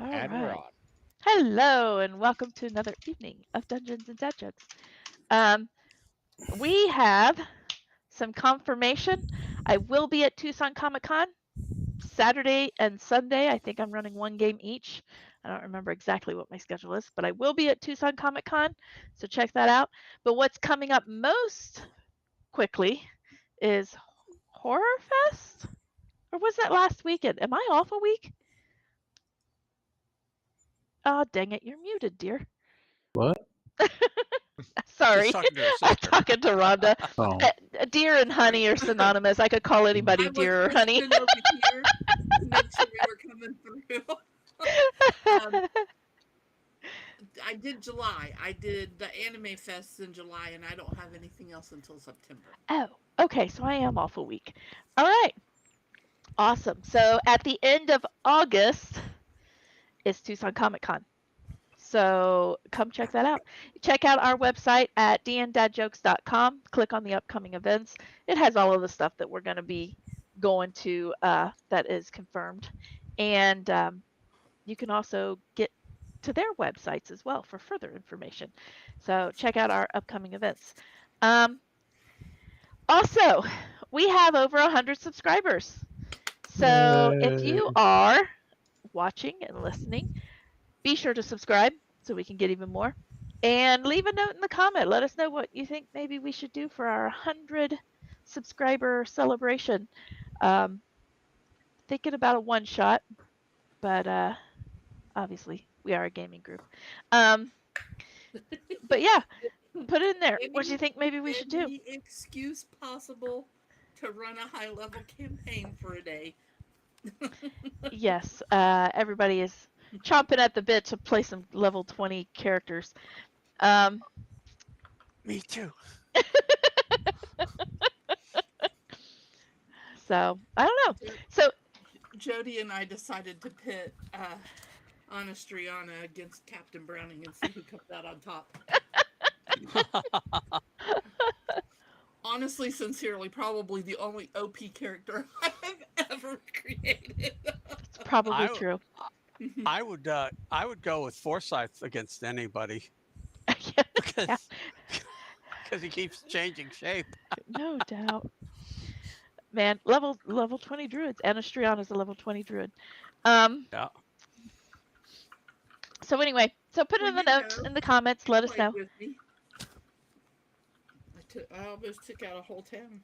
All And we're right. on. Hello, and welcome to another evening of Dungeons and Dad Jokes. Um, we have some confirmation. I will be at Tucson Comic Con Saturday and Sunday. I think I'm running one game each. I don't remember exactly what my schedule is, but I will be at Tucson Comic Con, so check that out. But what's coming up most quickly is Horror Fest? Or was that last weekend? Am I off a week? Oh, dang it, you're muted, dear. What? She's Sorry, talking to her I'm sister. talking to Rhonda. Oh, Dear and honey are synonymous. I could call anybody I was dear or honey. listening over here to make sure we were coming through. um, I did July. I did the anime fests in July, and I don't have anything else until September. Oh, okay, so I am off a week. All right, awesome. So at the end of August is Tucson Comic Con. So come check that out. Check out our website at dndadjokes.com. Click on the upcoming events. It has all of the stuff that we're going to be going to that is confirmed. And you can also get to their websites as well for further information. So check out our upcoming events. Also, we have over 100 subscribers. So if you are watching and listening, be sure to subscribe so we can get even more. And leave a note in the comment. Let us know what you think maybe we should do for our 100 subscriber celebration. Thinking about a one shot, but obviously we are a gaming group. But yeah, put it in there. What do you think maybe we should do? Any excuse possible to run a high level campaign for a day. Yes, everybody is chomping at the bit to play some level 20 characters. Me too. So I don't know. So Jody and I decided to pit Anastriana against Captain Browning and see who comes out on top. Honestly, sincerely, probably the only OP character I've ever created. it's probably I, true. I would go with Forsyth against anybody Yeah, because he keeps changing shape. no doubt. Man, level 20 druids. Anastrion is a level 20 druid. Yeah. So anyway, so put it in the notes in the comments. Let us Played know. with me. I almost took out a whole town.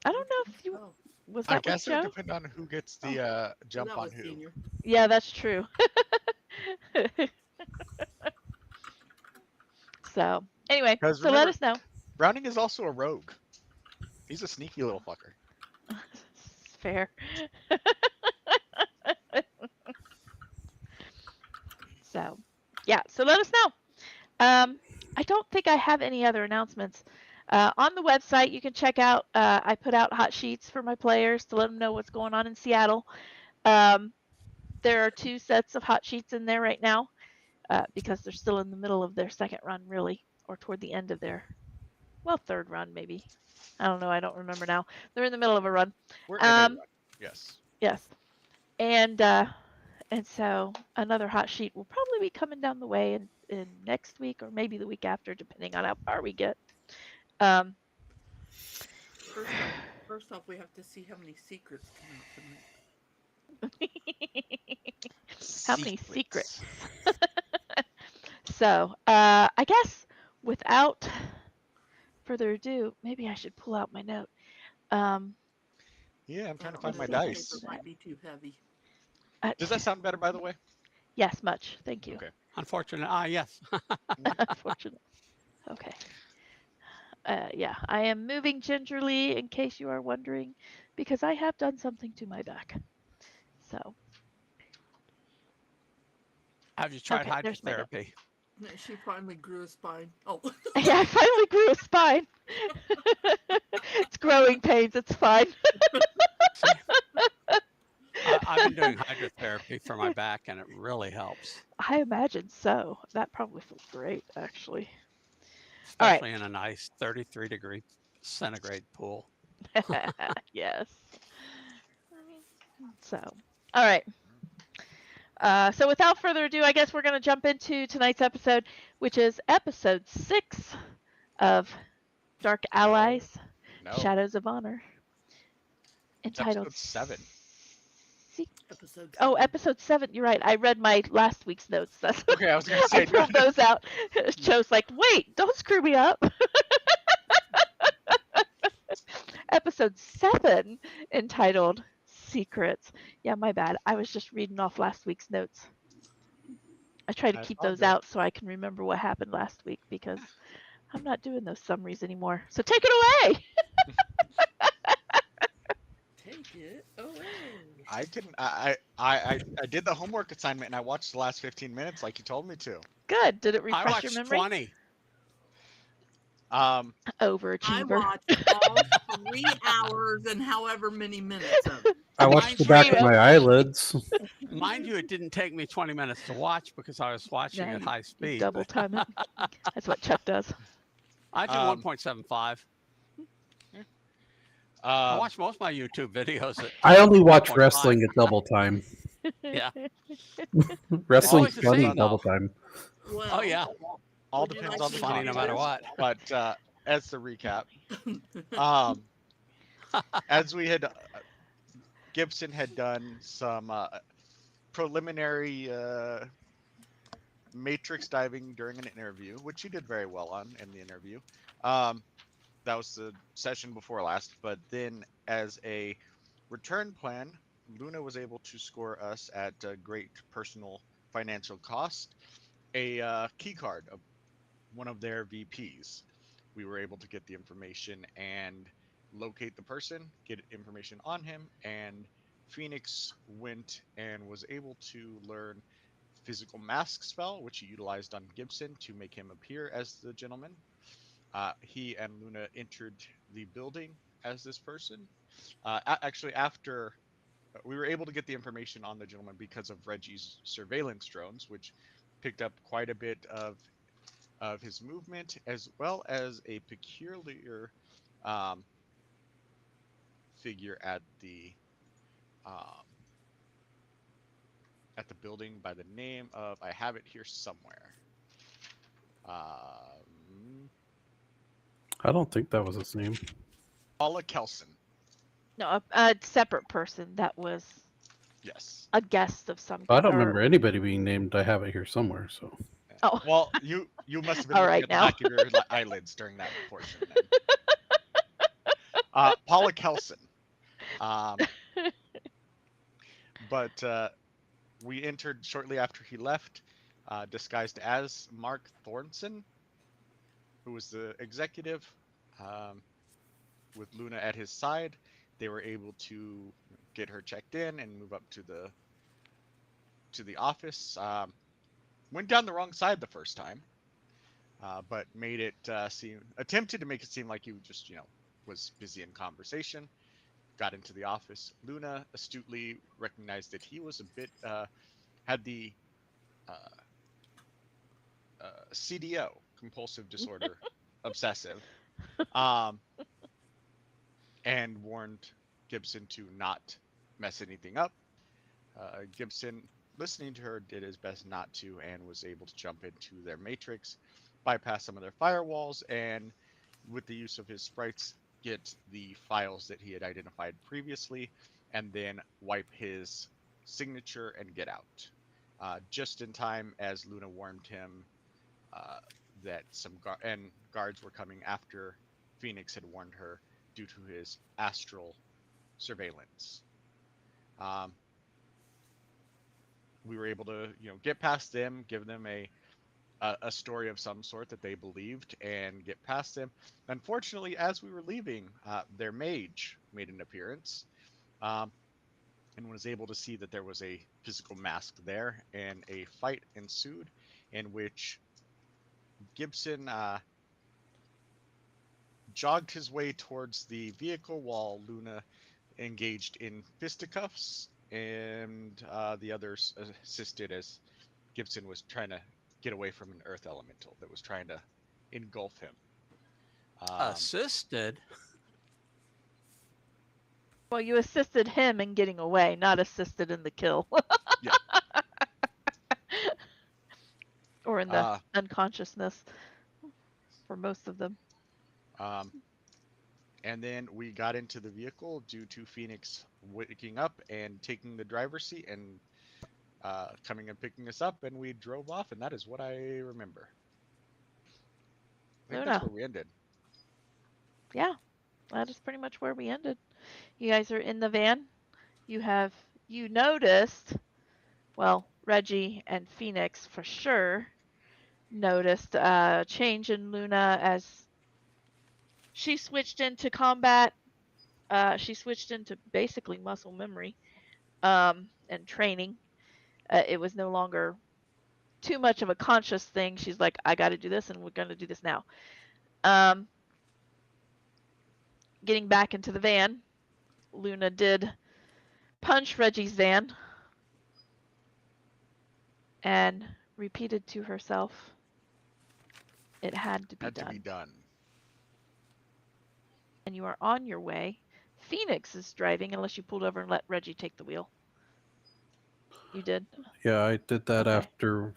I don't know if you Oh, was I that with guess it would Joe. depend on who gets the jump that on was who. senior. Yeah, that's true. So anyway, Because so let remember, us know. Browning is also a rogue. He's a sneaky little fucker. Fair. So yeah, so let us know. I don't think I have any other announcements. On the website, you can check out, I put out hot sheets for my players to let them know what's going on in Seattle. There are 2 sets of hot sheets in there right now because they're still in the middle of their second run, really, or toward the end of their, well, third run, maybe. I don't know. I don't remember now. They're in the middle of a run. We're in a run. Yes. Yes. And so another hot sheet will probably be coming down the way in next week or maybe the week after, depending on how far we get. Um, First off, we have to see how many secrets come out tonight. how many secrets? So I guess without further ado, maybe I should pull out my note. Yeah, I'm trying to The find my sheet dice. paper might be too heavy. Does that sound better, by the way? Yes, much. Thank you. Okay. Unfortunate. Yes. Unfortunate. Okay. Yeah, I am moving gingerly in case you are wondering, because I have done something to my back. So. Have you tried Okay, there's my note. hydrotherapy? She finally grew a spine. Oh. Yeah, I finally grew a spine. It's growing pains. It's fine. See, I've been doing hydrotherapy for my back, and it really helps, I imagine so. That probably feels great, actually. especially in a nice 33-degree centigrade pool. Yes. So, All right. So without further ado, I guess we're going to jump into tonight's episode, which is episode 6 of Dark Allies, No, Shadows of Honor, it's entitled episode 7. Episode 7. Oh, episode 7. You're right. I read my last week's notes. That's Okay, I was gonna I say pulled those out. Joe's like, wait, don't screw me up. Episode 7, entitled Secrets. Yeah, my bad. I was just reading off last week's notes. I try to That's keep all those good. out so I can remember what happened last week because I'm not doing those summaries anymore. So take it away. Take it away. I can. I did the homework assignment and I watched the last 15 minutes like you told me to. Good. Did it I refresh your watched memory? 20. I Overachiever. watched all 3 hours and however many minutes of it. I watched the back of my eyelids. Mind you, it didn't take me 20 minutes to watch because I was watching Yeah, at high speed. Double time it. That's what Chuck does. I do Um, 1.75. I um, watch most of my YouTube videos. I only watch 1.5. wrestling at double time. Yeah. Wrestling's Always the funny same, at double though. time. Well, Oh, yeah. all Would you depends like on the to Funny no matter context, what. But as the recap, um, as we had, Gibson had done some preliminary matrix diving during an interview, which he did very well on in the interview. That was the session before last, but then as a return plan, Luna was able to score us at a great personal financial cost a key card of one of their VPs. We were able to get the information and locate the person, get information on him, and Phoenix went and was able to learn physical mask spell, which he utilized on Gibson to make him appear as the gentleman. He and Luna entered the building as this person. Actually, after we were able to get the information on the gentleman because of Reggie's surveillance drones, which picked up quite a bit of his movement, as well as a peculiar figure at the building by the name of, I have it here somewhere. I don't think that was his name. Paula Kelson. No, a separate person that was Yes. a guest of some I kind. don't remember anybody being named. I have it here somewhere. So Oh. Well, you must have been All looking right at the now. back of your eyelids during that portion. Then. Paula Kelson. But we entered shortly after he left, disguised as Mark Thornton, who was the executive, with Luna at his side. They were able to get her checked in and move up to the office. Went down the wrong side the first time, but made it attempted to make it seem like he just was busy in conversation. Got into the office. Luna astutely recognized that he was a bit had the CDO, compulsive disorder, obsessive, and warned Gibson to not mess anything up. Gibson, listening to her, did his best not to, and was able to jump into their matrix, bypass some of their firewalls, and with the use of his sprites, get the files that he had identified previously, and then wipe his signature and get out. Just in time, as Luna warned him that some guards were coming after Phoenix had warned her due to his astral surveillance. We were able to, get past them, give them a story of some sort that they believed, and get past them. Unfortunately, as we were leaving, their mage made an appearance, and was able to see that there was a physical mask there, and a fight ensued in which Gibson jogged his way towards the vehicle while Luna engaged in fisticuffs, and the others assisted as Gibson was trying to get away from an earth elemental that was trying to engulf him. Assisted. Well, you assisted him in getting away, not assisted in the kill. Yeah. Or in the Uh, unconsciousness for most of them. um, and then we got into the vehicle due to Phoenix waking up and taking the driver's seat and coming and picking us up, and we drove off, and that is what I remember. I think that's Luna. where we ended. Yeah, that is pretty much where we ended. You guys are in the van. You noticed, well, Reggie and Phoenix for sure noticed a change in Luna as she switched into combat. She switched into basically muscle memory and training. It was no longer too much of a conscious thing. She's like, I got to do this, and we're going to do this now. Um, Getting back into the van, Luna did punch Reggie's van and repeated to herself, it had to be Had to done. be done. And you are on your way. Phoenix is driving unless you pulled over and let Reggie take the wheel. You did? Yeah, I did that Okay. after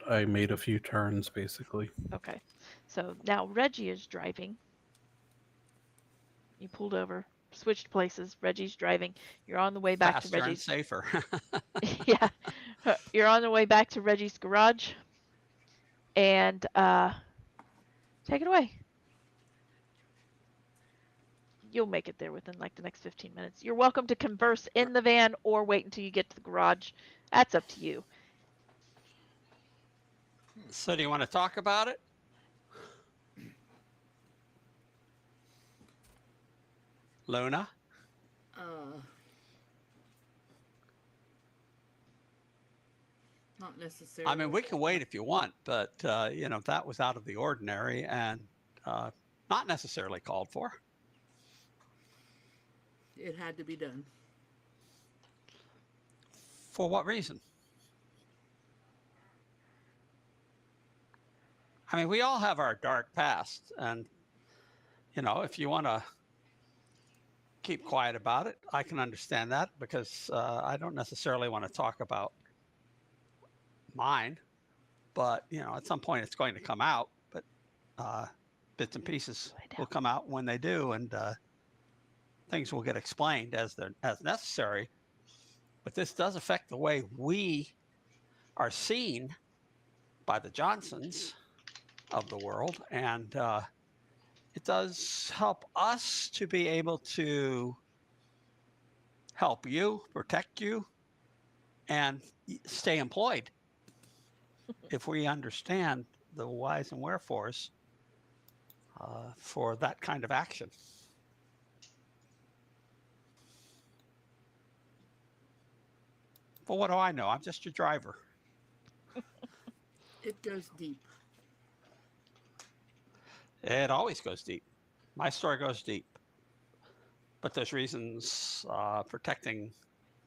I made a few turns, basically. Okay. So now Reggie is driving. You pulled over, switched places. Reggie's driving. You're on the way back Faster to and Reggie's. safer. Yeah. You're on the way back to Reggie's garage. And take it away. You'll make it there within like the next 15 minutes. You're welcome to converse in the van or wait until you get to the garage. That's up to you. So do you want to talk about it? Luna? Not necessarily. I mean, we can wait if you want, but, that was out of the ordinary and not necessarily called for. It had to be done. For what reason? I mean, we all have our dark past, and, if you want to keep quiet about it, I can understand that because I don't necessarily want to talk about mine, but, at some point it's going to come out, but bits and pieces will come out when they do, and things will get explained as necessary. But this does affect the way we are seen by the Johnsons of the world, and it does help us to be able to help you, protect you, and stay employed if we understand the whys and wherefores for that kind of action. But what do I know? I'm just your driver. It goes deep. It always goes deep. My story goes deep. But there's reasons protecting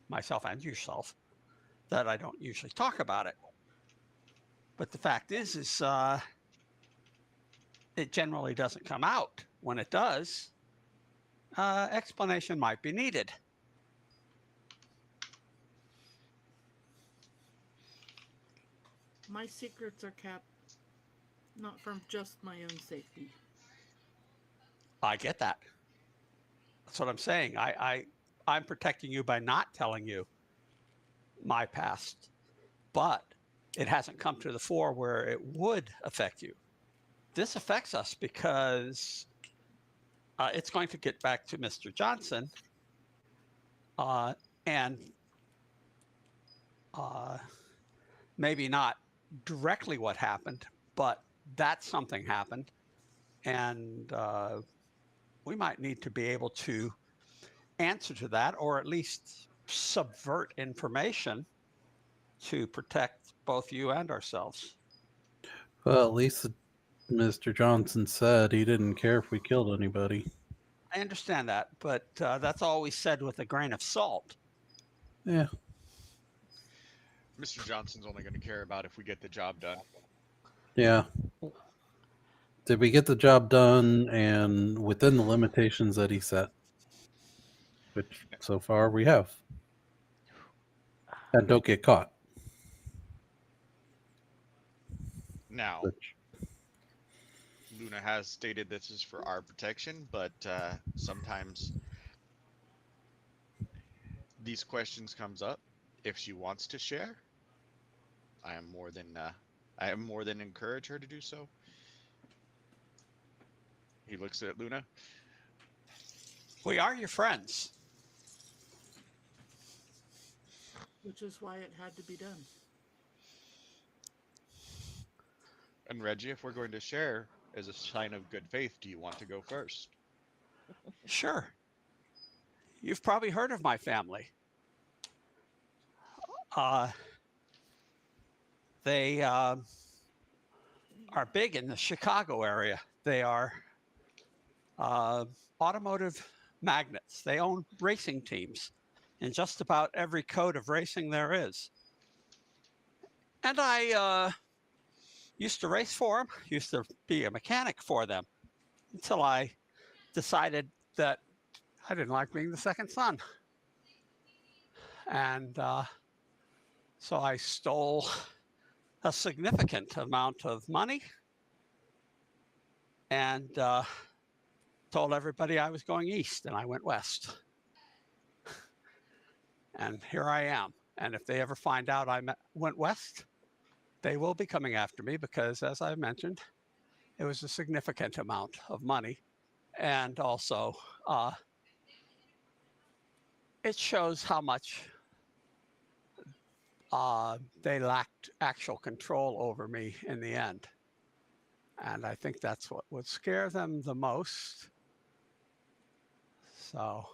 myself and yourself that I don't usually talk about it. But the fact is it generally doesn't come out. When it does, explanation might be needed. My secrets are kept not from just my own safety. I get that. That's what I'm saying. I'm protecting you by not telling you my past, but it hasn't come to the fore where it would affect you. This affects us because it's going to get back to Mr. Johnson and maybe not directly what happened, but that something happened. And we might need to be able to answer to that, or at least subvert information to protect both you and ourselves. Well, at least Mr. Johnson said he didn't care if we killed anybody. I understand that, but that's always said with a grain of salt. Yeah. Mr. Johnson's only going to care about if we get the job done. Yeah. Did we get the job done and within the limitations that he set? which so far we have. And don't get caught. Now, Which, Luna has stated this is for our protection, but sometimes these questions comes up. If she wants to share, I am more than encourage her to do so. He looks at Luna. We are your friends. Which is why it had to be done. And Reggie, if we're going to share as a sign of good faith, do you want to go first? Sure. You've probably heard of my family. They are big in the Chicago area. They are automotive magnates. They own racing teams in just about every code of racing there is. And I used to race for them, used to be a mechanic for them, until I decided that I didn't like being the second son. And so I stole a significant amount of money and told everybody I was going east, and I went west. And here I am. And if they ever find out I went west, they will be coming after me because, as I mentioned, it was a significant amount of money. And also, it shows how much they lacked actual control over me in the end. And I think that's what would scare them the most. So,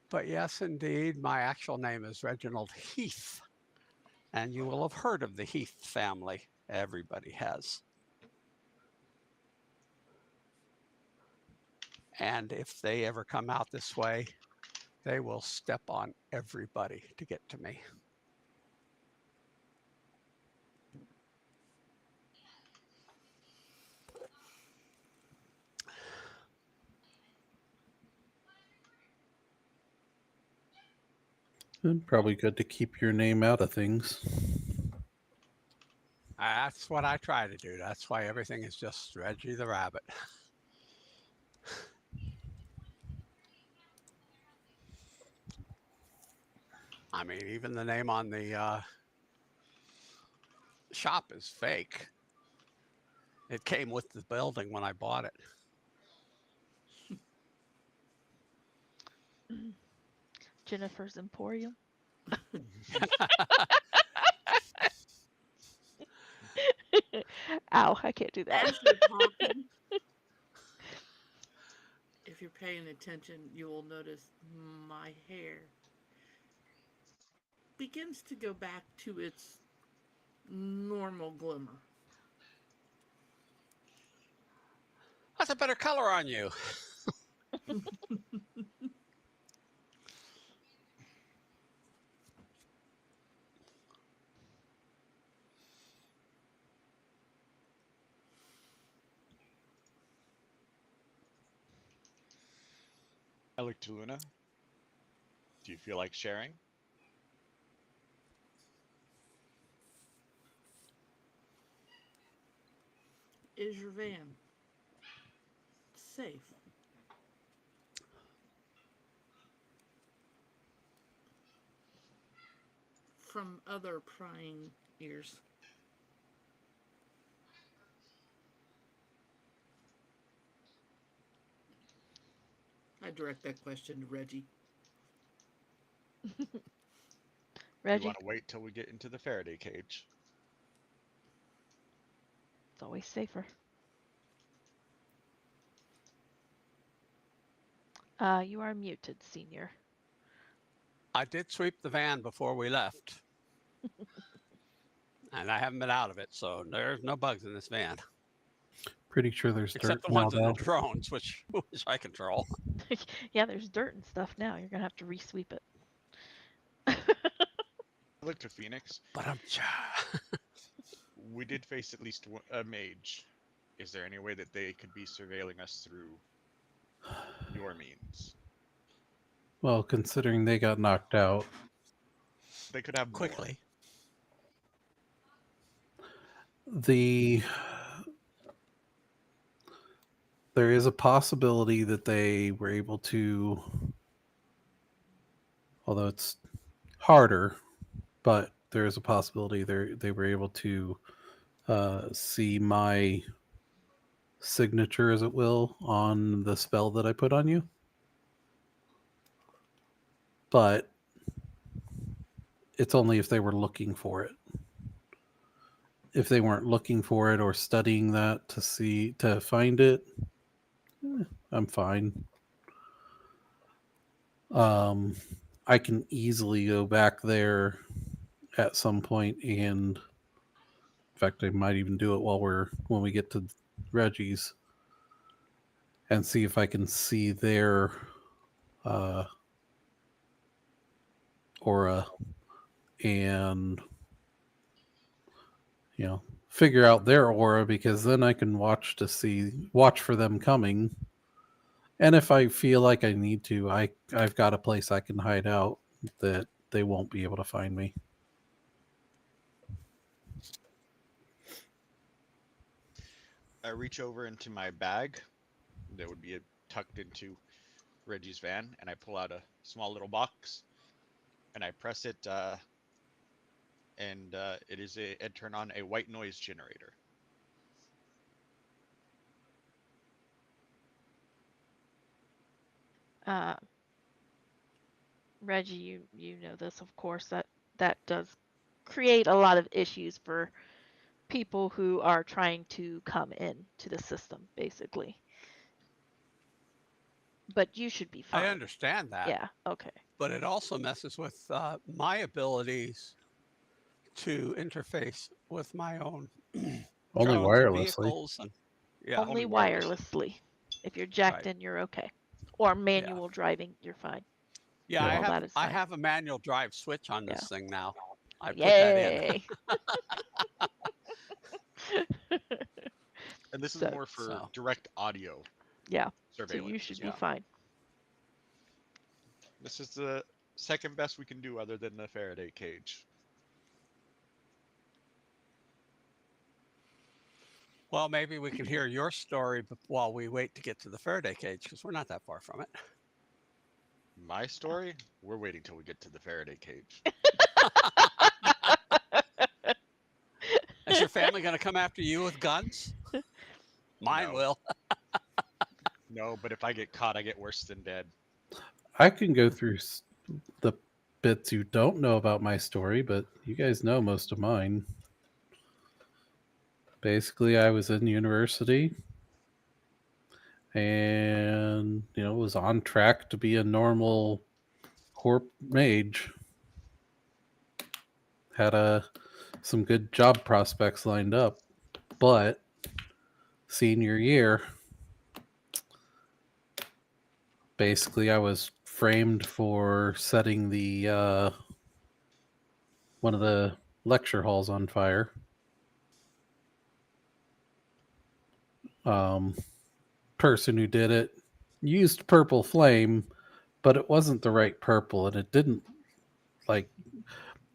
but yes, indeed, my actual name is Reginald Heath. And you will have heard of the Heath family. Everybody has. And if they ever come out this way, they will step on everybody to get to me. and probably good to keep your name out of things. That's what I try to do. That's why everything is just Reggie the Rabbit. I mean, even the name on the shop is fake. It came with the building when I bought it. Jennifer's Emporium. Ow, I can't do that. As you're talking, if you're paying attention, you will notice my hair begins to go back to its normal glimmer. That's a better color on you. I look to Luna. Do you feel like sharing? Is your van safe from other prying ears? I direct that question to Reggie. You Reggie, want to wait till we get into the Faraday cage? it's always safer. You are muted, senior. I did sweep the van before we left. And I haven't been out of it, so there's no bugs in this van. Pretty sure there's Except dirt the now, ones in the though. drones, which I control. Yeah, there's dirt and stuff now. You're gonna have to re-sweep it. I look to Phoenix. But We did face at least a mage. Is there any way that they could be surveilling us through your means. Well, considering they got knocked out, They could have more. Quickly. the there is a possibility that they were able to, although it's harder, but there is a possibility they were able to see my signature, as it will, on the spell that I put on you. But it's only if they were looking for it. If they weren't looking for it or studying that to find it, I'm fine. I can easily go back there at some point, and in fact, I might even do it when we get to Reggie's, and see if I can see their aura, and figure out their aura, because then I can watch for them coming. And if I feel like I need to, I've got a place I can hide out that they won't be able to find me. I reach over into my bag that would be tucked into Reggie's van, and I pull out a small little box, and I press it, and it turn on a white noise generator. Reggie, you know this, of course, that does create a lot of issues for people who are trying to come in to the system, basically. But you should be fine. I understand that. Yeah, okay. But it also messes with my abilities to interface with my own Only drones and wirelessly. vehicles. And, yeah. Only wirelessly. If you're jacked in, you're okay. Or manual driving, you're fine. Yeah, Yeah. I have a manual drive switch on this thing now. I put Yay. that in. And this is more for direct audio. Yeah. Surveillance. So you should be fine. This is the second best we can do other than the Faraday cage. Well, maybe we can hear your story while we wait to get to the Faraday cage, because we're not that far from it. My story? We're waiting till we get to the Faraday cage. Is your family going to come after you with guns? Mine will. No, but if I get caught, I get worse than dead. I can go through the bits you don't know about my story, but you guys know most of mine. Basically, I was in university and, was on track to be a normal corp mage. Had some good job prospects lined up, but senior year, basically I was framed for setting the one of the lecture halls on fire. Person who did it used purple flame, but it wasn't the right purple, and it didn't, like,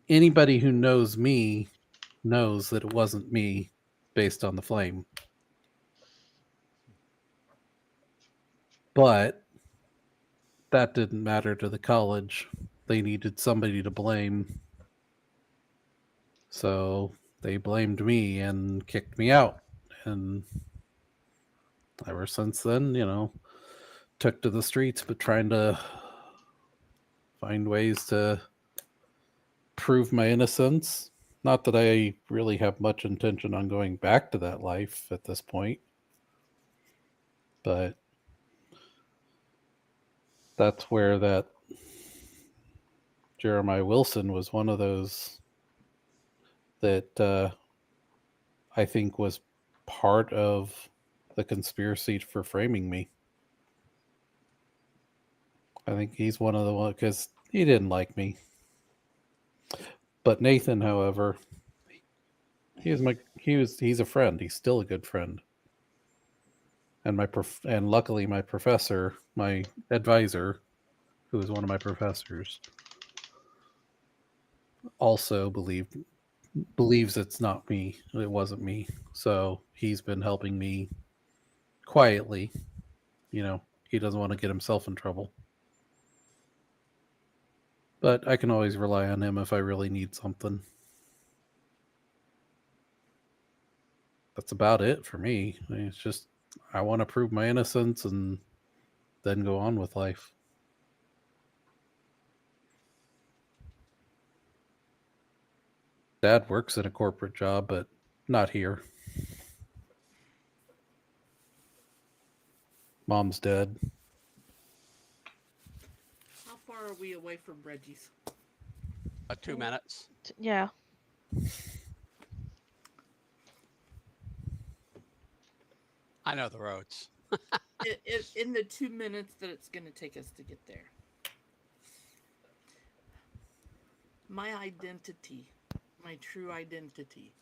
anybody who knows me knows that it wasn't me based on the flame. But that didn't matter to the college. They needed somebody to blame. So they blamed me and kicked me out. And ever since then, took to the streets, but trying to find ways to prove my innocence. Not that I really have much intention on going back to that life at this point. But that's where that Jeremiah Wilson was one of those that I think was part of the conspiracy for framing me. I think he's one of the ones, because he didn't like me. But Nathan, however, he's a friend. He's still a good friend. and luckily my professor, my advisor, who is one of my professors, also believes it's not me. It wasn't me. So he's been helping me quietly. You know, he doesn't want to get himself in trouble. But I can always rely on him if I really need something. That's about it for me. I mean, it's just I want to prove my innocence and then go on with life. Dad works at a corporate job, but not here. Mom's dead. How far are we away from Reggie's? 2 minutes. Yeah. I know the roads. In the 2 minutes that it's going to take us to get there. My identity, my true identity,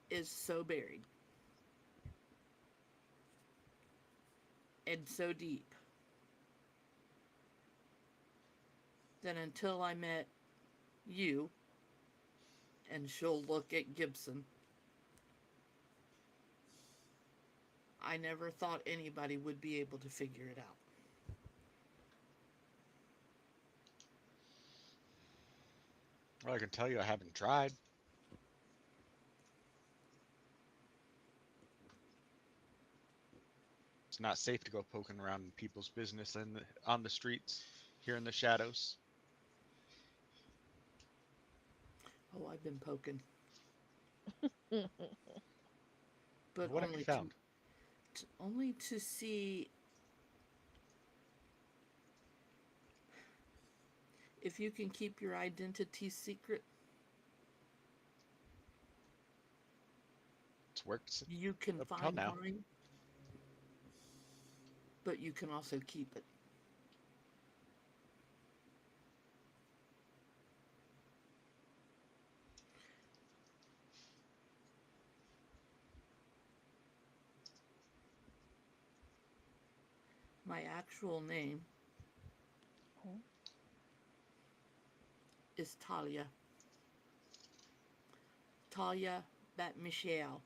is so buried and so deep that until I met you, and she'll look at Gibson, I never thought anybody would be able to figure it out. Well, I can tell you I haven't tried. It's not safe to go poking around in people's business on the streets here in the shadows. Oh, I've been poking, Mm. but What have you found? only to see if you can keep your identity secret. It's worked You can up till find now. mine, but you can also keep it. My actual name is Talia. Talia Bat Michelle.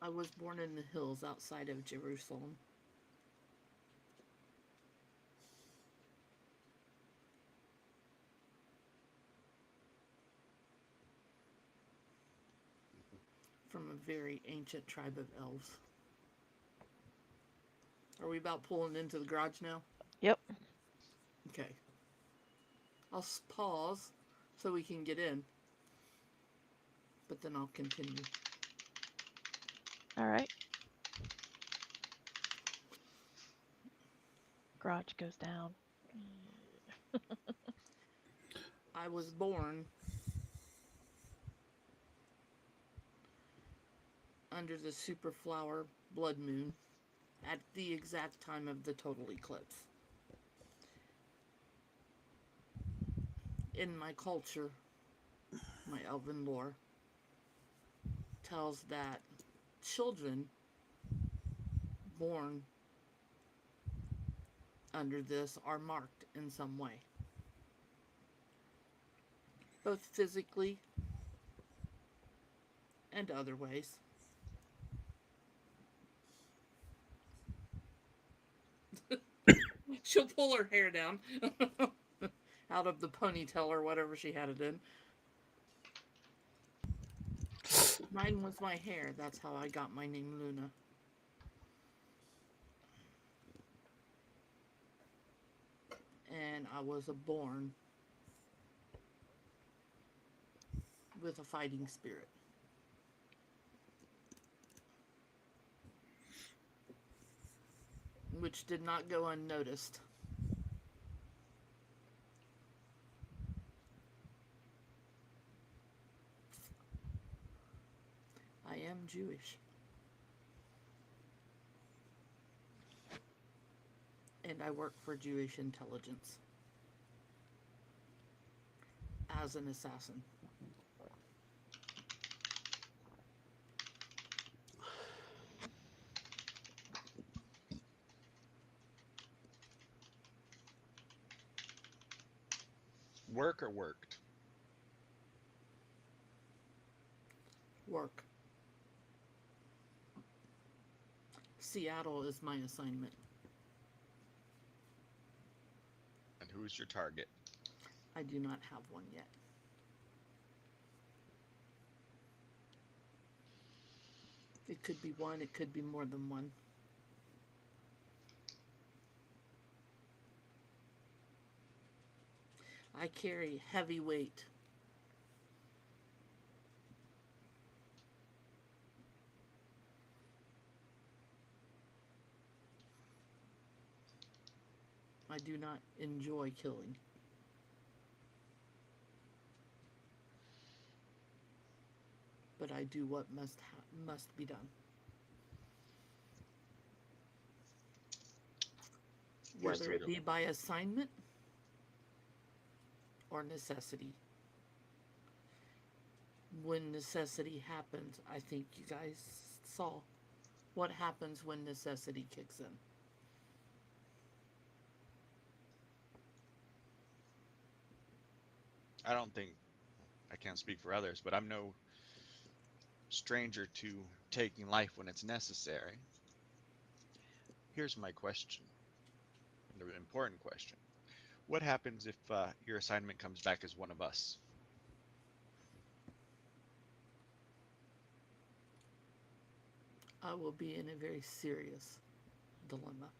I was born in the hills outside of Jerusalem. From a very ancient tribe of elves. Are we about pulling into the garage now? Yep. Okay. I'll pause so we can get in, but then I'll continue. All right. Garage goes down. I was born under the superflower blood moon at the exact time of the total eclipse. In my culture, my elven lore tells that children born under this are marked in some way, both physically and other ways. She'll pull her hair down out of the ponytail or whatever she had it in. Mine was my hair. That's how I got my name Luna. And I was born with a fighting spirit. Which did not go unnoticed. I am Jewish. And I work for Jewish intelligence as an assassin. work or worked? Work. Seattle is my assignment. And who's your target? I do not have one yet. It could be one, it could be more than one. I carry heavy weight. I do not enjoy killing. But I do what must be done. Here's Whether the it real. be by assignment or necessity. When necessity happens, I think you guys saw what happens when necessity kicks in. I don't think I can't speak for others, but I'm no stranger to taking life when it's necessary. Here's my question, the important question. What happens if your assignment comes back as one of us? I will be in a very serious dilemma.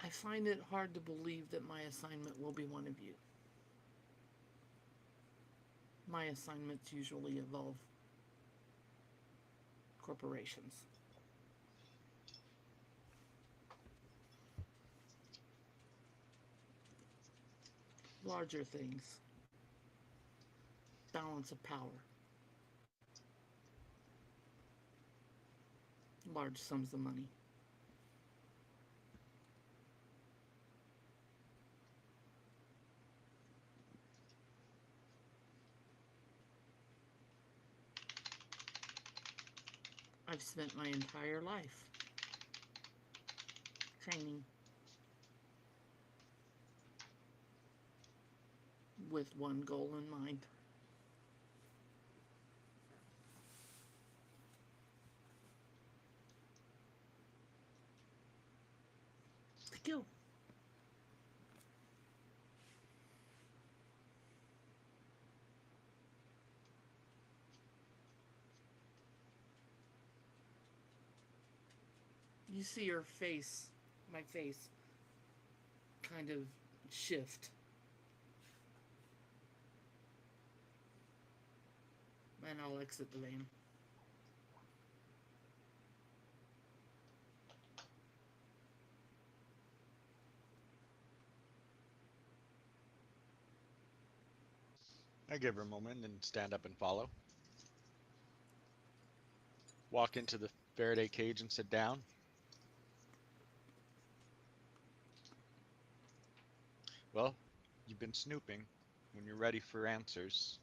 I find it hard to believe that my assignment will be one of you. My assignments usually involve corporations. Larger things, balance of power, large sums of money. I've spent my entire life training with one goal in mind: to kill. You see her face, my face, kind of shift. And I'll exit the van. I give her a moment and stand up and follow. Walk into the Faraday cage and sit down. Well, you've been snooping. When you're ready for answers,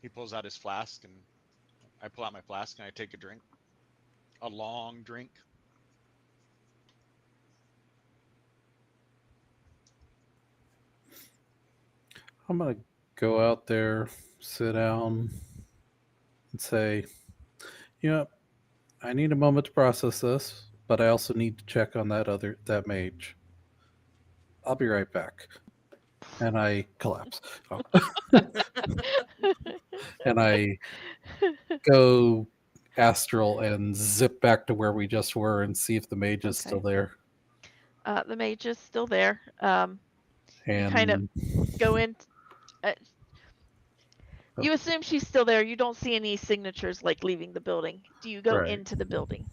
he pulls out his flask and I pull out my flask and I take a drink. A long drink. I'm gonna go out there, sit down, and say, you know, I need a moment to process this, but I also need to check on that mage. I'll be right back. And I collapse. Oh. And I go astral and zip back to where we just were and see if the mage is still Okay. there. The mage is still there. You kind of And go in. Uh, oh, you assume she's still there. You don't see any signatures like leaving the building. Do you go right. into the building?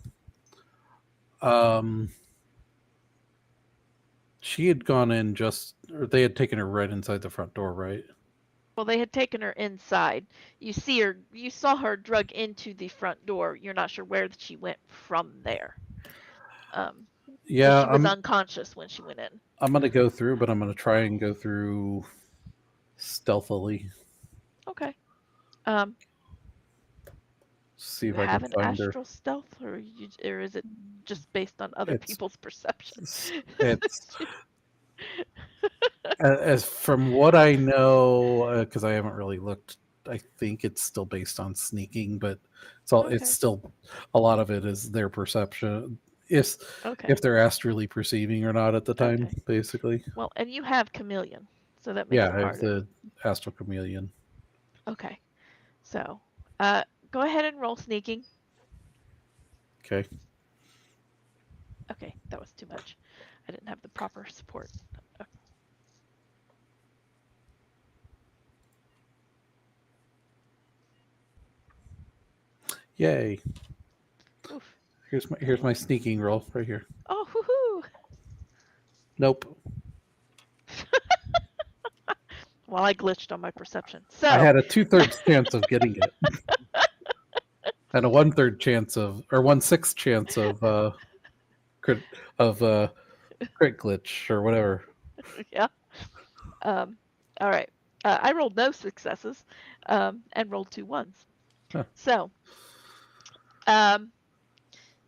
Um, she had gone in or they had taken her right inside the front door, right? Well, they had taken her inside. You saw her drug into the front door. You're not sure where she went from there. Because Yeah, she was unconscious when she went in. I'm gonna go through, but I'm gonna try and go through stealthily. Okay. see You if I can have an find her. astral stealth, or is it just based on other It's people's perception? it's as from what I know, because I haven't really looked. I think it's still based on sneaking, but it's Okay. still a lot of it is their perception. Okay. If they're astrally perceiving or not at the time, Okay. basically. Well, and you have chameleon, so that makes Yeah, it I have harder. the astral chameleon. Okay. So, uh, go ahead and roll sneaking. Okay. Okay, that was too much. I didn't have the proper support. Yay. Oof. Here's my sneaking roll right here. Oh, hoo-hoo. Nope. Well, I glitched on my perception. I So, had a 2/3 chance of getting it, and a 1/3 chance of, or 1/6 chance of crit of crit glitch or whatever. yeah. Um, all right. I rolled no successes, and rolled 2 ones. Huh. So, um,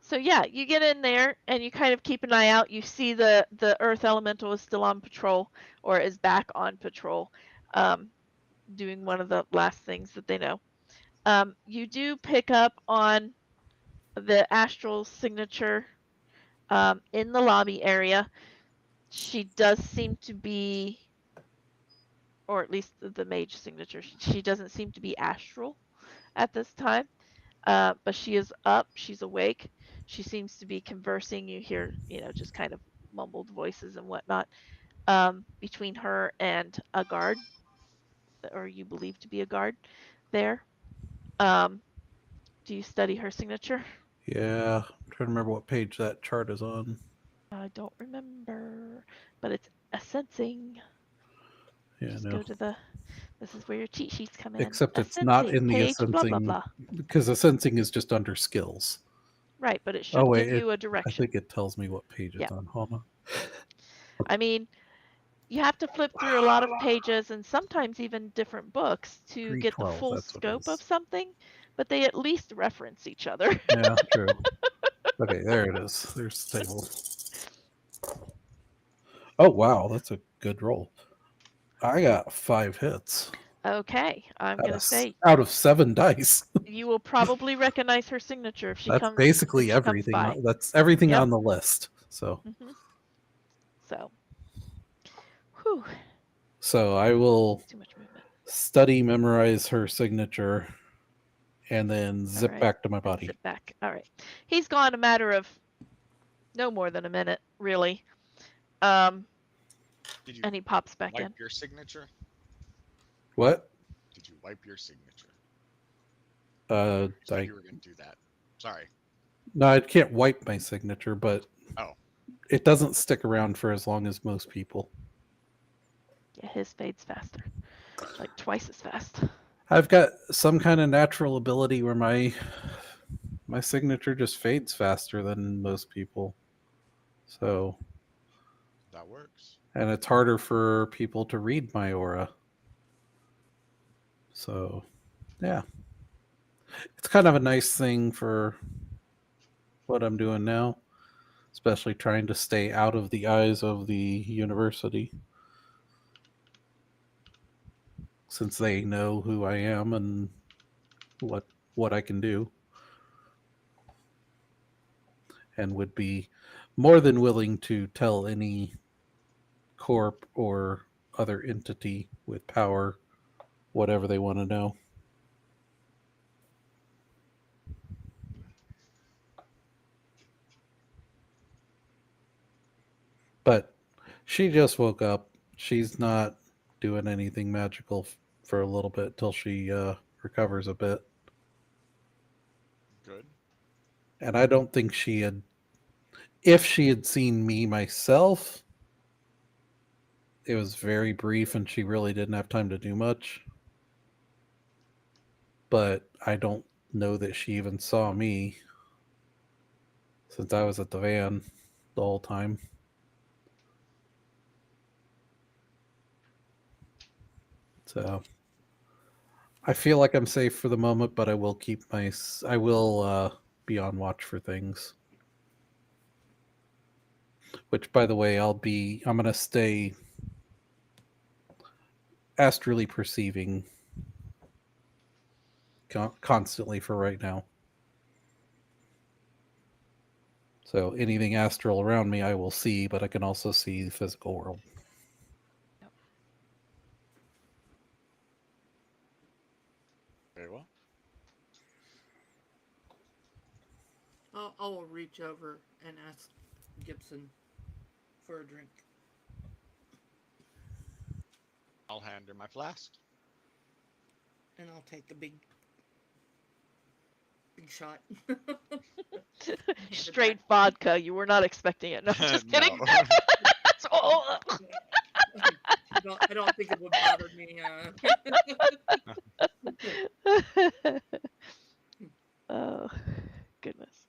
so yeah, you get in there and you kind of keep an eye out. You see the earth elemental is still on patrol, or is back on patrol, um, doing one of the last things that they know. You do pick up on the astral signature, in the lobby area. She does seem to be, or at least the mage signature, she doesn't seem to be astral at this time. But she is up, she's awake. She seems to be conversing. You hear, just kind of mumbled voices and whatnot, between her and a guard, or you believe to be a guard there. Um, do you study her signature? Yeah, I'm trying to remember what page that chart is on. I don't remember, but it's a sensing. Yeah, Just no. go to this is where your cheat sheets come in. Except A it's not sensing in the page, blah, blah, sensing, blah. because the sensing is just under skills. Right, but it Oh should wait, give you a I direction. think it tells me what page Yeah. it's on. Hold on. I mean, you have to flip through a lot of pages and sometimes even different books to get the 312. full That's what it scope of is. something, but they at least reference each other. Yeah, true. Okay, there it is. There's the table. Oh wow, that's a good roll. I got 5 hits Okay, I'm going to say out of 7 dice. you will probably recognize her signature if she That's comes basically everything. by. That's everything Yep. on the list. So So, whew, I will too much movement. study, memorize her signature, and then All zip right, back to my and body. zip back. All right, he's gone a matter of no more than a minute, really. Did you And he pops back wipe in. your signature? What? Did you wipe your signature? Uh, You said I you were going to do that. Sorry. no, I can't wipe my signature, but Oh. it doesn't stick around for as long as most people. Yeah, his fades faster, like twice as fast. I've got some kind of natural ability where my signature just fades faster than most people. So That works. and it's harder for people to read my aura. So yeah. It's kind of a nice thing for what I'm doing now, especially trying to stay out of the eyes of the university, since they know who I am and what I can do, and would be more than willing to tell any corp or other entity with power whatever they want to know. But she just woke up. She's not doing anything magical for a little bit till she recovers a bit. Good. And I don't think she had, if she had seen me myself, it was very brief and she really didn't have time to do much. But I don't know that she even saw me, since I was at the van the whole time. So I feel like I'm safe for the moment, but I will I will be on watch for things. Which, by the way, I'm gonna stay astrally perceiving constantly for right now. So anything astral around me, I will see, but I can also see the physical world. Very well. I will reach over and ask Gibson for a drink. I'll hand her my flask. And I'll take a big shot. Straight vodka. You were not expecting it. No, I'm just kidding. No. Oh. I don't think it would bother me. Oh, goodness.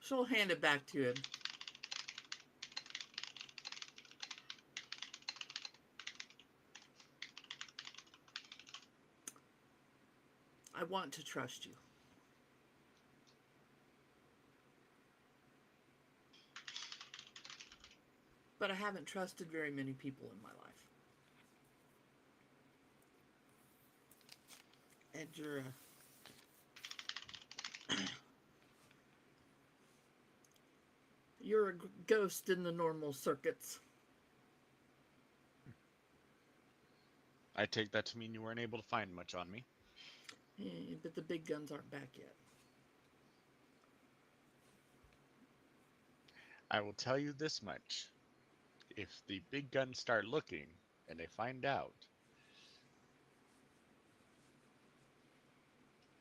She'll hand it back to him. I want to trust you. But I haven't trusted very many people in my life. And you're a ghost in the normal circuits. I take that to mean you weren't able to find much on me. But the big guns aren't back yet. I will tell you this much. If the big guns start looking and they find out,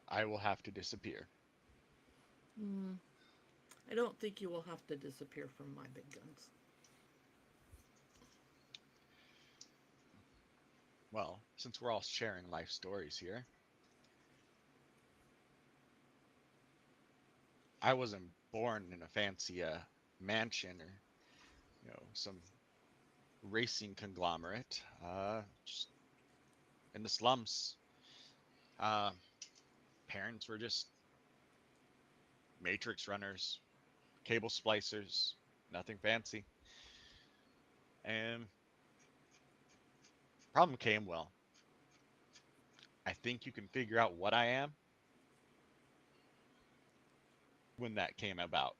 I will have to disappear. I don't think you will have to disappear from my big guns. Well, since we're all sharing life stories here, I wasn't born in a fancy mansion or some racing conglomerate. Just in the slums. Uh, Parents were just matrix runners, cable splicers, nothing fancy. And problem came, well, I think you can figure out what I am when that came about.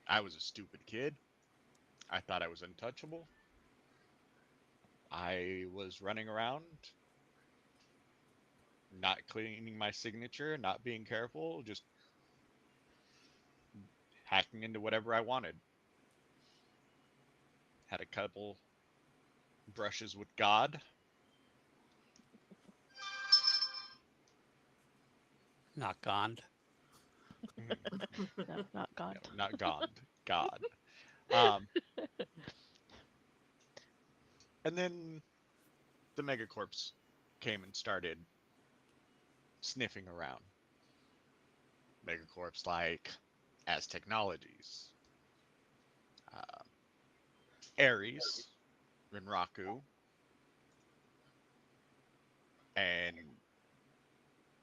I was a stupid kid. I thought I was untouchable. I was running around, not cleaning my signature, not being careful, just hacking into whatever I wanted. Had a couple brushes with God. Not gone. No, not gone. No, not God, God. Um, and then the megacorps came and started sniffing around. Megacorps like as technologies, uh, Ares, Rinraku, and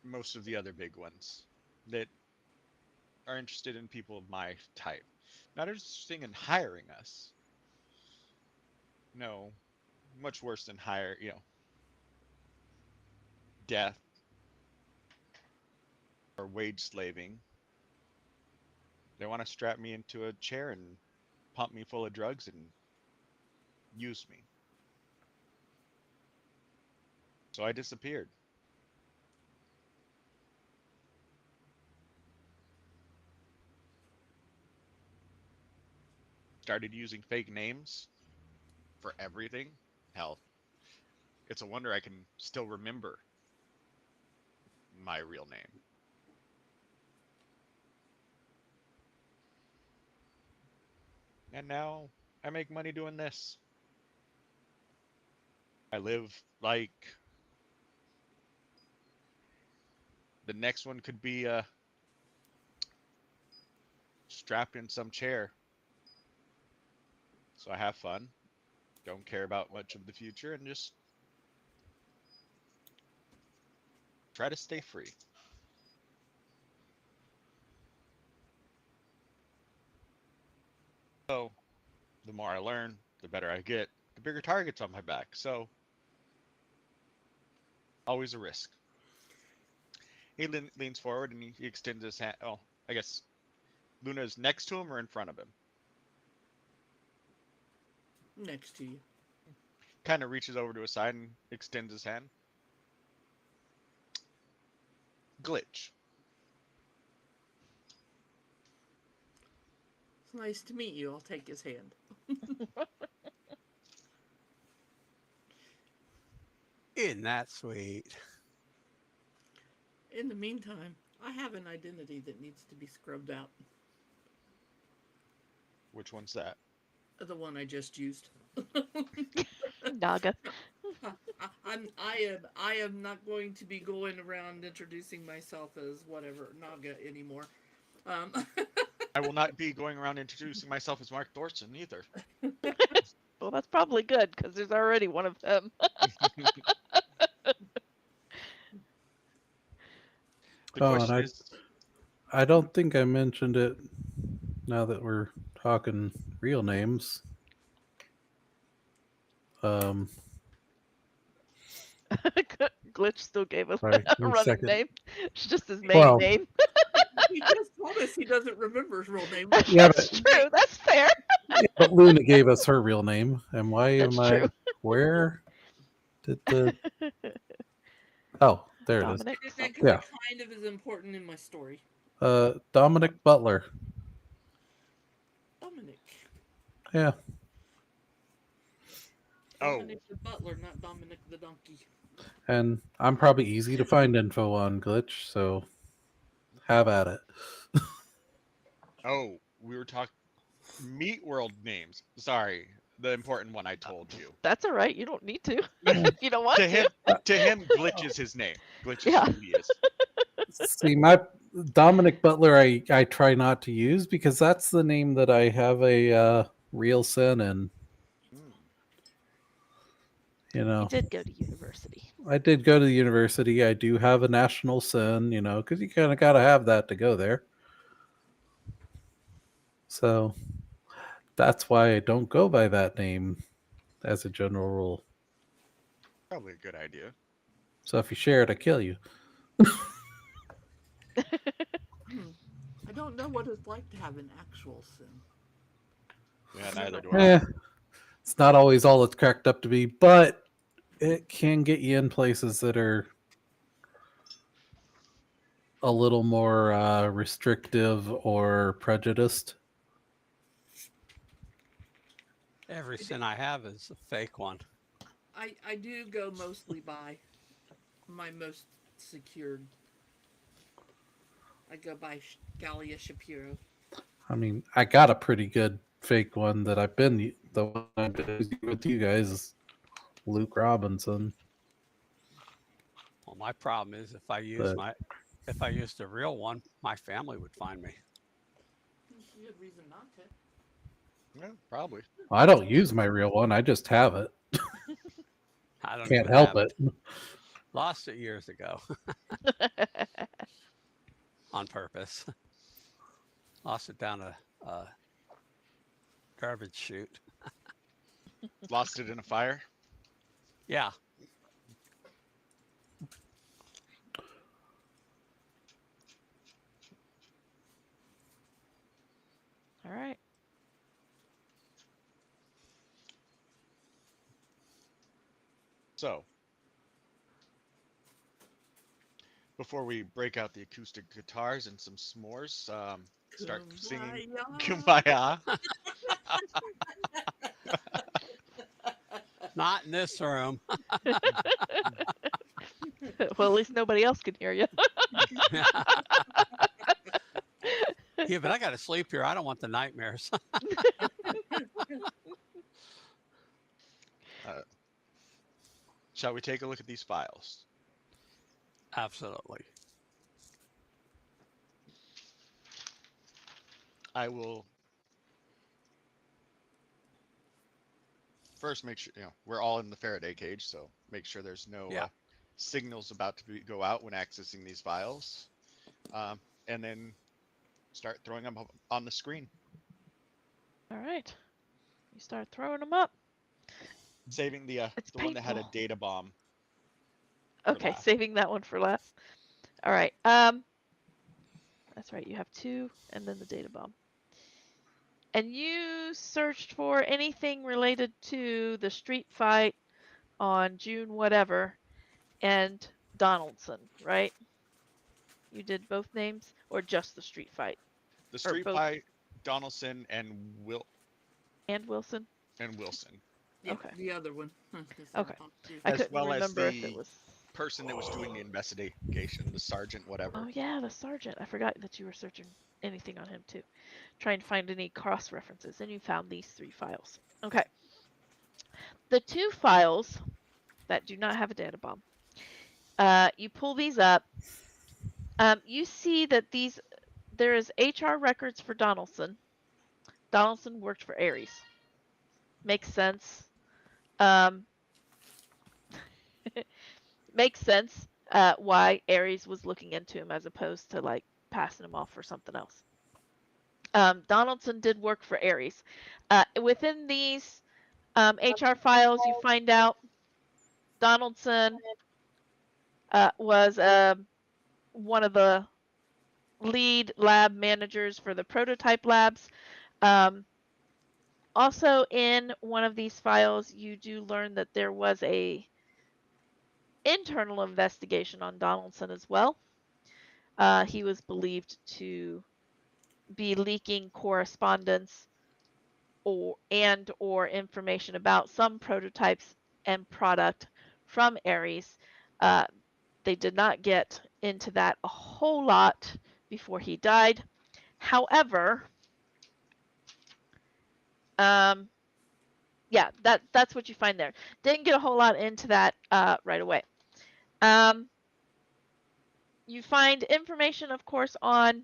most of the other big ones that are interested in people of my type. Not interested in hiring us. No, much worse than death or wage slaving. They want to strap me into a chair and pump me full of drugs and use me. So I disappeared. Started using fake names for everything. Hell, it's a wonder I can still remember my real name. And now I make money doing this. I live like the next one could be strapped in some chair So I have fun, don't care about much of the future, and just try to stay free. So the more I learn, the better I get, the bigger targets on my back. So always a risk. He leans forward and he extends his hand. Oh, I guess Luna's next to him or in front of him. Next to you. Kind of reaches over to his side and extends his hand. Glitch. It's nice to meet you. I'll take his hand. Isn't that sweet? In the meantime, I have an identity that needs to be scrubbed out. Which one's that? The one I just used. Naga. I am not going to be going around introducing myself as whatever Naga anymore. Um, I will not be going around introducing myself as Mark Thorson either. Well, that's probably good because there's already one of them. The Oh, question and is, I don't think I mentioned it now that we're talking real names. Um, Glitch still gave us sorry, a one running second. name. It's just his main Well, name. he just told us he doesn't remember his real name. Yeah, That's true. That's fair. but Luna gave us her real name. And why That's am true. I? Where did the? Oh, there it is. Dominic. Because that Yeah. kind of is important in my story. Dominic Butler. Dominic. Yeah. oh, Dominic the butler, not Dominic the donkey. And I'm probably easy to find info on Glitch, so have at it. oh, we were talking Meat World names. Sorry, the important one I told you. That's all right. You don't need to if you don't want To to. him, Glitch is his name. Glitch is Yeah. who he is. See, my Dominic Butler, I try not to use because that's the name that I have a real sin in. Hmm. You You know, did go to university. I did go to the university. I do have a national sin, because you kind of got to have that to go there. So that's why I don't go by that name as a general rule. Probably a good idea. So if you share it, I kill you. I don't know what it's like to have an actual sin. Yeah, I've neither never do had I. Eh, it's not always all it's cracked up to be, but it can get you in places that are a little more restrictive or prejudiced. Every sin I have is a fake one. I do go mostly by my most secured. I go by Galia Shapiro. I mean, I got a pretty good fake one that I've been the one I've been using with you guys is Luke Robinson. Well, my problem is if I used the real one, my family would find me. There's a good reason not to. Yeah, probably. I don't use my real one. I just have it. I don't Can't even help have it. Lost it years ago on purpose. Lost it down a garbage chute. Lost it in a fire. Yeah. All right. So, before we break out the acoustic guitars and some s'mores, start singing Kumbaya. Not in this room. Well, at least nobody else can hear you. Yeah, but I got to sleep here. I don't want the nightmares. Shall we take a look at these files? Absolutely. I will first make sure we're all in the Faraday cage, so make sure there's no Yeah. signals about to go out when accessing these files, and then start throwing them up on the screen. All right. You start throwing them up. Saving It's the one that had a painful. data bomb for Okay, last. saving that one for last. All right. That's right. You have two, and then the data bomb. And you searched for anything related to the street fight on June whatever and Donaldson, right? You did both names or just the street fight? The Or street both fight, Donaldson and Wilson? and Wilson, Yeah, Okay. the other one. Okay. I as couldn't well as remember if it the was. person that was doing the investigation, the sergeant, Oh, whatever. yeah, the sergeant. I forgot that you were searching anything on him, too. Trying to find any cross references, and you found these three files. Okay. The two files that do not have a data bomb, you pull these up. You see that there is HR records for Donaldson. Donaldson worked for Ares. Makes sense. Um, makes sense why Ares was looking into him as opposed to like passing him off for something else. Donaldson did work for Ares. Within these HR files, you find out Donaldson was one of the lead lab managers for the prototype labs. Um, Also, in one of these files, you do learn that there was a internal investigation on Donaldson as well. He was believed to be leaking correspondence or information about some prototypes and product from Ares. Uh, they did not get into that a whole lot before he died. However, um, yeah, that's what you find there. Didn't get a whole lot into that right away. Um, you find information, of course, on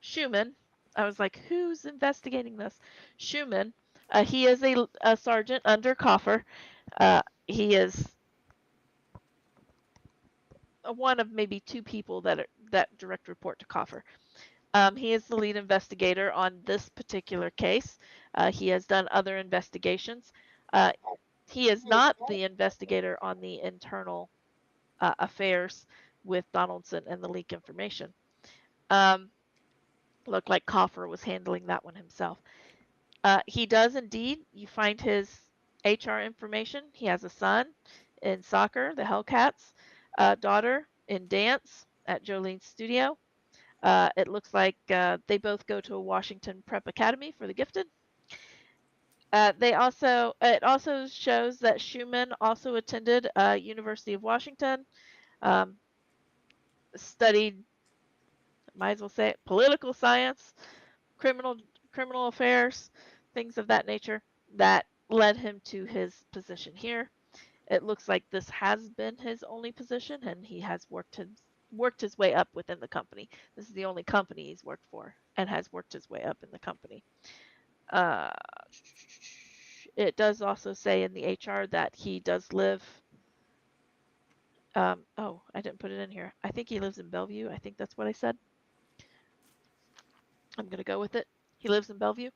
Schumann. I was like, who's investigating this? Schumann. He is a sergeant under Coffer. He is one of maybe two people that direct report to Coffer. He is the lead investigator on this particular case. He has done other investigations. Uh, he is not the investigator on the internal affairs with Donaldson and the leak information. Um, Looked like Coffer was handling that one himself. He does indeed. You find his HR information. He has a son in soccer, the Hellcats, a daughter in dance at Jolene's studio. It looks like they both go to a Washington Prep Academy for the gifted. It also shows that Schumann also attended University of Washington, um, studied, might as well say it, political science, criminal criminal affairs, things of that nature that led him to his position here. It looks like this has been his only position, and he has worked his way up within the company. This is the only company he's worked for, and has worked his way up in the company. Uh, it does also say in the HR that he does live. Oh, I didn't put it in here. I think he lives in Bellevue. I think that's what I said. I'm gonna go with it. He lives in Bellevue,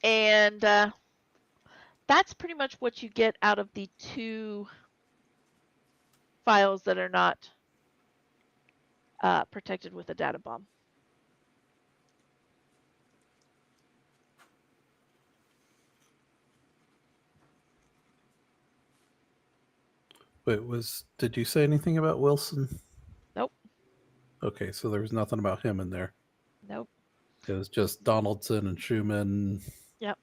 and that's pretty much what you get out of the two files that are not protected with a data bomb. Wait, did you say anything about Wilson? Nope. Okay, so there was nothing about him in there. Nope. It was just Donaldson and Schumann. Yep.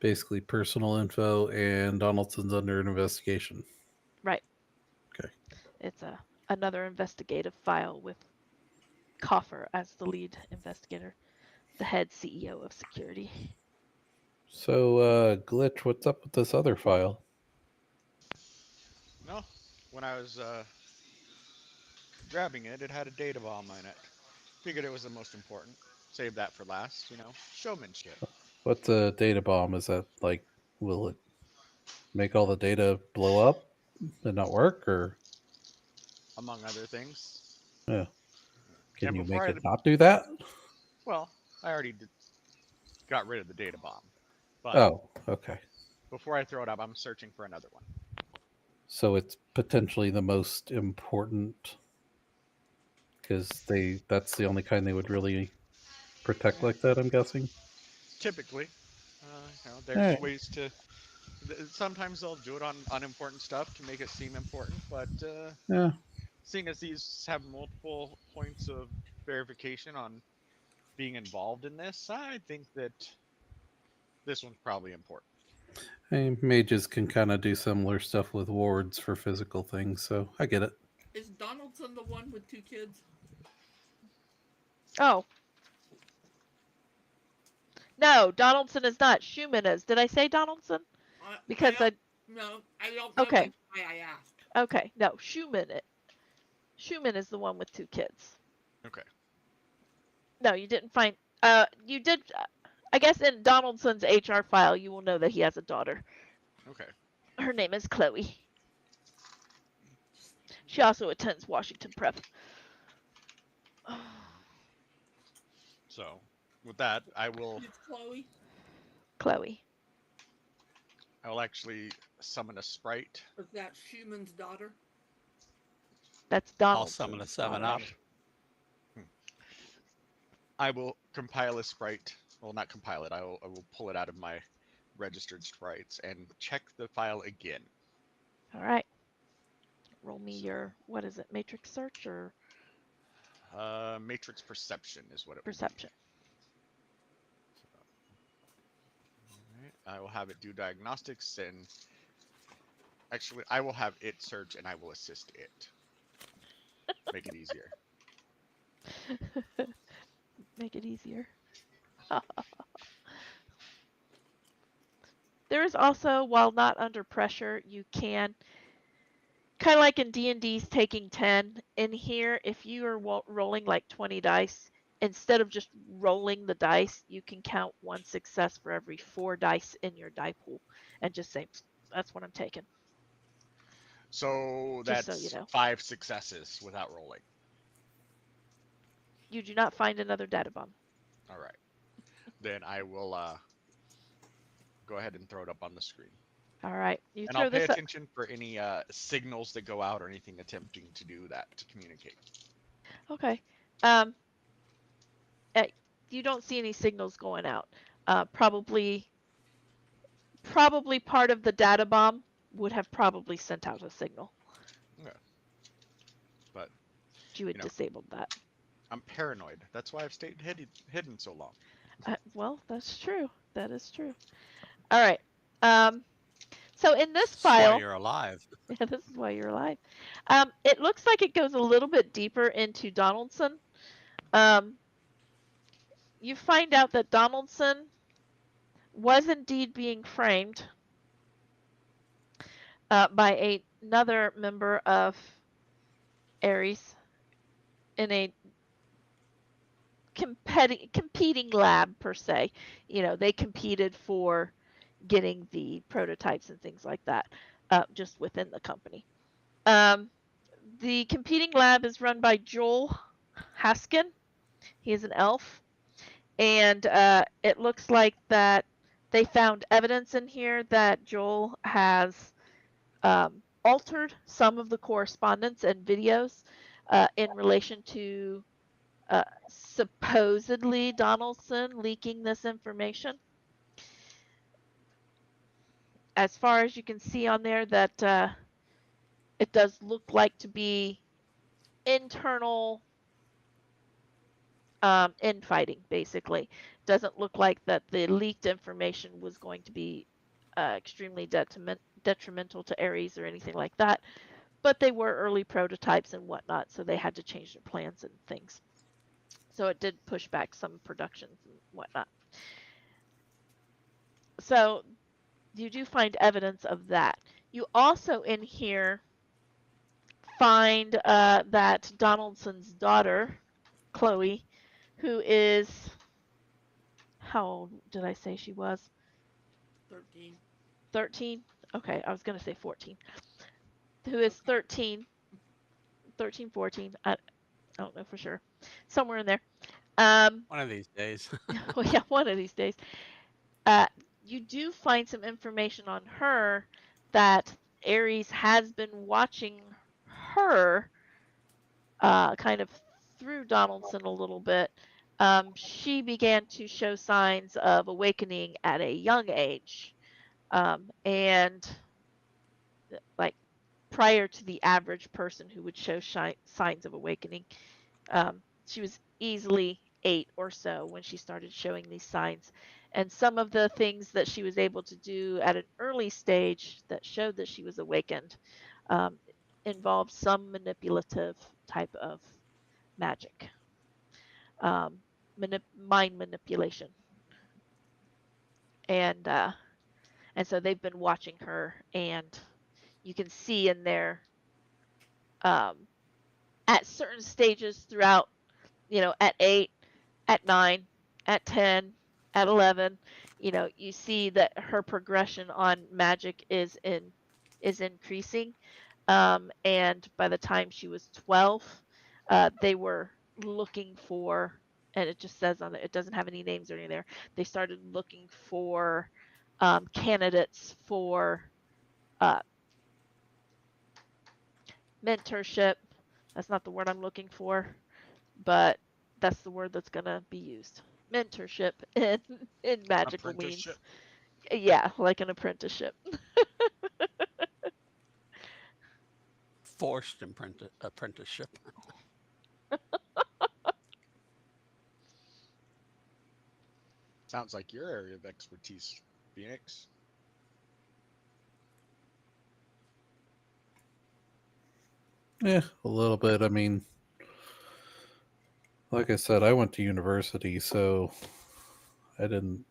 Basically personal info, and Donaldson's under an investigation. Right. Okay. It's another investigative file with Coffer as the lead investigator, the head CEO of security. So, Glitch, what's up with this other file? No, when I was grabbing it, it had a data bomb on it. Figured it was the most important. Save that for last, showmanship. What's a data bomb? Is that like, will it make all the data blow up and not work, or among other things. yeah, can And you before make I, it not do that? well, I already got rid of the data bomb, but Oh, okay. before I throw it up, I'm searching for another one. So it's potentially the most important because that's the only kind they would really protect like that, I'm guessing. Typically, All there's right. ways to. Sometimes they'll do it on unimportant stuff to make it seem important, but Yeah. seeing as these have multiple points of verification on being involved in this, I think that this one's probably important. Hey, mages can kind of do similar stuff with wards for physical things, so I get it. Is Donaldson the one with 2 kids? Oh. No, Donaldson is not. Schumann is. Did I say Donaldson? Because I no, I don't know. Okay. That's why I asked. Okay, no, Schumann is the one with 2 kids. Okay. No, you didn't find. You did. I guess in Donaldson's HR file, you will know that he has a daughter. Okay. Her name is Chloe. She also attends Washington Prep. So, with that, I will It's Chloe. Chloe. actually summon a sprite. Is that Schumann's daughter? That's I'll summon a Donaldson's 7 daughter. up. I will compile a sprite. Well, not compile it. I will pull it out of my registered sprites and check the file again. All right. Roll me your, what is it, matrix search or Matrix perception is what it perception? would be. Alright, I will have it do diagnostics, and actually, I will have it search, and I will assist it. Make it easier. Make it easier. There is also, while not under pressure, you can, kind of like in D&D's taking 10, in here, if you are rolling like 20 dice, instead of just rolling the dice, you can count 1 success for every 4 dice in your die pool and just say, that's what I'm taking. So Just that's so you know. 5 successes without rolling. You do not find another data bomb. All right. Then I will go ahead and throw it up on the screen. All right. You And I'll throw pay this up. attention for any signals that go out or anything attempting to do that to communicate. Okay. You don't see any signals going out. Probably part of the data bomb would have probably sent out a signal. Okay. But You had disabled that. I'm paranoid. That's why I've stayed hidden so long. Well, that's true. That is true. All right. So in this That's why file, you're alive. yeah, this is why you're alive. It looks like it goes a little bit deeper into Donaldson. You find out that Donaldson was indeed being framed by another member of Ares in a competing lab per se. You know, they competed for getting the prototypes and things like that, just within the company. The competing lab is run by Joel Haskin. He is an elf, and it looks like that they found evidence in here that Joel has altered some of the correspondence and videos in relation to supposedly Donaldson leaking this information. As far as you can see on there, that it does look like to be internal infighting, basically. Doesn't look like that the leaked information was going to be extremely detrimental to Ares or anything like that. But they were early prototypes and whatnot, so they had to change their plans and things. So it did push back some productions and whatnot. So you do find evidence of that. You also in here find that Donaldson's daughter, Chloe, who is how old did I say she was? 13. 13? Okay, I was going to say 14. Who is 13, 13, 14. I don't know for sure. Somewhere in there. One of these days. Well, yeah, one of these days. Uh, you do find some information on her that Ares has been watching her kind of through Donaldson a little bit. She began to show signs of awakening at a young age. And like prior to the average person who would show signs of awakening, she was easily 8 or so when she started showing these signs. And some of the things that she was able to do at an early stage that showed that she was awakened um, involved some manipulative type of magic, um, mind manipulation, and uh, and so they've been watching her, and you can see in there um, at certain stages throughout, at 8, at 9, at 10, at 11, you see that her progression on magic is increasing. And by the time she was 12, they were looking for, and it just says on it, it doesn't have any names or anything there. They started looking for candidates for uh, mentorship. That's not the word I'm looking for, but that's the word that's gonna be used. Mentorship in magical Apprenticeship. means. Yeah, like an apprenticeship. Forced apprenticeship. Sounds like your area of expertise, Phoenix. Yeah, a little bit. I mean, like I said, I went to university, so I didn't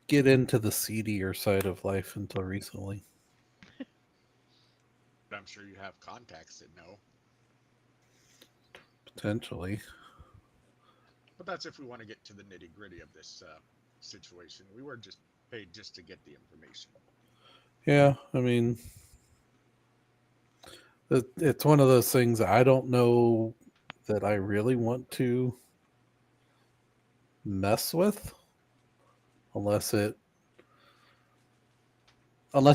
get into the seedier side of life until recently. But I'm sure you have contacts that know. Potentially. But that's if we want to get to the nitty gritty of this situation. We were just paid just to get the information. Yeah, I mean, it's one of those things I don't know that I really want to mess with unless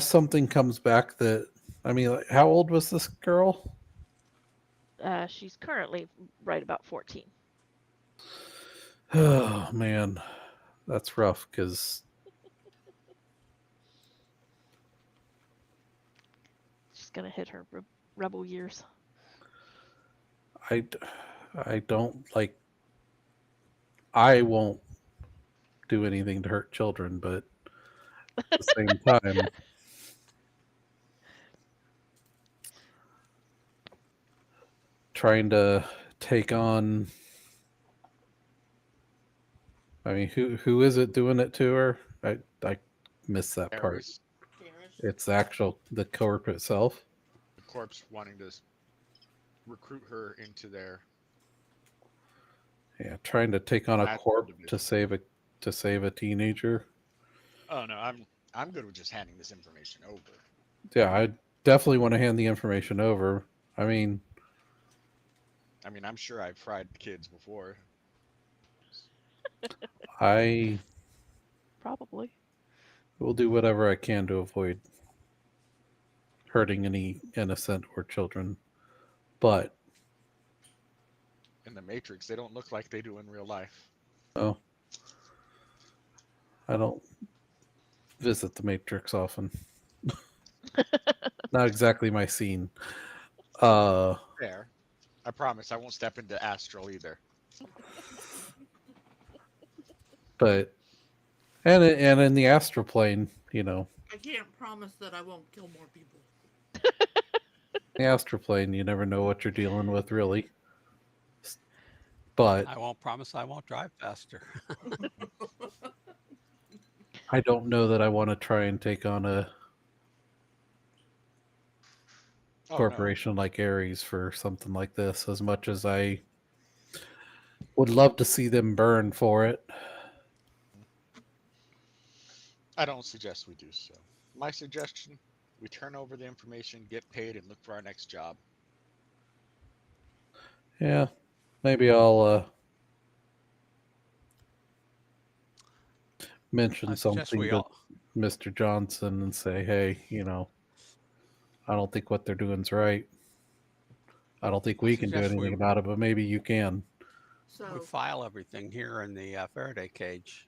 something comes back that I mean, like, how old was this girl? She's currently right about 14. Oh man, that's rough because She's gonna hit her rebel years. I I don't like I won't do anything to hurt children, but at the same time, trying to take on. I mean, who is it doing it to her? I missed that part. Aries, Cherish. It's the corp itself. the corpse wanting to recruit her into their Yeah, trying to take on a magical corp division. to save a teenager. Oh no, I'm good with just handing this information over. Yeah, I definitely want to hand the information over. I mean, I'm sure I've fried kids before. I Probably. will do whatever I can to avoid hurting any innocent or children. But In the Matrix, they don't look like they do in real life. oh, I don't visit the Matrix often. Not exactly my scene. Fair. I promise I won't step into astral either. But and in the astral plane, I can't promise that I won't kill more people. the astral plane, you never know what you're dealing with, really. But I won't promise I won't drive faster. I don't know that I want to try and take on a Oh no. corporation like Ares for something like this. As much as I Would love to see them burn for it. I don't suggest we do so. My suggestion: we turn over the information, get paid, and look for our next job. Yeah, maybe I'll mention I suggest something we to all. Mr. Johnson and say, hey, I don't think what they're doing's right. I don't think I we can do suggest anything about it, but maybe you can. we So, file everything here in the Faraday cage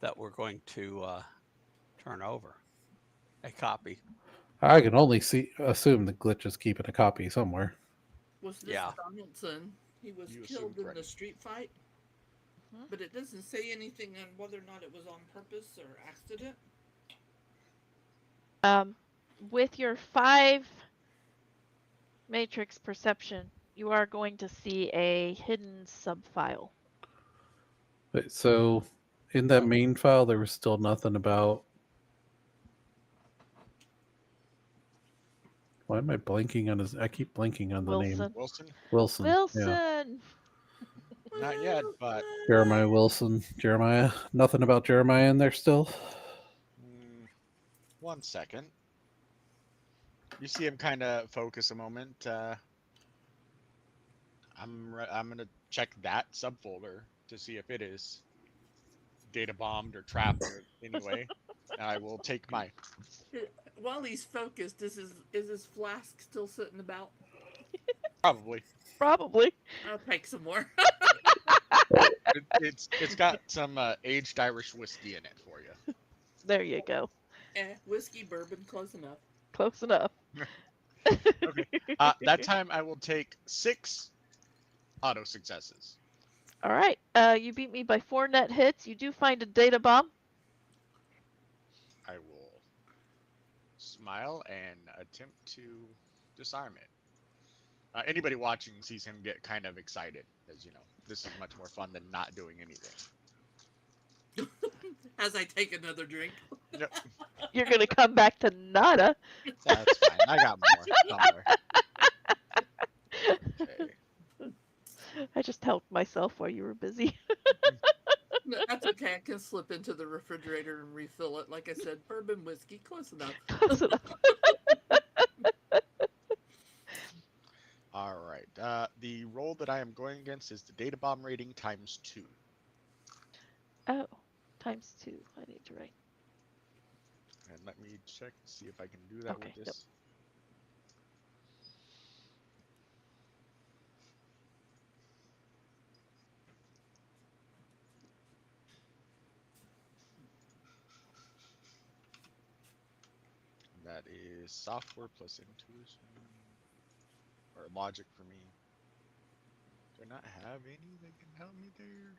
that we're going to turn over. A copy. I can only assume that Glitch is keeping a copy somewhere. was this Yeah. Donaldson? He was You assume killed in the correctly. street fight, Mhm. but it doesn't say anything on whether or not it was on purpose or accident. With your 5 matrix perception, you are going to see a hidden subfile. But, so in that Oh. main file, there was still nothing about. Why am I blanking on his? I keep blanking on the name. Wilson. Wilson? Wilson. Yeah. Wilson! Not yet, but Jeremiah Wilson. Jeremiah. Nothing about Jeremiah in there still. mm, 1 second. You see him kind of focus a moment. I'm gonna check that subfolder to see if it is data bombed or trapped or anyway. I will take my. While he's focused, is his flask still sitting about? Probably. Probably. I'll take some more. It's got some aged Irish whiskey in it for you. There you go. Whiskey, bourbon, close enough. Close enough. Okay. That time I will take 6 auto successes. All right. You beat me by 4 net hits. You do find a data bomb. I will smile and attempt to disarm it. Anybody watching sees him get kind of excited, as this is much more fun than not doing anything. As I take another drink. Yep, You're going to come back to nada. that's fine. I got more. Don't worry. Okay. I just helped myself while you were busy. No, that's okay. I can slip into the refrigerator and refill it. Like I said, bourbon, whiskey, close enough. Close enough. All right. The roll that I am going against is the data bomb rating times 2. Oh, times 2. I need to write. And let me check to see if I can do that Okay, with yep. this. That is software plus intuition or logic for me. Do I not have any that can help me there?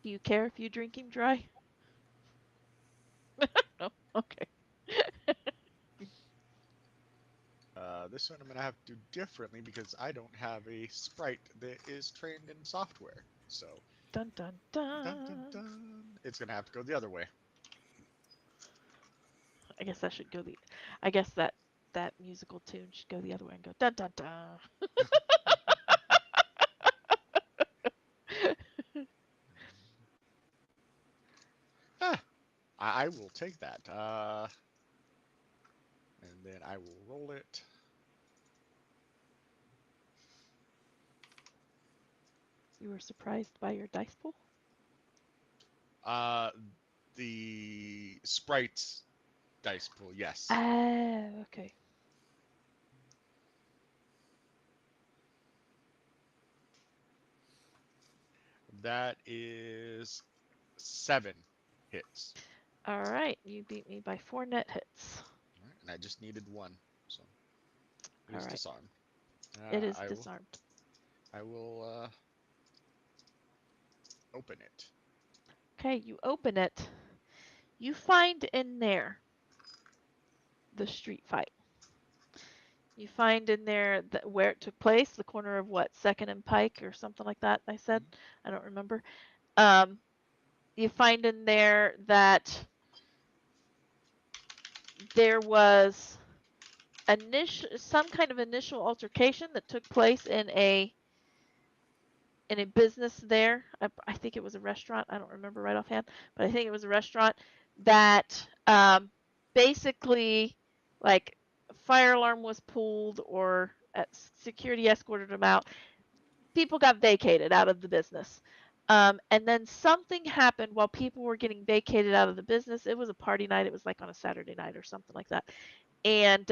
Do you care if you drink him dry? No? Okay. This one I'm gonna have to do differently because I don't have a sprite that is trained in software. So, Dun dun dun, dun, dun. dun, it's gonna have to go the other way. I guess that should go the. I guess that musical tune should go the other way and go dun dun dun. Ah, I will take that. And then I will roll it. You were surprised by your dice pool? The sprites dice pool, yes. Ah, okay. That is 7 hits. All right, you beat me by 4 net hits. All right, and I just needed 1, so it All is right. disarmed. It is I disarmed. I will open it. Okay, you open it. You find in there the street fight. You find in there where it took place, the corner of what, 2nd and Pike or something like that, I said? I don't remember. You find in there that there was some kind of initial altercation that took place in a in a business there. I think it was a restaurant. I don't remember right offhand, but I think it was a restaurant that basically, like, fire alarm was pulled or security escorted them out. People got vacated out of the business. And then something happened while people were getting vacated out of the business. It was a party night. It was like on a Saturday night or something like that. And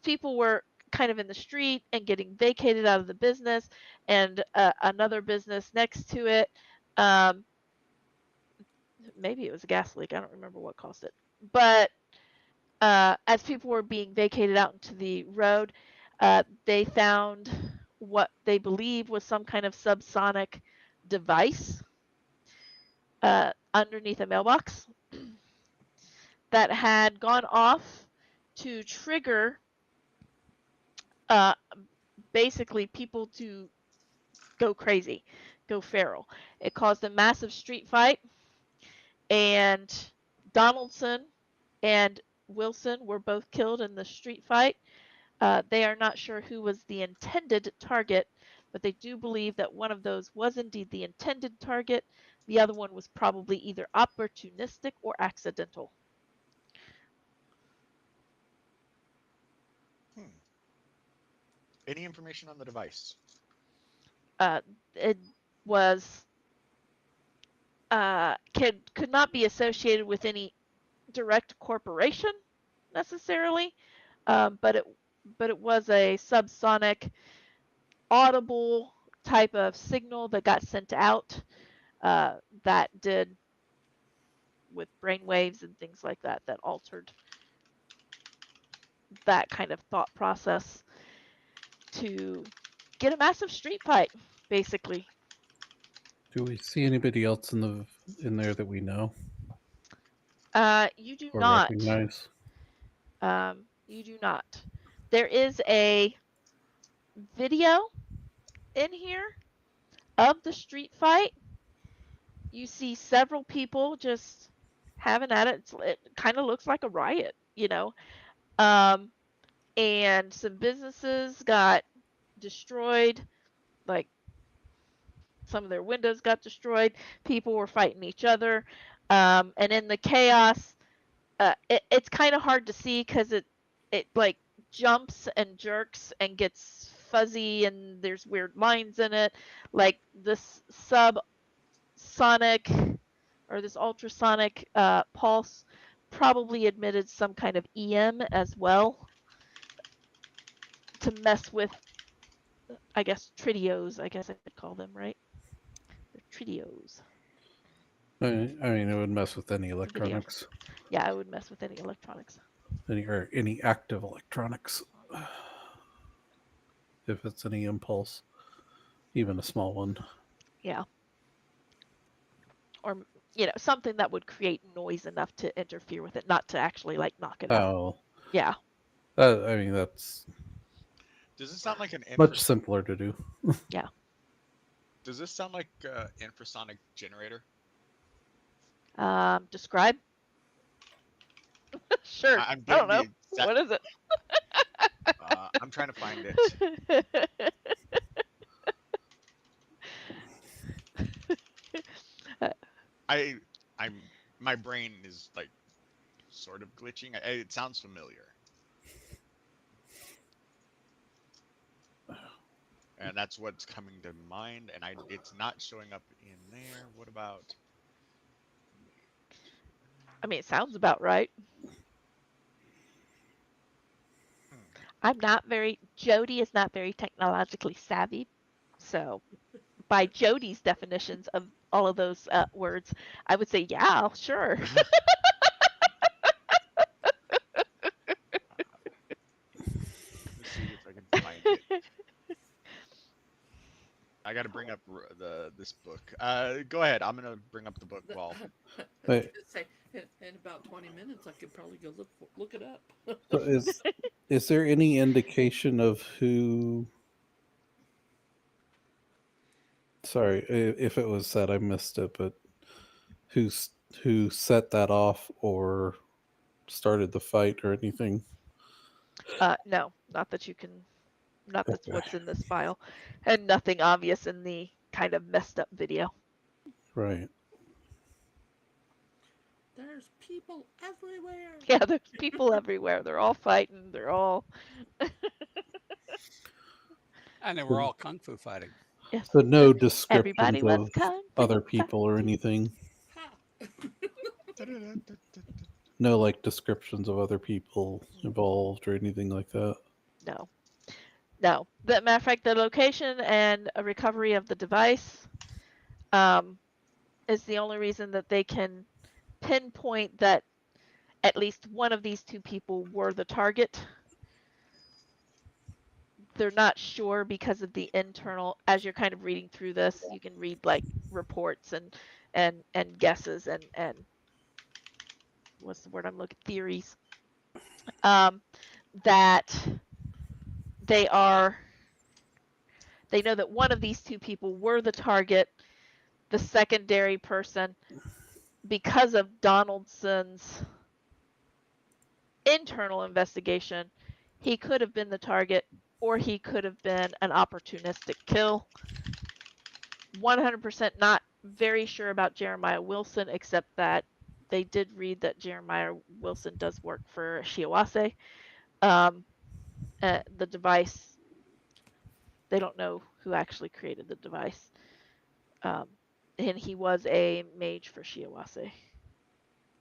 people were kind of in the street and getting vacated out of the business, and another business next to it. Um, Maybe it was a gas leak. I don't remember what caused it. But as people were being vacated out into the road, they found what they believe was some kind of subsonic device underneath a mailbox that had gone off to trigger uh, basically people to go crazy, go feral. It caused a massive street fight, and Donaldson and Wilson were both killed in the street fight. They are not sure who was the intended target, but they do believe that one of those was indeed the intended target. The other one was probably either opportunistic or accidental. Hmm. Any information on the device? It was could not be associated with any direct corporation necessarily, but it was a subsonic audible type of signal that got sent out that did with brain waves and things like that that altered that kind of thought process to get a massive street fight, basically. Do we see anybody else in there that we know You do or not. recognize? You do not. There is a video in here of the street fight. You see several people just having at it. It kind of looks like a riot, you know. And some businesses got destroyed, like some of their windows got destroyed. People were fighting each other, and in the chaos, it's kind of hard to see because it like jumps and jerks and gets fuzzy, and there's weird lines in it, like this subsonic or this ultrasonic pulse probably emitted some kind of EM as well to mess with, I guess, tridios, I guess I could call them, right? They're tridios. I mean, it would mess with any Video. electronics, Yeah, I would mess with any electronics. any active electronics. If it's any impulse, even a small one. Yeah. Or, something that would create noise enough to interfere with it, not to actually, like, knock it out. Oh, Yeah. I mean, that's Does this sound like an much simpler to do. Yeah. Does this sound like infrasonic generator? Describe? Sure. I'm I don't know. getting the What is it? I'm trying to find it. I'm my brain is like sort of glitching. It sounds familiar, and that's what's coming to mind. And it's not showing up in there. What about? I mean, it sounds about right. Jody is not very technologically savvy. So, by Jody's definitions of all of those words, I would say, yeah, sure. Let's see if I can find it. I got to bring up this book. Go ahead. I'm gonna bring up the book while. Wait. Say, in about 20 minutes, I could probably go look it up. So is there any indication of who? Sorry, if it was said, I missed it. But who set that off or started the fight or anything? No, not that you can. Not that's Okay. what's in this file, and nothing obvious in the kind of messed up video. Right. There's people everywhere. Yeah, there's people everywhere. They're all fighting. They're all And they were all kung fu fighting. yes. So no Everybody descriptions was of kung fu other people or anything. Ha. No, like descriptions of other people involved or anything like that. No, no. But matter of fact, the location and a recovery of the device is the only reason that they can pinpoint that at least one of these two people were the target. They're not sure because of the internal. As you're kind of reading through this, you can read like reports and guesses and what's the word I'm looking, theories. That they know that one of these two people were the target. The secondary person, because of Donaldson's internal investigation, he could have been the target or he could have been an opportunistic kill. 100% not very sure about Jeremiah Wilson, except that they did read that Jeremiah Wilson does work for Shiawase. The device, they don't know who actually created the device. And he was a mage for Shiawase.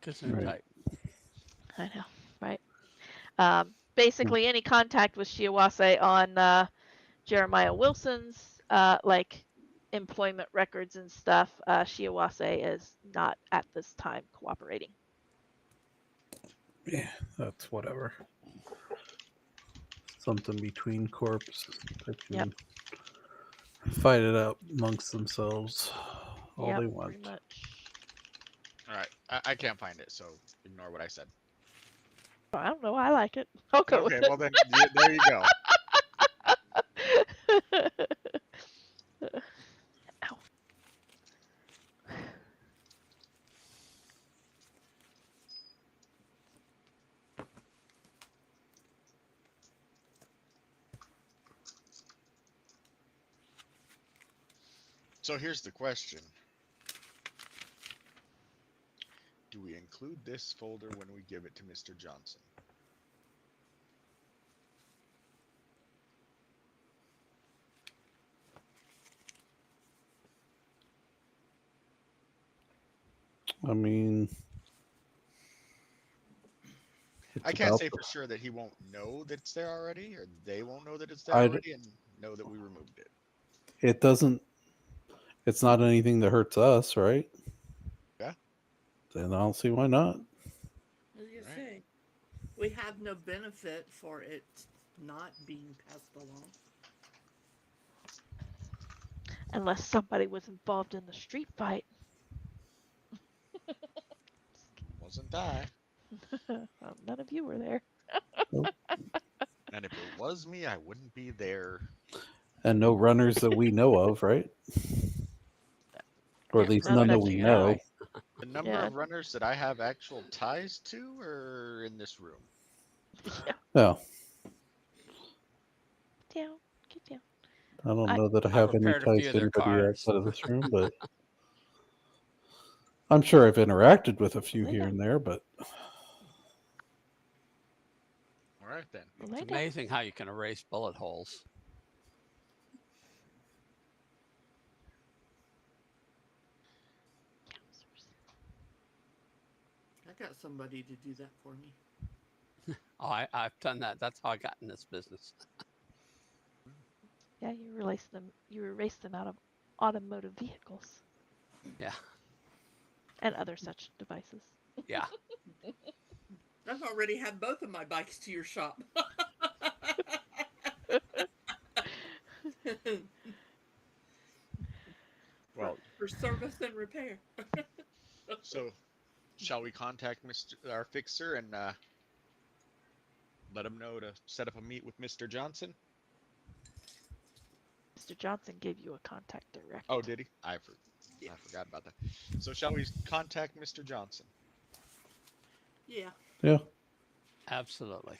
Gesundheit. I know, right? Basically, any contact with Shiawase on Jeremiah Wilson's like employment records and stuff, Shiawase is not at this time cooperating. Yeah, that's whatever. Something between corps. They can fight it out amongst themselves all Yep, they want. pretty much. All right, I can't find it, so ignore what I said. I don't know. I like it. I'll go Okay, with well then, there you go. it. Ow. So here's the question. Do we include this folder when we give it to Mr. Johnson? I mean, I it's can't about say for sure that he won't know that it's there already, or they won't know that it's there I- already and know that we removed it. it doesn't. It's not anything that hurts us, right? Yeah. Then I don't see why not. As you Right. say, we have no benefit for it not being passed along. Unless somebody was involved in the street fight. Wasn't I? Well, none of you were there. And if it was me, I wouldn't be there. And no runners that we know of, right? Or at Yeah, least none none that that we you know. know. The number Yeah. of runners that I have actual ties to are in this room. Yeah. No, Down. Get down. I don't I- know that I I've have any repaired a few ties of to their anybody cars. outside of this room, but I'm sure I've interacted with a few Lay here down. and there, but All right then. Lay It's down. amazing how you can erase bullet holes. I got somebody to do that for me. Oh, I've done that. That's how I got in this business. Yeah, you erased them. You erased them out of automotive vehicles Yeah. and other such devices. Yeah. I've already had both of my bikes to your shop. Well, for service and repair. so shall we contact our fixer and let him know to set up a meet with Mr. Johnson? Mr. Johnson gave you a contact direct. Oh, did he? I forgot about that. So shall we contact Mr. Johnson? Yeah. yeah. Absolutely.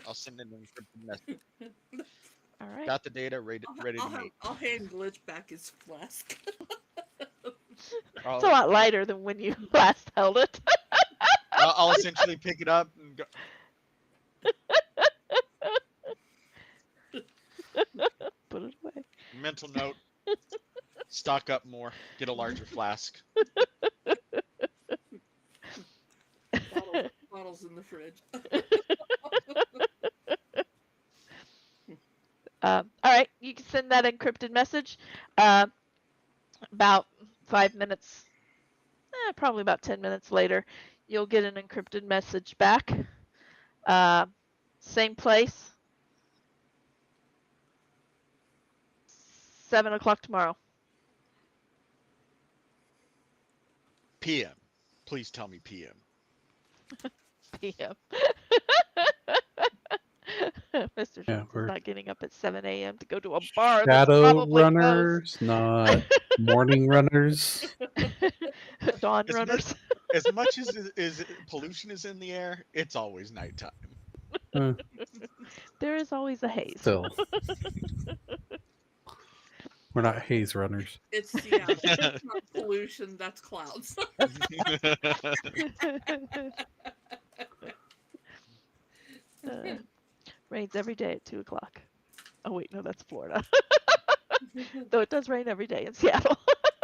I'll send an encrypted message. All right. Got the data ready, ready to meet. I'll hand Glitch back his flask. It's a lot lighter than when you last held it. I'll essentially pick it up and go. Put it away. Mental note: stock up more, get a larger flask. Bottles in the fridge. All right, you can send that encrypted message. About 5 minutes, probably about 10 minutes later, you'll get an encrypted message back. Same place. 7 o'clock tomorrow. PM. Please tell me PM. PM. Mr. Yeah, Jones is we're not getting up at 7 a.m. to go to a bar that's shadow probably runners, not morning runners. closed. Dawn As much, runners. as much as pollution is in the air, it's always nighttime. Uh, There is always a haze. still, we're not haze runners. It's it's not pollution. That's clouds. Rains every day at 2 o'clock. Oh, wait, no, that's Florida. Though it does rain every day in Seattle.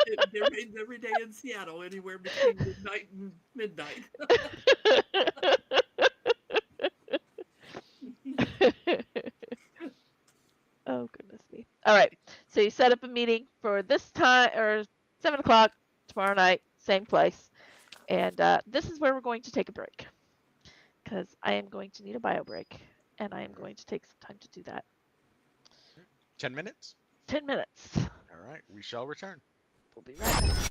It rains every day in Seattle, anywhere between midnight and midnight. Oh, goodness me. All right. So you set up a meeting for this time, or 7 o'clock tomorrow night, same place. And this is where we're going to take a break. Because I am going to need a bio break. And I am going to take some time to do that. 10 minutes? 10 minutes. All right, we shall return. We'll be right back.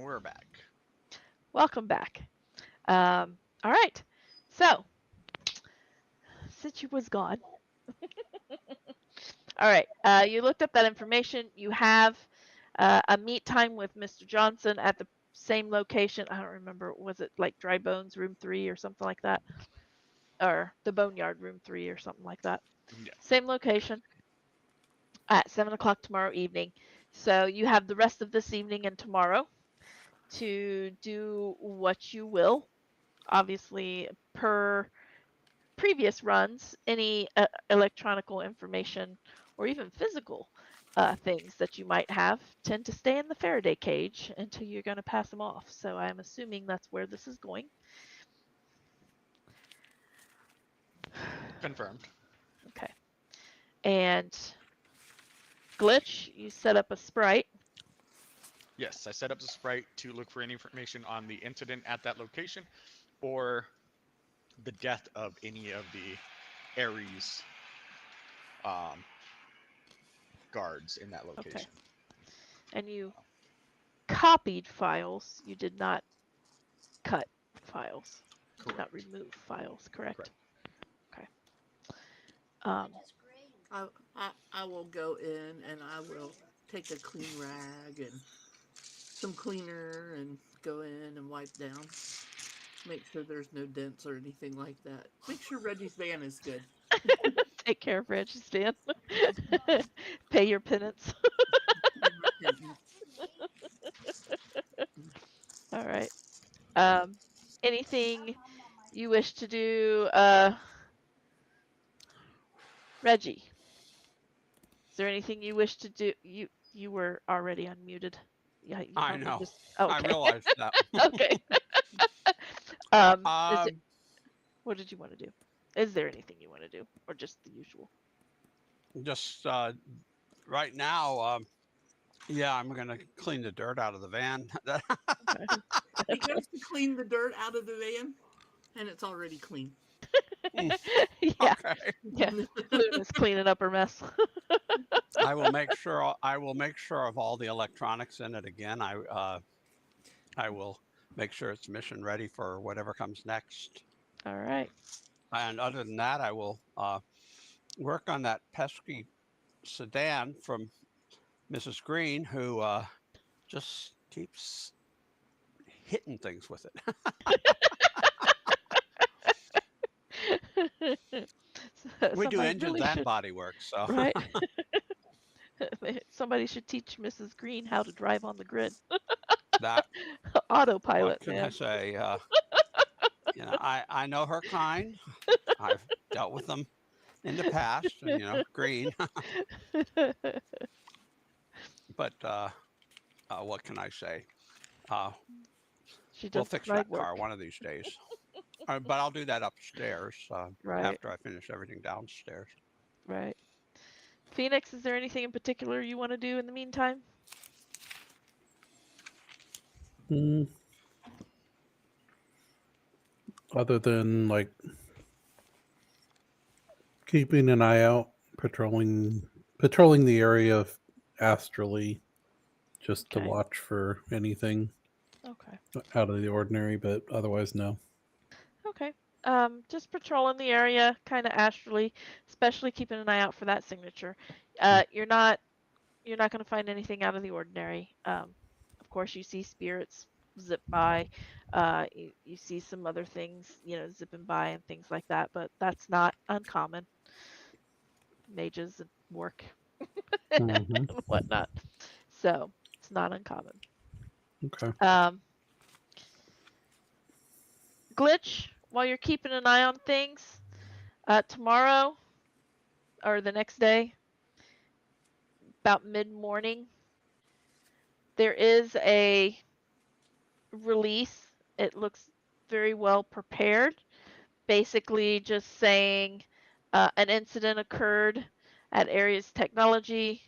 we're back. Welcome back. All right. So, since you was gone, all right. You looked up that information. You have a meet time with Mr. Johnson at the same location. I don't remember. Was it like Dry Bones Room 3 or something like that? Or the Boneyard Room 3 or something like that. Yeah. Same location at 7 o'clock tomorrow evening. So you have the rest of this evening and tomorrow to do what you will. Obviously, per previous runs, any electronical information or even physical things that you might have tend to stay in the Faraday cage until you're going to pass them off. So I'm assuming that's where this is going. Confirmed. Okay. And Glitch, you set up a sprite. Yes, I set up the sprite to look for any information on the incident at that location or the death of any of the Ares guards in that location. Okay. And you copied files. You did not cut files. You did not remove files, correct? Okay. I will go in and I will take a clean rag and some cleaner and go in and wipe down. Make sure there's no dents or anything like that. Make sure Reggie's van is good. Take care of Reggie's van. Pay your penance. All right. Anything you wish to do, Reggie? Is there anything you wish to do? You were already unmuted. Yeah, you I probably know. just. Oh, I okay. realized that. Okay. Is it, Um, what did you want to do? Is there anything you want to do, or just the usual? just right now, yeah, I'm gonna clean the dirt out of the van. Okay. He goes to clean the dirt out of the van, and it's already clean. Yeah. Okay. Yeah. Luna's cleaning up her mess. I will make sure. I will make sure of all the electronics in it again. I will make sure it's mission ready for whatever comes next. All right. And other than that, I will work on that pesky sedan from Mrs. Green, who just keeps hitting things with it. We do Somebody engines really and should, body work, so right? Somebody should teach Mrs. Green how to drive on the grid. that. What Autopilot, can I man. say? I know her kind. I've dealt with them in the past, and Green. But what can I say? She We'll does the fix bride that car work. one of these days. But I'll do that upstairs Right, after I finish everything downstairs. right. Phoenix, is there anything in particular you want to do in the meantime? Other than like keeping an eye out, patrolling the area astrally, just to Okay. watch for anything Okay. out of the ordinary, but otherwise no. Okay. Just patrolling the area, kind of astrally, especially keeping an eye out for that signature. You're not going to find anything out of the ordinary. Of course, you see spirits zip by. You see some other things, zipping by and things like that, but that's not uncommon. Mages and work Mm-hmm. and whatnot. So it's not uncommon. Okay. Glitch, while you're keeping an eye on things, tomorrow or the next day, about mid-morning, there is a release. It looks very well prepared. Basically, just saying an incident occurred at Ares Technology.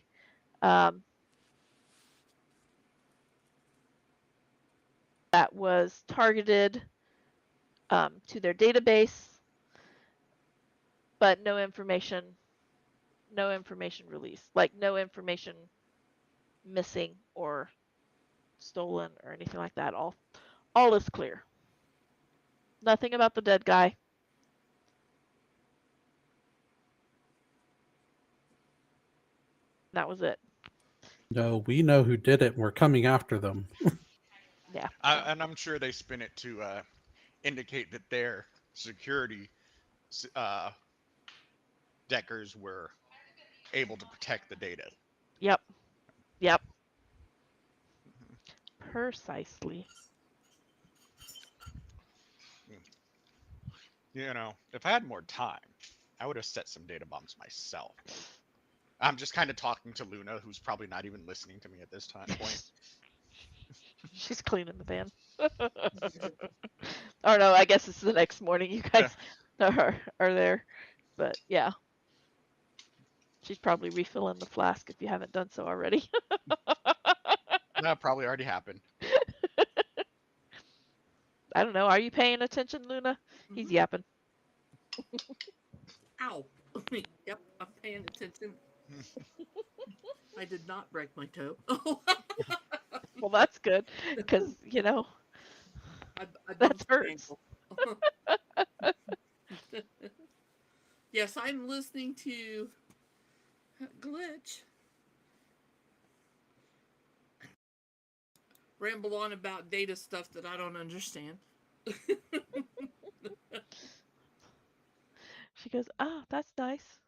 That was targeted to their database, but no information released, like no information missing or stolen or anything like that. All is clear. Nothing about the dead guy. That was it. No, we know who did it. We're coming after them. Yeah. And I'm sure they spin it to indicate that their security uh, deckers were able to protect the data. Yep. Yep. Precisely. You know, if I had more time, I would have set some data bombs myself. I'm just kind of talking to Luna, who's probably not even listening to me at this point. She's cleaning the van. Or no, I guess it's the next morning. You guys are there, but yeah, she's probably refilling the flask if you haven't done so already. That probably already happened. I don't know. Are you paying attention, Luna? He's Mhm. yapping. Ow. Yep, I'm paying attention. I did not break my toe. Well, that's good because I've that bumped my hurts. ankle. Yes, I'm listening to Glitch ramble on about data stuff that I don't understand. She goes, "Oh, that's nice."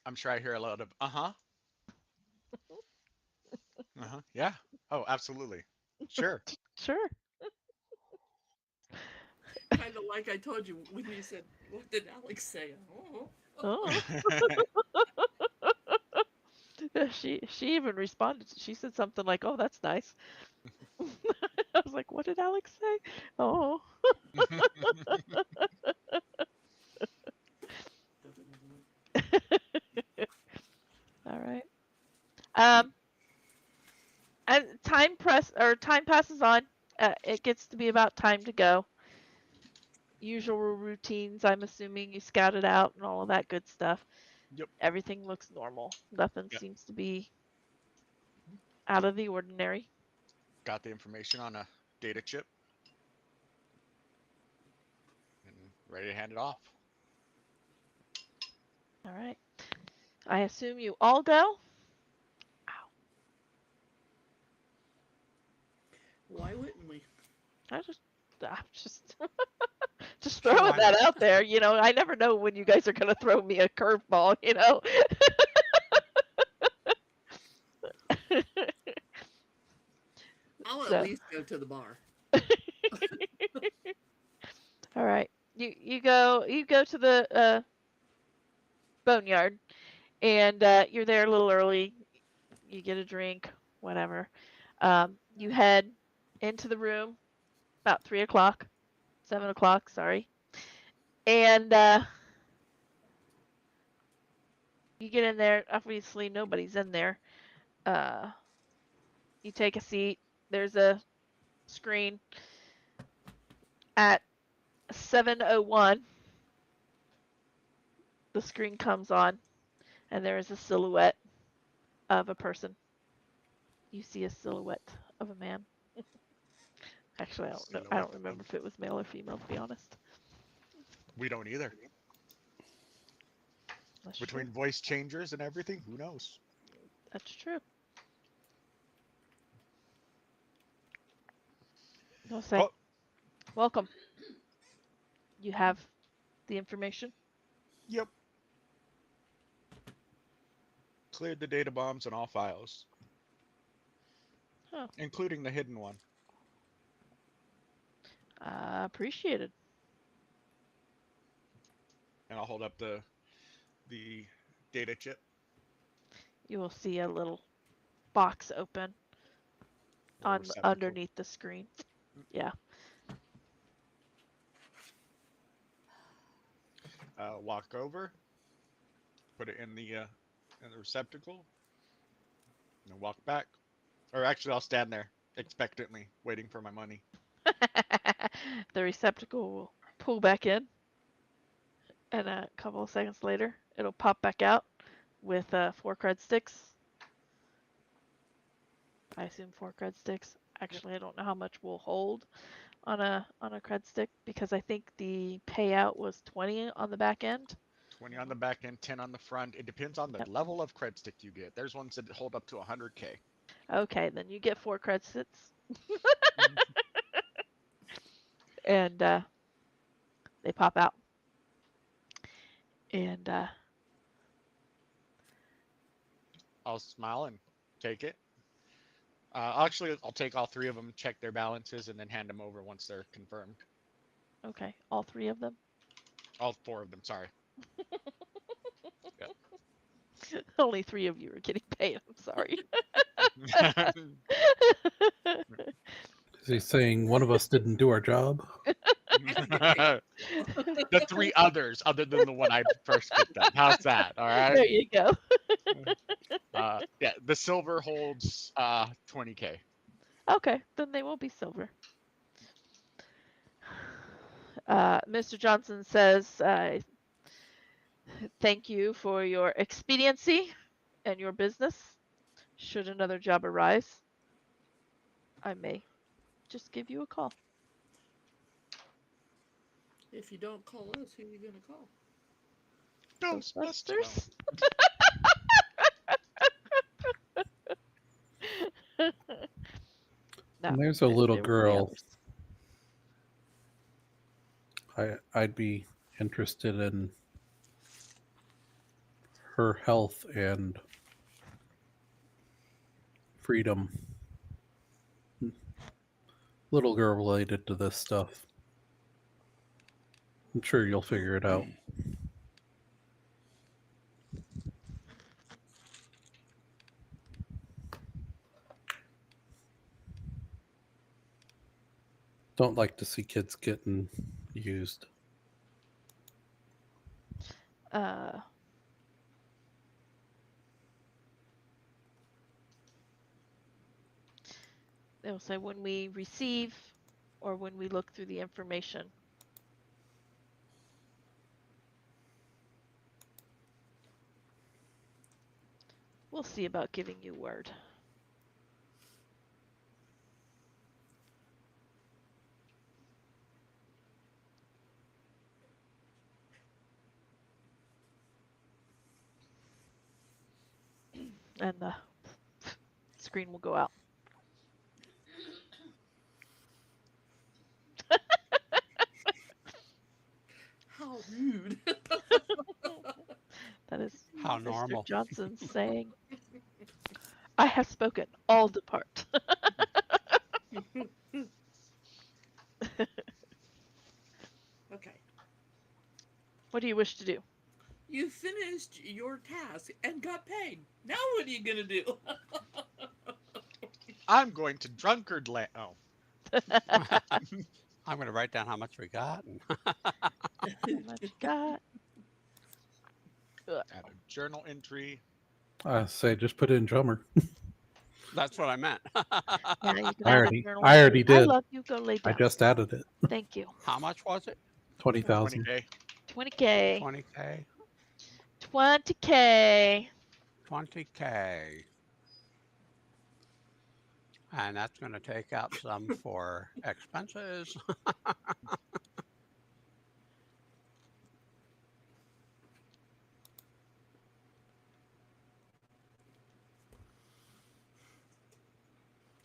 I'm sure I hear a lot of yeah. Oh, absolutely. Sure. Sure. Kind of like I told you when you said, "What did Alex say?" Oh. Oh. She even responded. She said something like, "Oh, that's nice." I was like, "What did Alex say?" Oh. All right. Um, and time passes on. It gets to be about time to go. Usual routines. I'm assuming you scouted out and all of that good stuff. Yep. Everything looks normal. Nothing Yep. seems to be out of the ordinary. Got the information on a data chip and ready to hand it off. All right. I assume you all go. Why wouldn't we? I'm just just Sure, throwing why that not? out there. I never know when you guys are gonna throw me a curveball. I'll at So, least go to the bar. all right. You go to the boneyard, and you're there a little early. You get a drink, whatever. You head into the room about 3 o'clock, 7 o'clock. Sorry, and you get in there. Obviously, nobody's in there. Uh, you take a seat. There's a screen at 7:01. The screen comes on, and there is a silhouette of a person. You see a silhouette of a man. Actually, I don't know. I Silhouette don't of remember them. if it was male or female, to be honest. We don't either. That's true. Between voice changers and everything, who knows? That's true. They'll say, Oh, "Welcome. You have the information." yep. Cleared the data bombs on all files, Oh, including the hidden one. appreciated. And I'll hold up the data chip You will see a little box open or on receptacle. underneath the screen. Yeah. Walk over, put it in the receptacle, and walk back. Or actually, I'll stand there expectantly, waiting for my money. The receptacle will pull back in, and a couple of seconds later, it'll pop back out with 4 cred sticks. I assume 4 cred sticks. Actually, I don't know how much we'll hold on a cred stick because I think the payout was 20 on the back end. 20 on the back end, 10 on the front. It depends on the Yep. level of cred stick you get. There's ones that hold up to 100K. Okay, then you get 4 cred sticks. And they pop out. And I'll smile and take it. Actually, I'll take all 3 of them, check their balances, and then hand them over once they're confirmed. okay, all 3 of them. All 4 of them, sorry. Only 3 of you are getting paid. I'm sorry. Is he saying one of us didn't do our job? The 3 others, other than the one I first picked up. How's that? All There right. you go. Yeah, the silver holds 20K. Okay, then they will be silver. Mr. Johnson says, thank you for your expediency and your business. Should another job arise, I may just give you a call. If you don't call us, who are you gonna call? Ghostbusters? No, And there's a little there will be girl others. I'd be interested in her health and freedom. Little girl related to this stuff. I'm sure you'll figure it out. Don't like to see kids getting used. They'll say when we receive or when we look through the information. We'll see about giving you word. And the screen will go out. How rude. That is How Mr. normal. Johnson saying, I have spoken, all depart. Okay. What do you wish to do? You finished your task and got paid. Now what are you gonna do? I'm going to drunkard land. Oh. I'm going to write down how much we got. And How much you got? Add a journal entry. I say just put in drummer. that's what I meant. Yeah, you can I add a already- journal I already entry. I did. love you. Go lay I down. just added it. Thank you. How much was it? 20,000. 20K. 20K. 20K? 20K. 20K. And that's going to take out some for expenses.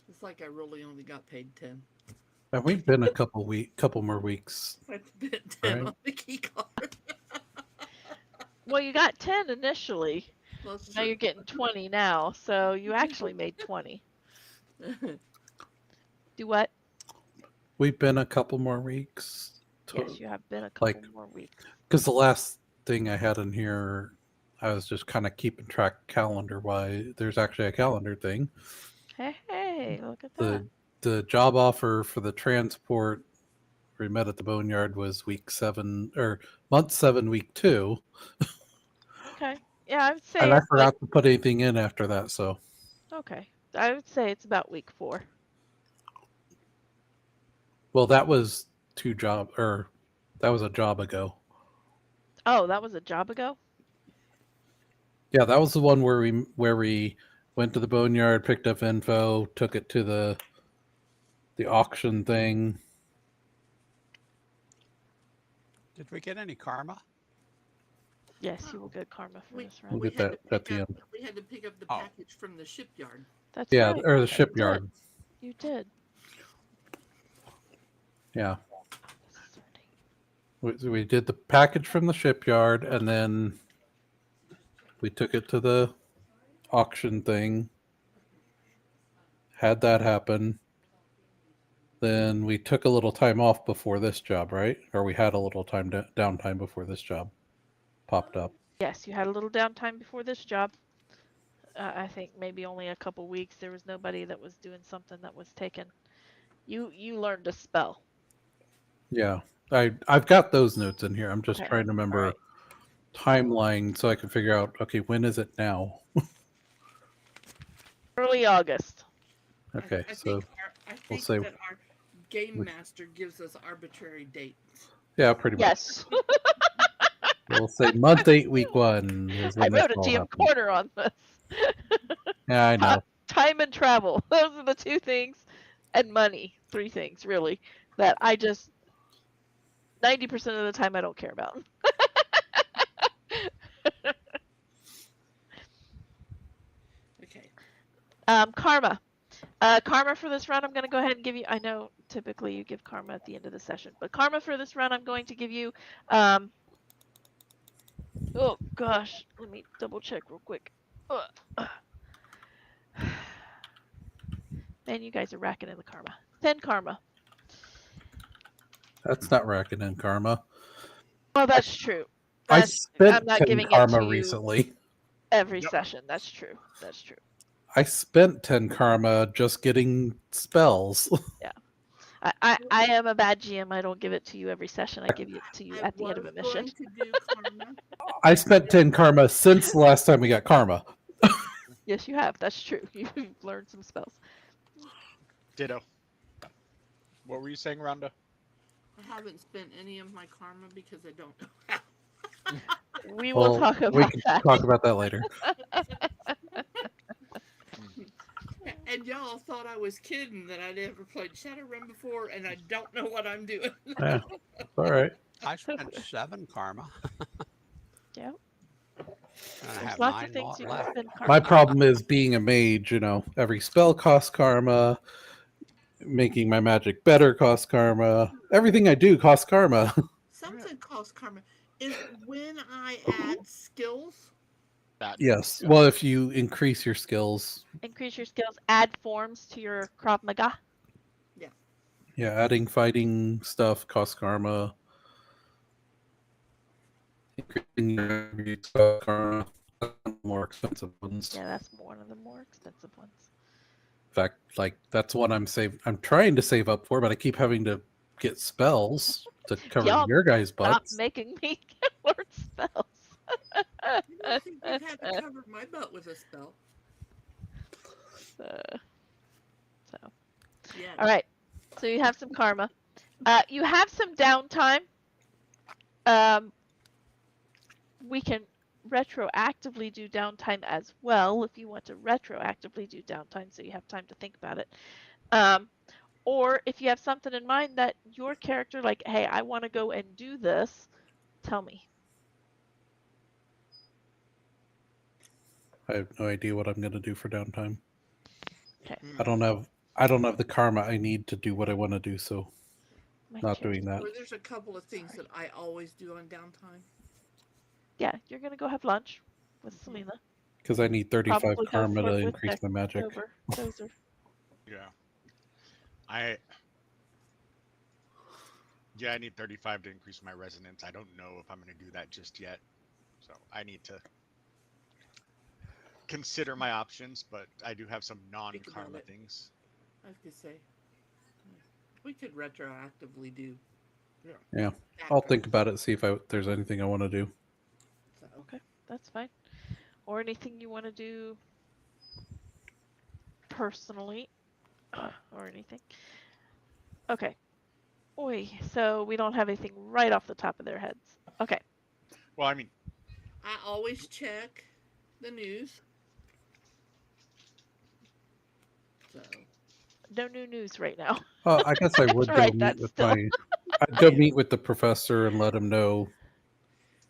It's like I really only got paid 10. And we've been a couple more weeks. I spent 10 Right. on the key card. Well, you got 10 initially. Well, that's Now you're true. getting 20 now. So you actually made 20. Do what? We've been a couple more weeks. Yes, you have been a couple Like- more weeks. Because the last thing I had in here, I was just kind of keeping track calendar wise. There's actually a calendar thing. Hey, look at that. The job offer for the transport we met at the boneyard was week 7 or month 7, week 2. Okay. Yeah, I would say And I it's forgot to put anything in after that. So okay. I would say it's about week 4. well, that was that was a job ago. Oh, that was a job ago? Yeah, that was the one where we went to the boneyard, picked up info, took it to the auction thing. Did we get any karma? Yes, you will get karma for We, this round. We'll get that at the end. we had to pick up the Oh. package from the shipyard. That's Yeah, right. or the You shipyard. did. You did. Yeah. We did the package from the shipyard, and then we took it to the auction thing. Had that happen. Then we took a little time off before this job, right? Or we had a little time downtime before this job popped up. Yes, you had a little downtime before this job. I think maybe only a couple weeks. There was nobody that was doing something that was taken. You learned a spell. Yeah, I've got those notes in here. I'm just Okay. trying to remember Alright. timeline so I can figure out. Okay, when is it now? Early August. Okay, I so think, I we'll think say- that our game master gives us arbitrary dates. yeah, pretty much. Yes. We'll say month 8, week 1 is I when this wrote a all GM happened. corner on this. Yeah, I know. Time and travel. Those are the two things. And money. 3 things, really. That I just 90% of the time I don't care about. Okay. Karma. Karma for this round, I'm going to go ahead and give you. I know typically you give karma at the end of the session, but karma for this round, I'm going to give you. Oh gosh, let me double check real quick. Man, you guys are racking in the karma. 10 karma. That's not racking in karma. Well, that's true. I I'm spent not 10 giving it karma to you recently. every Yep. session. That's true. That's true. I spent 10 karma just getting spells. I am a bad GM. I don't give it to you every session. I give it to you at the end of a was mission. going to do karma. I spent 10 karma since the last time we got karma. Yes, you have. That's true. You've learned some spells. Ditto. What were you saying, Rhonda? I haven't spent any of my karma because I don't know how. We will talk we about can that. talk about that later. And y'all thought I was kidding that I'd ever played Shadowrun before, and I don't know what I'm doing. Yeah, all right. I spent 7 karma. Yeah. And I There's have lots 9 of things you can left. spend karma My on. problem is being a mage, every spell costs karma. Making my magic better costs karma. Everything I do costs karma. Something costs karma. Is when I add skills. That Yes. yeah. Well, if you increase your skills, Increase your skills. Add forms to your Krav Maga. yeah, adding fighting stuff costs karma. Increasing your attributes costs karma. More expensive ones. Yeah, that's one of the more expensive ones. In fact, that's what I'm trying to save up for, but I keep having to get spells to cover Y'all your guys' Stop butts. making me learn spells. I don't think you've had to cover my butt with a spell. So, Yeah. all right. So you have some karma. You have some downtime. We can retroactively do downtime as well if you want to retroactively do downtime, so you have time to think about it. Or if you have something in mind that your character, like, hey, I want to go and do this, tell me. I have no idea what I'm going to do for downtime. Okay. I don't have the karma I need to do what I want to do, so My not chair- doing that. Or there's a couple of things that I always do on downtime. Yeah, you're gonna go have lunch with Selena. Because I need 35 Probably go karma flirt to with increase my magic. Dozer. Yeah. I need 35 to increase my resonance. I don't know if I'm going to do that just yet. So I need to consider my options, but I do have some non-karma it. things. I was gonna say we could retroactively do. Yeah. that I'll kind think of about it, see if there's anything I want to do. stuff. Okay, that's fine. Or anything you want to do personally, or anything. Okay. Oi, so we don't have anything right off the top of their heads. Okay. Well, I mean, I always check the news. So No new news right now. I guess I would go Write meet that with still. I'd go meet with the professor and let him know.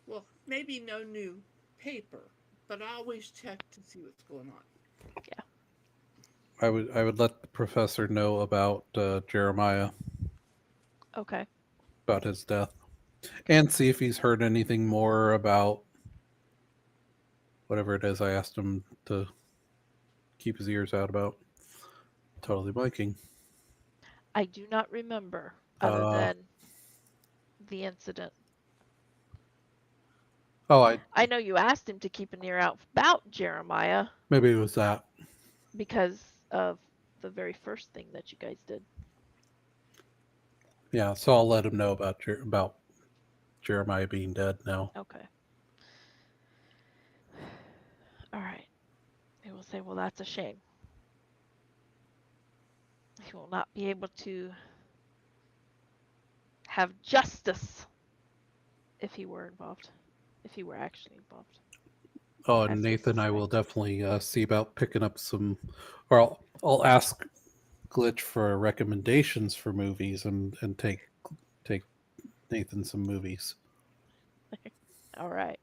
well, maybe no new paper, but I always check to see what's going on. I would let the professor know about Jeremiah, Okay. about his death, and see if he's heard anything more about whatever it is I asked him to keep his ears out about. Totally blanking. I do not remember other Uh, than the incident. oh, I know you asked him to keep an ear out about Jeremiah maybe it was that. because of the very first thing that you guys did. Yeah, so I'll let him know about Jeremiah being dead now. Okay. All right. He will say, well, that's a shame. He will not be able to have justice if he were involved, if he were actually involved. Oh, As and he Nathan, I will suspects. definitely see about picking up some, or I'll ask Glitch for recommendations for movies and take Nathan some movies All right.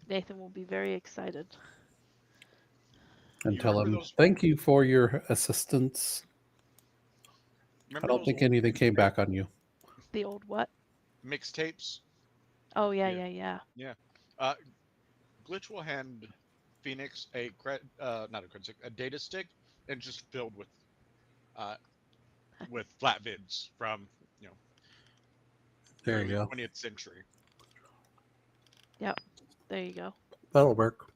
Nathan will be very excited. and You tell remember him those? thank you for your assistance. I Remember don't those think old anything came back on you. The old what? mixtapes? Oh, yeah, Yeah, yeah, yeah. yeah. Glitch will hand Phoenix not a cred stick, a data stick, and just filled uh, with flat vids from you know There you early go. 20th century. Yep. There you go. That'll work.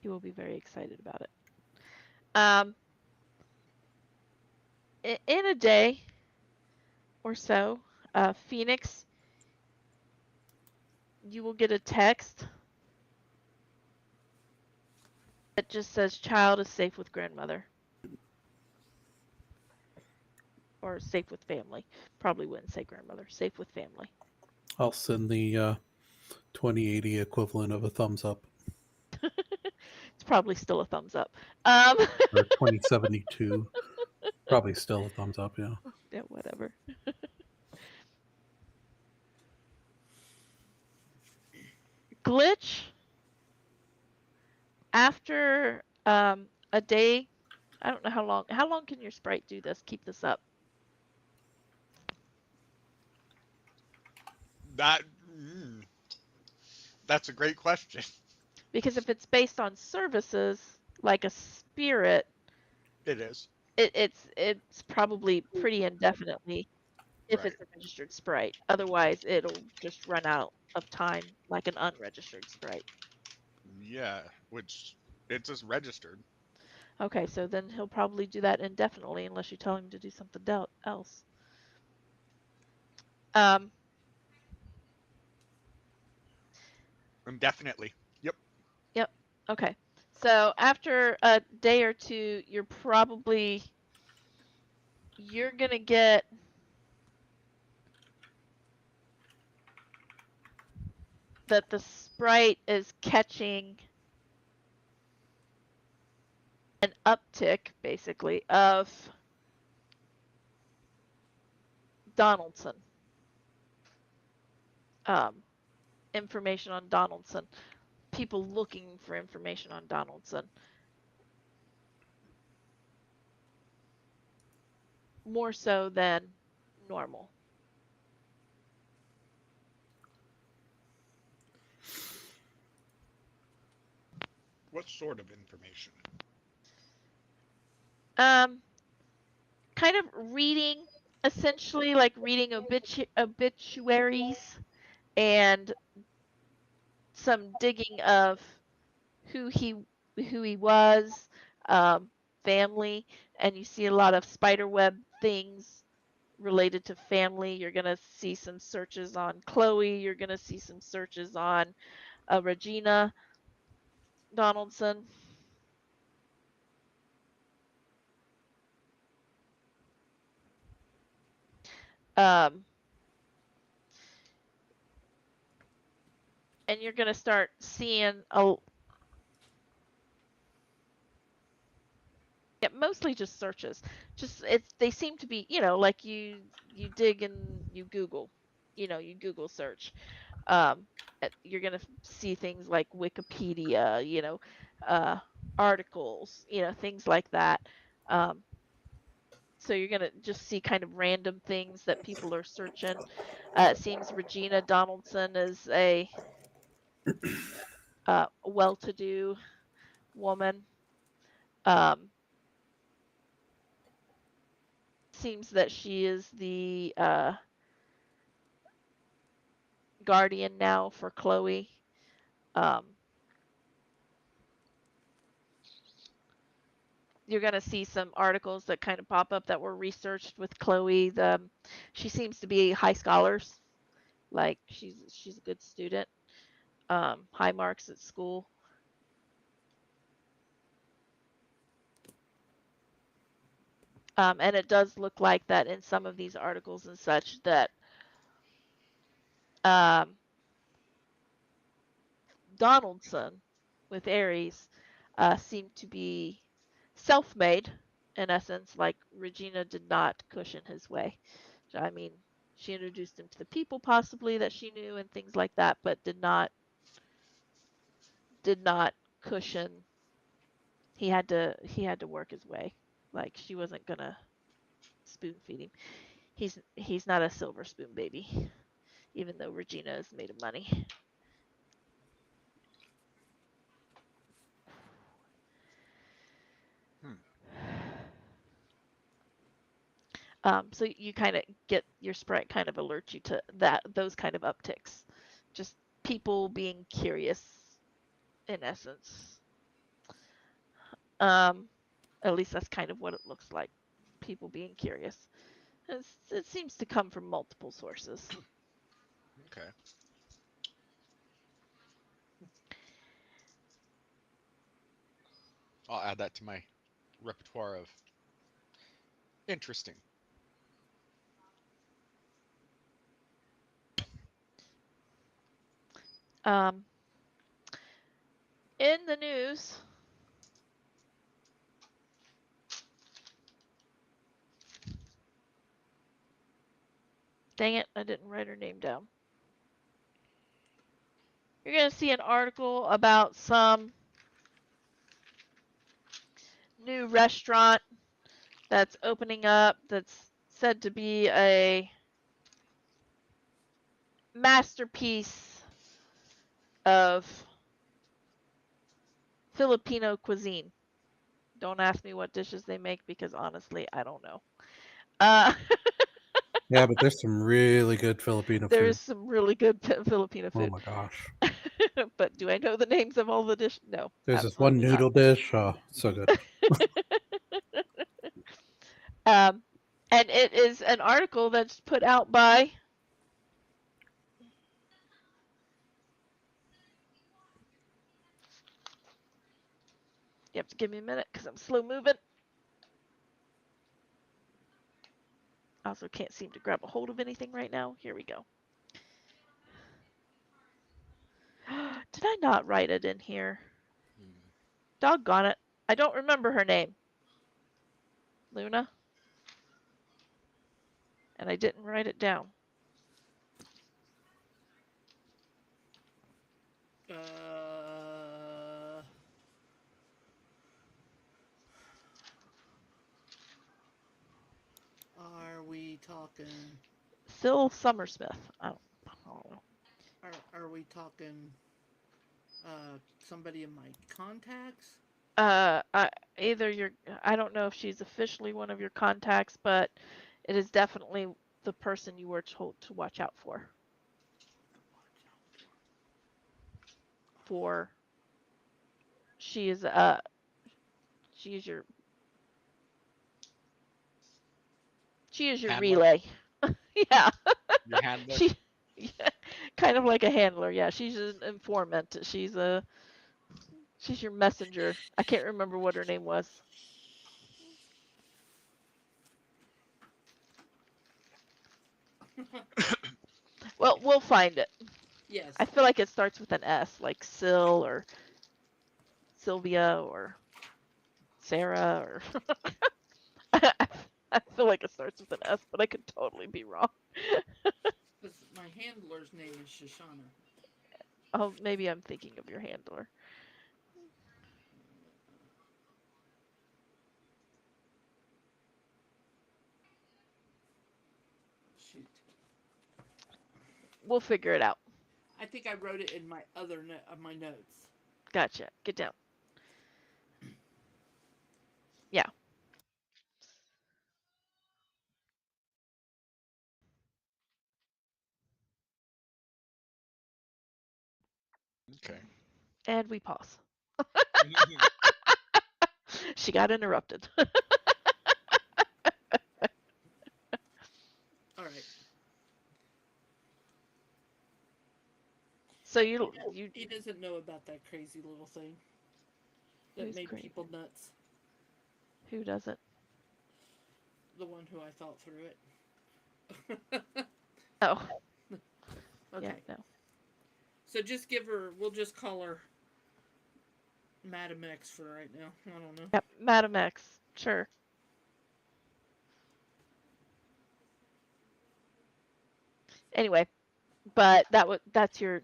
He will be very excited about it. Um, in a day or so, Phoenix, you will get a text that just says child is safe with grandmother or safe with family. Probably wouldn't say grandmother. Safe with family. I'll send the 2080 equivalent of a thumbs up It's probably still a thumbs up. Um, or 2072. Probably still a thumbs up. Yeah. yeah, whatever. Glitch after a day. I don't know how long. How long can your sprite do this? Keep this up. That mm, that's a great question. Because if it's based on services like a spirit, It is it's probably pretty indefinitely if right. it's a registered sprite. Otherwise, it'll just run out of time like an unregistered sprite. Yeah, which it's just registered. Okay, so then he'll probably do that indefinitely unless you tell him to do something else. Um, Indefinitely. Yep. yep. Okay. So after a day or two, you're gonna get that the sprite is catching an uptick basically of Donaldson. Um, information on Donaldson. People looking for information on Donaldson. More so than normal. What sort of information? Um, kind of reading, essentially like reading obituaries and some digging of who he who he was, um, family, and you see a lot of spiderweb things related to family. You're gonna see some searches on Chloe. You're gonna see some searches on Regina Donaldson. Um, and you're gonna start seeing mostly just searches. Just they seem to be, like you dig and you Google, you Google search. Um, you're gonna see things like Wikipedia, uh, articles, things like that. Um, so you're gonna just see kind of random things that people are searching. It seems Regina Donaldson is a well-to-do woman. Um, seems that she is the guardian now for Chloe. Um, you're going to see some articles that kind of pop up that were researched with Chloe. She seems to be high scholars, like she's a good student, high marks at school. And it does look like that in some of these articles and such that um, Donaldson with Aries seemed to be self-made in essence, like Regina did not cushion his way. I mean, she introduced him to the people possibly that she knew and things like that, but did not cushion. He had to work his way. Like she wasn't gonna spoon feed him. He's not a silver spoon baby, even though Regina is made of money. Hmm. So you kind of get your sprite kind of alerts you to those kind of upticks, just people being curious in essence. Um, at least that's kind of what it looks like. People being curious. It seems to come from multiple sources. Okay. I'll add that to my repertoire of interesting. Um, in the news, dang it, I didn't write her name down. You're going to see an article about some new restaurant that's opening up that's said to be a masterpiece of Filipino cuisine. Don't ask me what dishes they make because honestly, I don't know. Uh, Yeah, but there's some really good Filipino there food. is some really good Filipino Oh food. my gosh. But do I know the names of all the dishes? No, There's this one absolutely not. noodle dish. Oh, so good. um, and it is an article that's put out by. You have to give me a minute because I'm slow moving. I also can't seem to grab a hold of anything right now. Here we go. Did I not write it in here? Hmm. Doggone it. I don't remember her name. Luna? And I didn't write it down. Are we talking? Syl Summersmith. I don't know. Are we talking? Somebody in my contacts? Either I don't know if she's officially one of your contacts, but it is definitely the person you were told to watch out for. For she is she is your Handler? relay. Yeah. Your handler? She yeah, kind of like a handler. Yeah, she's an informant. She's your messenger. I can't remember what her name was. Well, we'll find it. Yes. I feel like it starts with an S, like Sil or Sylvia or Sarah or I feel like it starts with an S, but I could totally be wrong. Because my handler's name is Shoshana. Oh, maybe I'm thinking of your handler. Shoot. We'll figure it out. I think I wrote it in my other my notes. Gotcha. Get down. Yeah. Okay. And we pause. She got interrupted. All right. So you He doesn't know about that crazy little thing that who's made great? people nuts. Who doesn't? The one who I thought through it. Oh, Okay. yeah, no. So just give her. We'll just call her Madam X for right now. I don't know. Yep, Madam X. Sure. Anyway, but that's your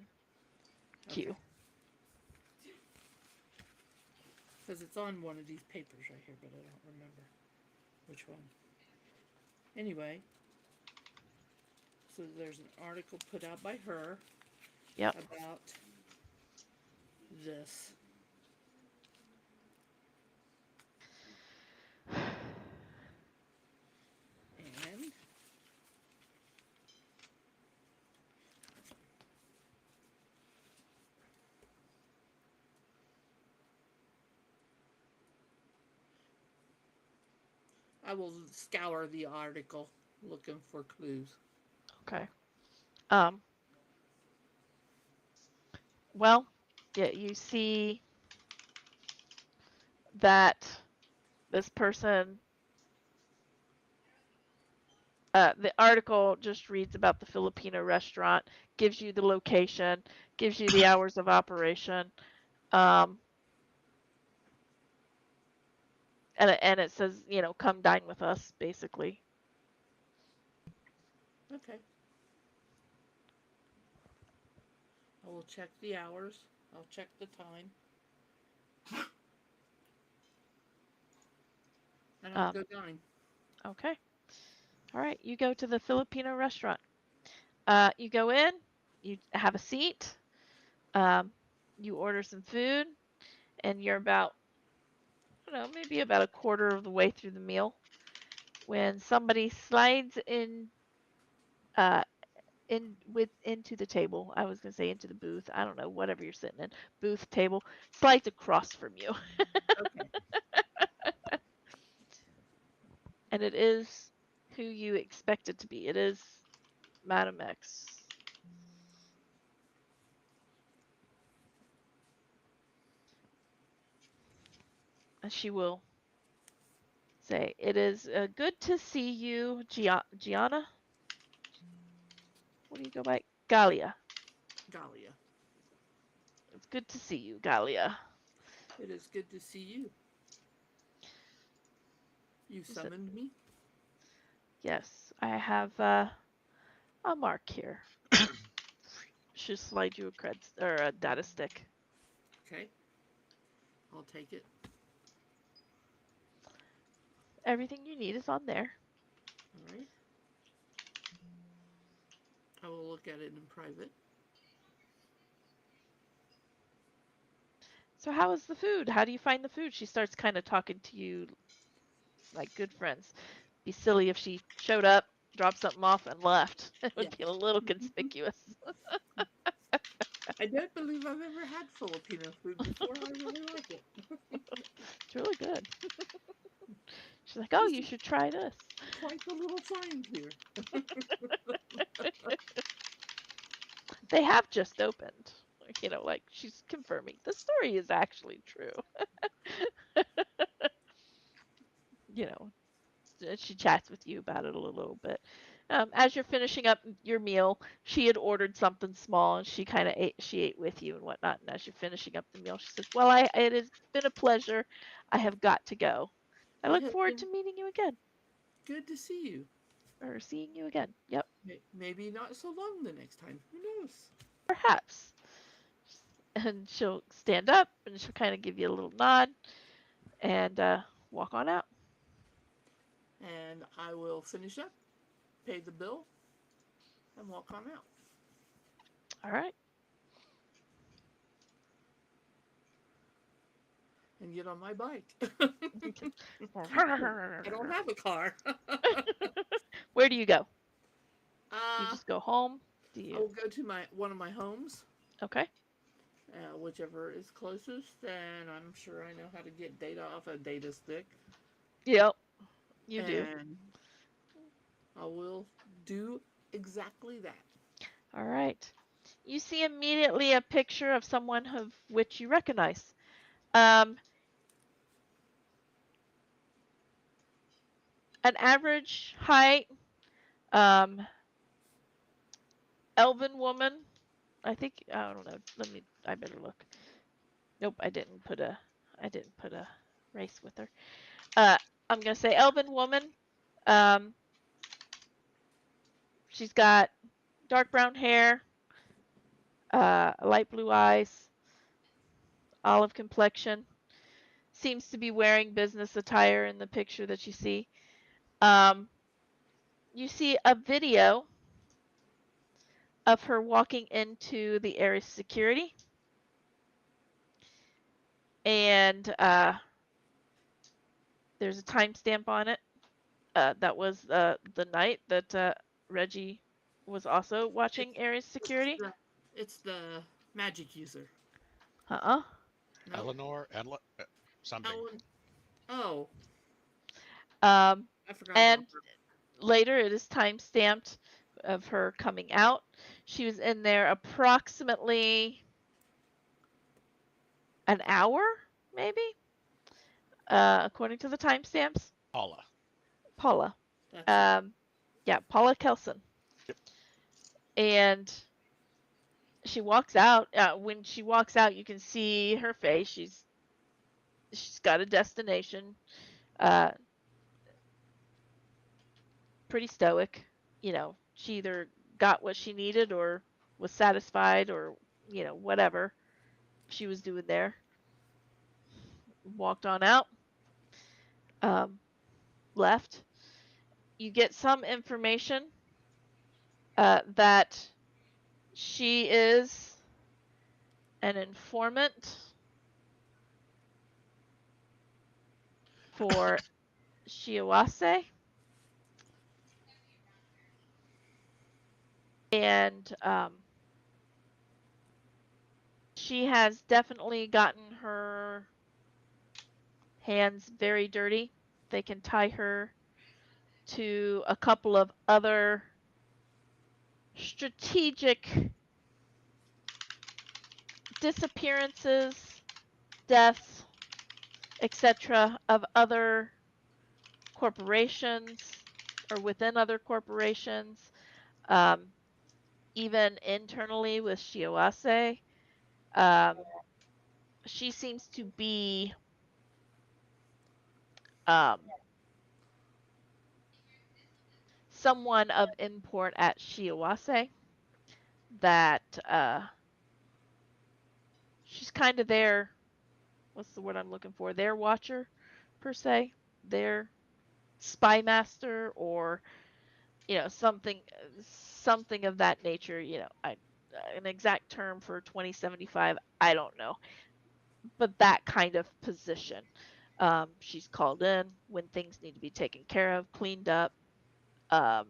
cue. Because it's on one of these papers right here, but I don't remember which one. Anyway, so there's an article put out by her Yep. about this. And I will scour the article looking for clues. Okay. Um. Well, yeah, you see that this person. The article just reads about the Filipino restaurant, gives you the location, gives you the hours of operation, um, and it says, come dine with us, basically. Okay. I will check the hours. I'll check the time. And I'll Um, go dine. okay. All right. You go to the Filipino restaurant. You go in, you have a seat, um, you order some food, and you're about, I don't know, maybe about a quarter of the way through the meal when somebody slides uh, into the table. I was gonna say into the booth. I don't know, whatever you're sitting in, booth, table, slides across from you, Okay. and it is who you expect it to be. It is Madam X. And she will say, "It is good to see you, Gianna. What do you go by? Galia. Dahlia. It's good to see you, Galia." It is good to see you. You Is it? summoned me? Yes, I have a mark here. She'll slide you a creds or a data stick. Okay. I'll take it. Everything you need is on there. All right. I will look at it in private. So how is the food? How do you find the food? She starts kind of talking to you like good friends. Be silly if she showed up, dropped something off, and left. It Yeah. would be a little conspicuous. I don't believe I've ever had Filipino food before. I really like it. It's really good. She's like, "Oh, Just you should try this." quite the little find here. They have just opened. Like she's confirming the story is actually true. you know, she chats with you about it a little bit. As you're finishing up your meal, she had ordered something small, and she kind of ate. She ate with you and whatnot. And as you're finishing up the meal, she says, "Well, it has been a pleasure. I have got to go. I It look has forward been to meeting you again, good to see you. or seeing you again. Yep, Maybe not so long the next time. Who knows? perhaps." And she'll stand up and she'll kind of give you a little nod and walk on out. And I will finish up, pay the bill, and walk on out. All right. And get on my bike. I don't have a car. Where do you go? Do you uh, just go home? Do I you? will go to one of my homes, Okay. whichever is closest, and I'm sure I know how to get data off a data stick. Yep, you do. And I will do exactly that. All right. You see immediately a picture of someone of which you recognize. Um, an average height, um, elven woman. I think I don't know. I better look. Nope, I didn't put a race with her. I'm gonna say elven woman. Um, she's got dark brown hair, light blue eyes, olive complexion. Seems to be wearing business attire in the picture that you see. Um, you see a video of her walking into the area's security, and there's a timestamp on it. That was the night that Reggie was also watching It's area's it's security. the magic user. Uh-uh. No, Eleanor and something. Ellen. Oh, Um, I forgot about and her. later it is time stamped of her coming out. She was in there approximately an hour, maybe, according to the timestamps. Paula. Paula. That's right. Um, yeah, Paula Kelson. Yep. And she walks out. When she walks out, you can see her face. She's got a destination. Uh, pretty stoic. She either got what she needed or was satisfied or whatever she was doing there. Walked on out. Um, left. You get some information that she is an informant for Shiawase, and she has definitely gotten her hands very dirty. They can tie her to a couple of other strategic disappearances, deaths, etc., of other corporations or within other corporations, um, even internally with Shiawase. Um, she seems to be um, someone of import at Shiawase that she's kind of their, what's the word I'm looking for? Their watcher, per se, their spy master, or something of that nature. An exact term for 2075, I don't know, but that kind of position. She's called in when things need to be taken care of, cleaned up, um,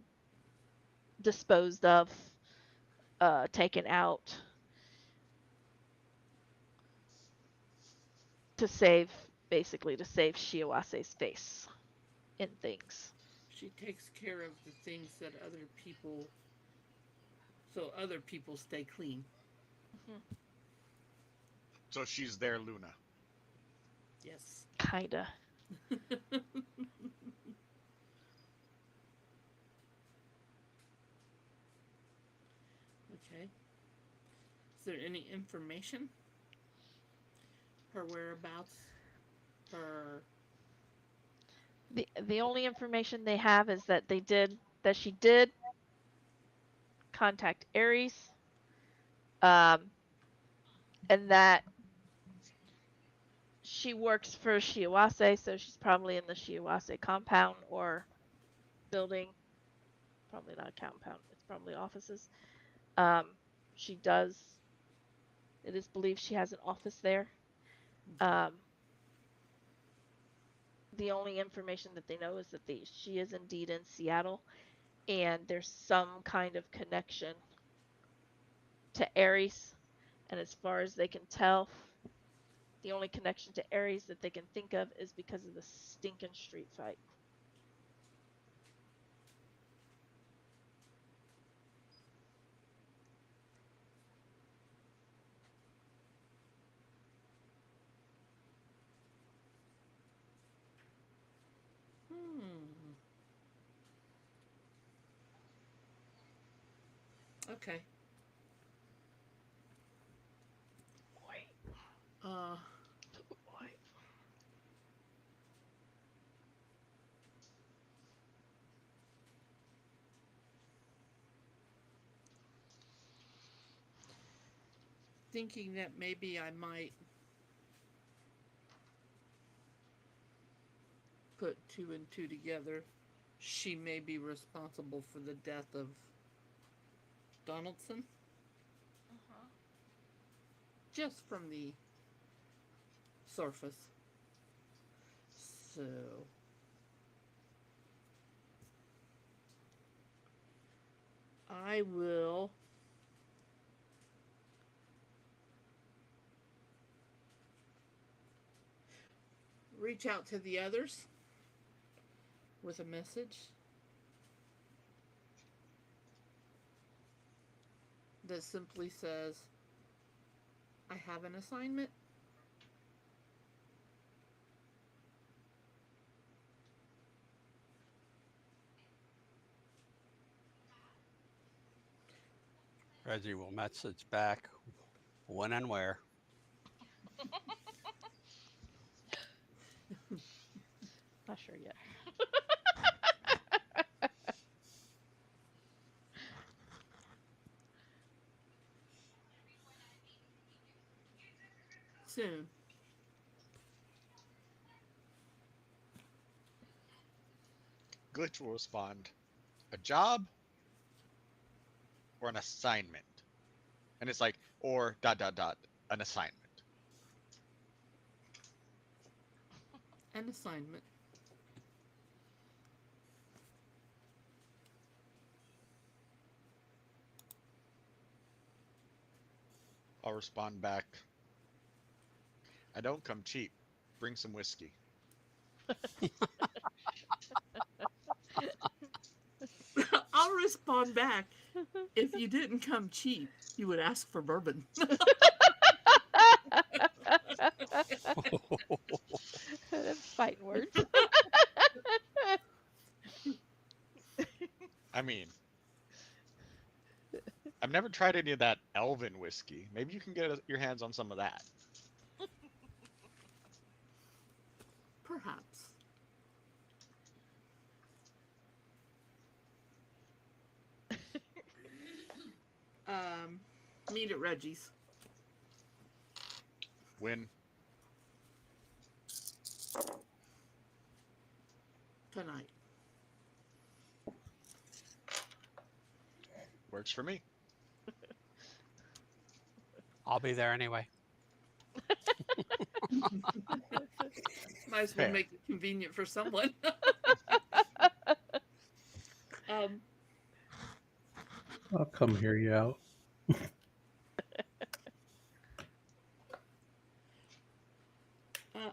disposed of, taken out to save, basically to save Shiawase's face in things. She takes care of the things that so other people stay clean. Mhm. So she's their Luna. Yes. Kinda. Okay. Is there any information? Her whereabouts? Her. The only information they have is that she did contact Ares, um, and that she works for Shiawase, so she's probably in the Shiawase compound or building. Probably not a compound. It's probably offices. Um, she does. It is believed she has an office there. Um, the only information that they know is that she is indeed in Seattle, and there's some kind of connection to Ares. And as far as they can tell, the only connection to Ares that they can think of is because of the stinking street fight. Hmm. Okay. Boy, Uh. boy. Thinking that maybe I might put two and two together. She may be responsible for the death of Donaldson. Just from the surface. So. I will reach out to the others with a message that simply says, I have an assignment. Reggie will message back when and where. Not sure yet. Soon. Glitch will respond, a job or an assignment? And it's like, or dot dot dot, an assignment. An assignment. I'll respond back, I don't come cheap. Bring some whiskey. I'll respond back. If you didn't come cheap, you would ask for bourbon. Them fighting words. I mean, I've never tried any of that elven whiskey. Maybe you can get your hands on some of that. Perhaps. Meet at Reggie's. When? Tonight. Works for me. I'll be there anyway. Might as well Fair. make it convenient for someone. I'll come hear you out.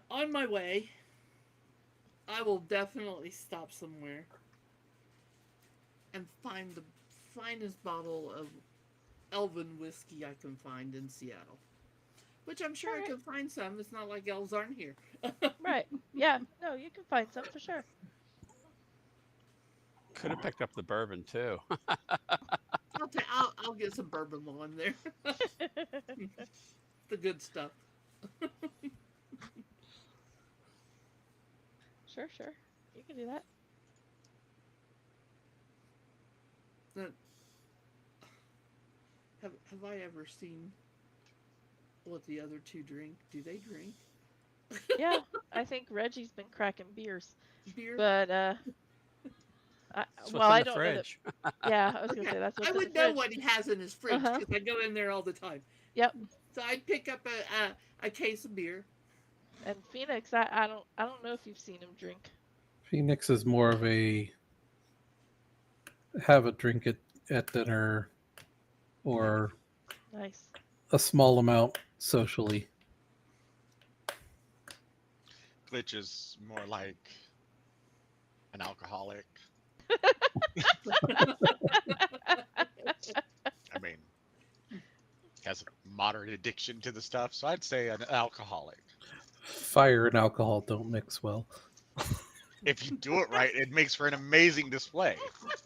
On my way, I will definitely stop somewhere and find the finest bottle of elven whiskey I can find in Seattle. Which I'm sure I Alright. can find some. It's not like elves aren't here. Right. Yeah. No, you can find some for sure. Could have picked up the bourbon too. I'll get some bourbon while I'm there. The good stuff. Sure. You can do that. Now, have I ever seen what the other two drink? Do they drink Yeah, I think Reggie's been cracking beers, beer? but It's well, what's in I the don't know that. fridge. Yeah, I was gonna Okay, say that's I what's in the would know fridge. what he has in his Uh fridge huh. because I go in there all the time. Yep. So I'd pick up a case of beer. And Phoenix, I don't know if you've seen him drink. Phoenix is more of a have a drink at dinner or Nice. a small amount socially. Glitch is more like an alcoholic. I mean, has a moderate addiction to the stuff, so I'd say an alcoholic. Fire and alcohol don't mix well. If you do it right, it makes for an amazing display.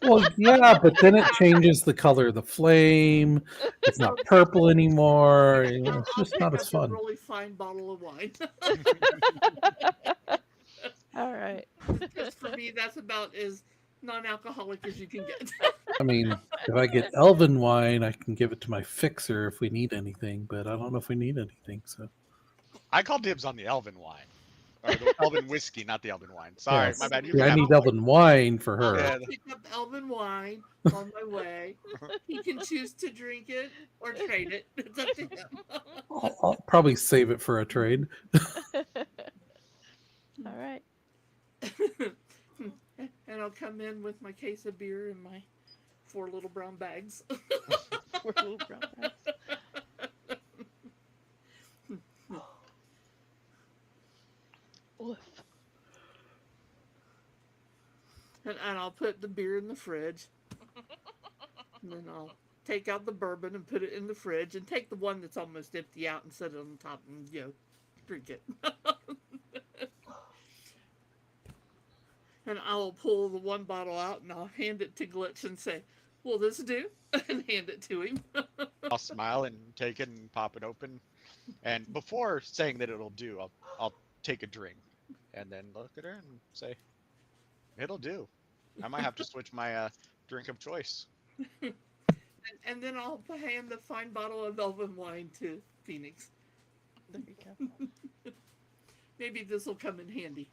Well, yeah, but then it changes the color of the flame. It's not purple anymore. You know, it's I'll just pick not up as a fun. really fine bottle of wine. All right. Because for me, that's about as non-alcoholic as you can get. I mean, if I get elven wine, I can give it to my fixer if we need anything, but I don't know if we need anything. So I call dibs on the Elven wine. Or the Elven whiskey, not the Elven wine. Sorry, yes. my bad. You Yeah, can I have need it. elven wine for I'll her. Yeah. pick up Elven wine on my way. He can choose to drink it or trade it. It's up to him. I'll probably save it for a trade. All right. And I'll come in with my case of beer and my 4 little brown bags. Poor little brown bags. Oof. And I'll put the beer in the fridge. And then I'll take out the bourbon and put it in the fridge and take the one that's almost empty out and set it on top and, drink it. And I'll pull the one bottle out and I'll hand it to Glitch and say, "Will this do?" And hand it to him. I'll smile and take it and pop it open. And before saying that it'll do, I'll take a drink and then look at her and say, "It'll do." I might have to switch my drink of choice. And then I'll hand the fine bottle of Elven wine to Phoenix. There you go. Maybe this will come in handy.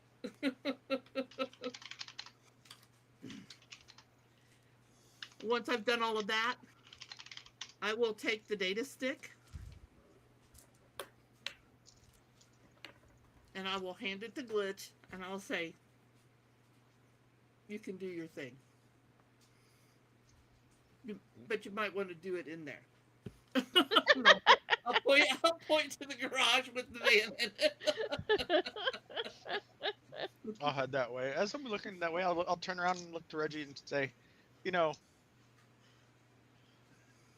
Once I've done all of that, I will take the data stick and I will hand it to Glitch and I'll say, "You can do your thing. But you might want to do it in there." I'll point to the garage with the van in it. I'll head that way. As I'm looking that way, I'll turn around and look to Reggie and say, "You're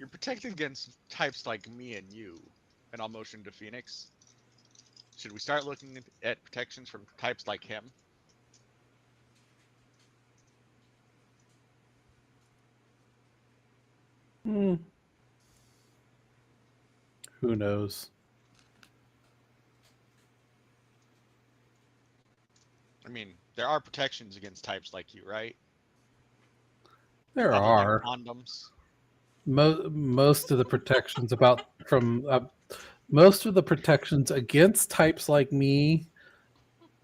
protected against types like me and you." And I'll motion to Phoenix. Should we start looking at protections from types like him? Hmm. Who knows? I mean, there are protections against types like you, right? There Other are. than condoms. Most of the protections most of the protections against types like me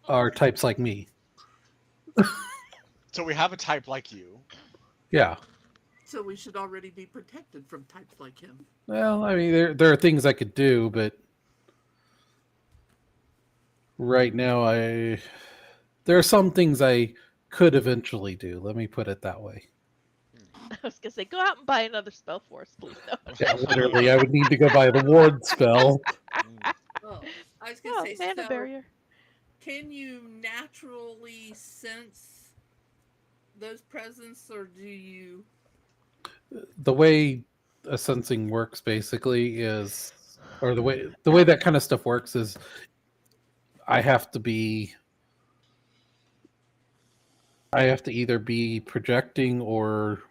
are types like me. So we have a type like you. Yeah. So we should already be protected from types like him. Well, I mean, there are things I could do, but right now there are some things I could eventually do. Let me put it that way. I was gonna say, go out and buy another spell for us, please. No. Yeah, literally, I would need to go buy the ward spell. Oh, I was going Oh, to say, mana so barrier. can you naturally sense those presence or do you? The way a sensing works basically is, or the way that kind of stuff works is, I have to either be projecting or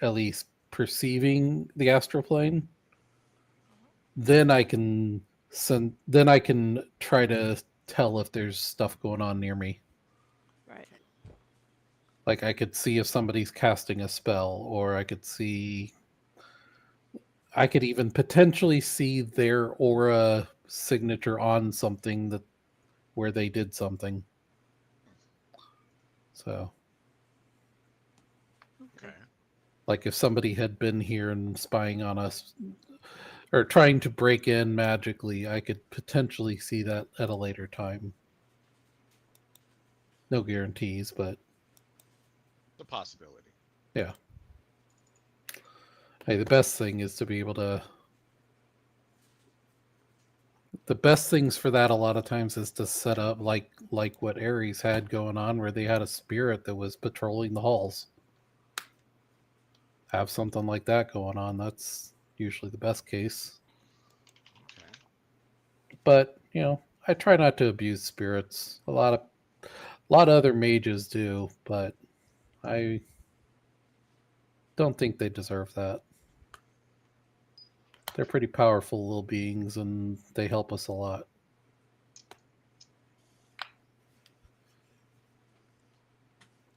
at least perceiving the astral plane, then I can try to tell if there's stuff going on near me. Right. Like I could see if somebody's casting a spell, or I could even potentially see their aura signature on something where they did something. So, Okay. like if somebody had been here and spying on us or trying to break in magically, I could potentially see that at a later time. No guarantees, but The possibility. yeah. Hey, the best thing is to be able to. The best things for that a lot of times is to set up like what Ares had going on, where they had a spirit that was patrolling the halls. Have something like that going on. That's usually the best case. Okay. But I try not to abuse spirits. A lot of other mages do, but I don't think they deserve that. They're pretty powerful little beings, and they help us a lot.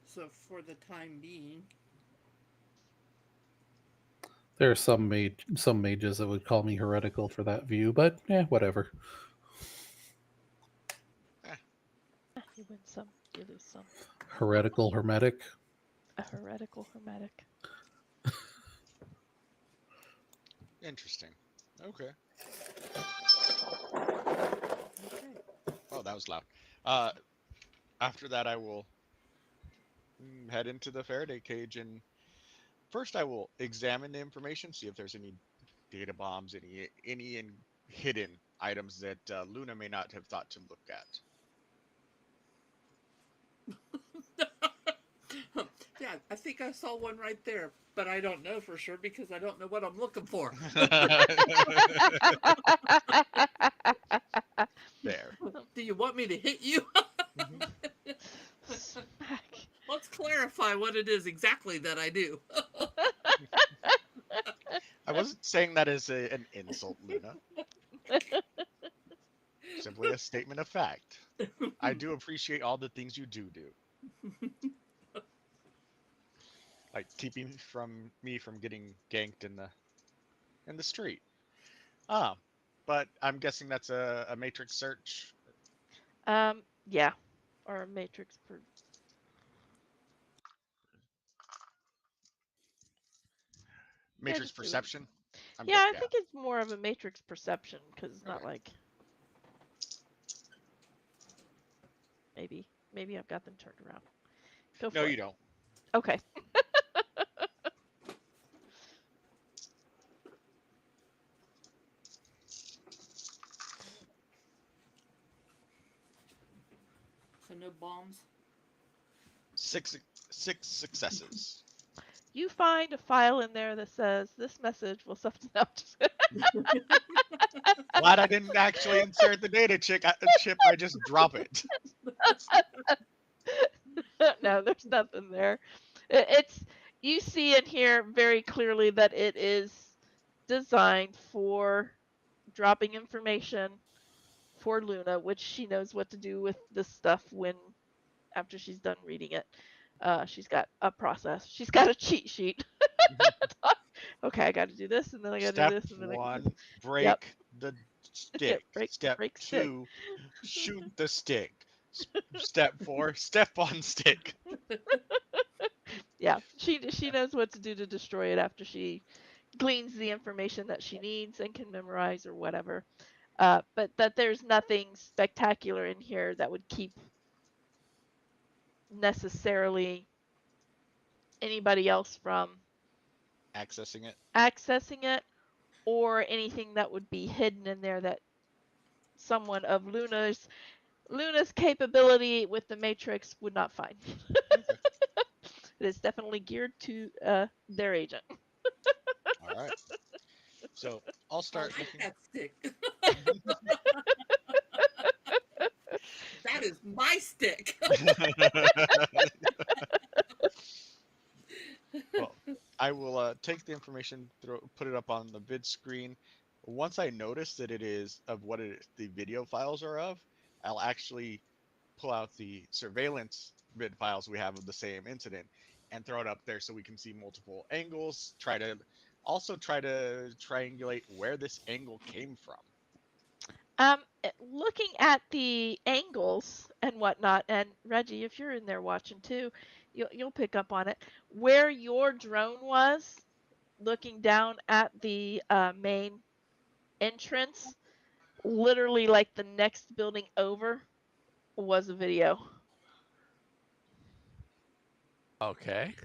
So for the time being, There are some mages that would call me heretical for that view, but whatever. You win some, you lose some. Heretical hermetic. A heretical hermetic. Interesting. Okay. Oh, that was loud. After that, I will head into the Faraday cage, and first I will examine the information, see if there's any data bombs, any hidden items that Luna may not have thought to look at. yeah, I think I saw one right there, but I don't know for sure because I don't know what I'm looking for. There. Do you want me to hit you? Smack. Let's clarify what it is exactly that I do. I wasn't saying that as an insult, Luna. Simply a statement of fact. I do appreciate all the things you do. Like keeping me from getting ganked in the street. Ah, but I'm guessing that's a matrix search. Yeah, or a matrix Matrix just do it. perception. Yeah, I think it's more of a matrix perception because it's not Okay. like maybe I've got them turned around. Go No, for you it. don't. Okay. So no bombs. Six successes. You find a file in there that says this message will something else. Glad I didn't actually insert the data chip. I just drop it. No, there's nothing there. It's you see in here very clearly that it is designed for dropping information for Luna, which she knows what to do with this stuff when after she's done reading it. She's got a process. She's got a cheat sheet. Okay, I got to do this, and then I got to do Step this, and then I got to do one, this. break the stick. break Step stick. two, shoot the stick. Step four, step on stick. Yeah, she knows what to do to destroy it after she gleans the information that she needs and can memorize or whatever. But that there's nothing spectacular in here that would keep necessarily anybody else from accessing it or anything that would be hidden in there that someone of Luna's capability with the Matrix would not find. Okay. It is definitely geared to their agent. All right. So I'll start I like looking. that stick. That is my stick. Well, I will take the information, put it up on the vid screen. Once I notice that it is of what the video files are of, I'll actually pull out the surveillance vid files we have of the same incident and throw it up there so we can see multiple angles. Try to triangulate where this angle came from. Looking at the angles and whatnot, and Reggie, if you're in there watching too, you'll pick up on it. Where your drone was, looking down at the main entrance, literally like the next building over, was a video. Okay.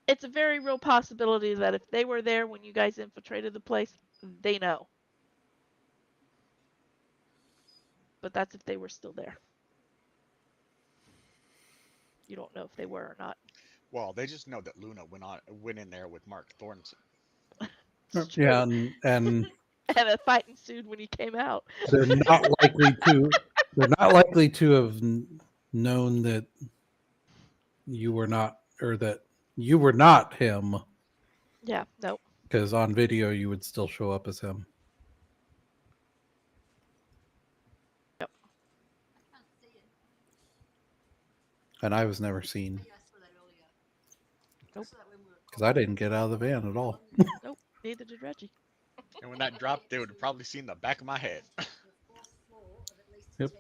It's a very real possibility that if they were there when you guys infiltrated the place, they know. But that's if they were still there. You don't know if they were or not. Well, they just know that Luna went in there with Mark Thornton. It's true. Yeah, and And a fight ensued when he came out. they're not likely to. They're not likely to have known that you were not, or that you were not him, Yeah, nope. because on video you would still show up as him. Yep. And I was never seen Nope. because I didn't get out of the van at all. Nope. Neither did Reggie. And when that dropped, they would have probably seen the back of my head. Yep.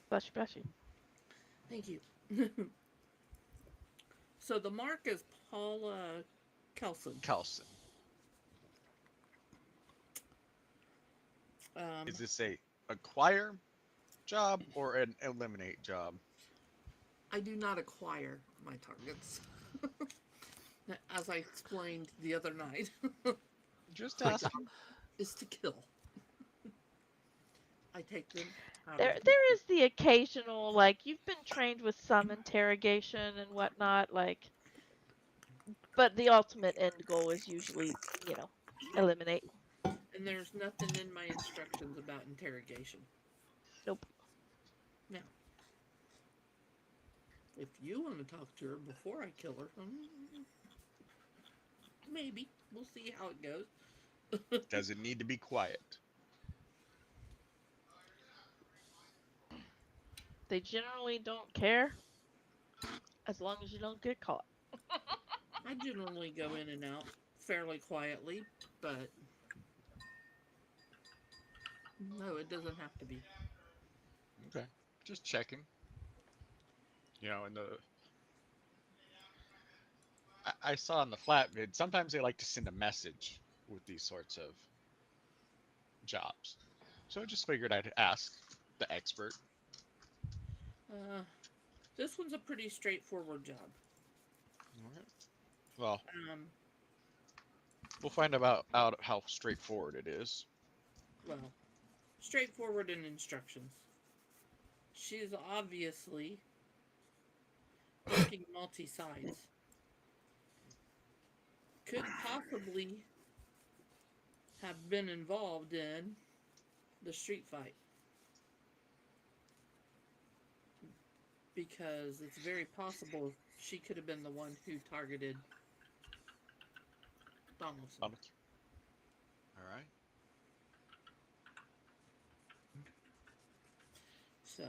Bless you, bless you. Thank you. So the mark is Paula Kelson. Kelson. Is this a acquire job or an eliminate job? I do not acquire my targets. As I explained the other night. Just My ask. job is to kill. I take them out There of is the occasional, like, you've been trained with some interrogation and whatnot, like, but the ultimate end goal is usually, eliminate. And there's nothing in my instructions about interrogation. Nope. Now, if you want to talk to her before I kill her, maybe. We'll see how it goes. Does it need to be quiet? They generally don't care as long as you don't get caught. I generally go in and out fairly quietly, but no, it doesn't have to be. Okay. Just checking. I saw in the flat vid, sometimes they like to send a message with these sorts of jobs. So I just figured I'd ask the expert. This one's a pretty straightforward job. All right. Well, Um, we'll find out how straightforward it is. well, straightforward in instructions. She's obviously working multi-sides. Could possibly have been involved in the street fight. Because it's very possible she could have been the one who targeted Donaldson. All right. So,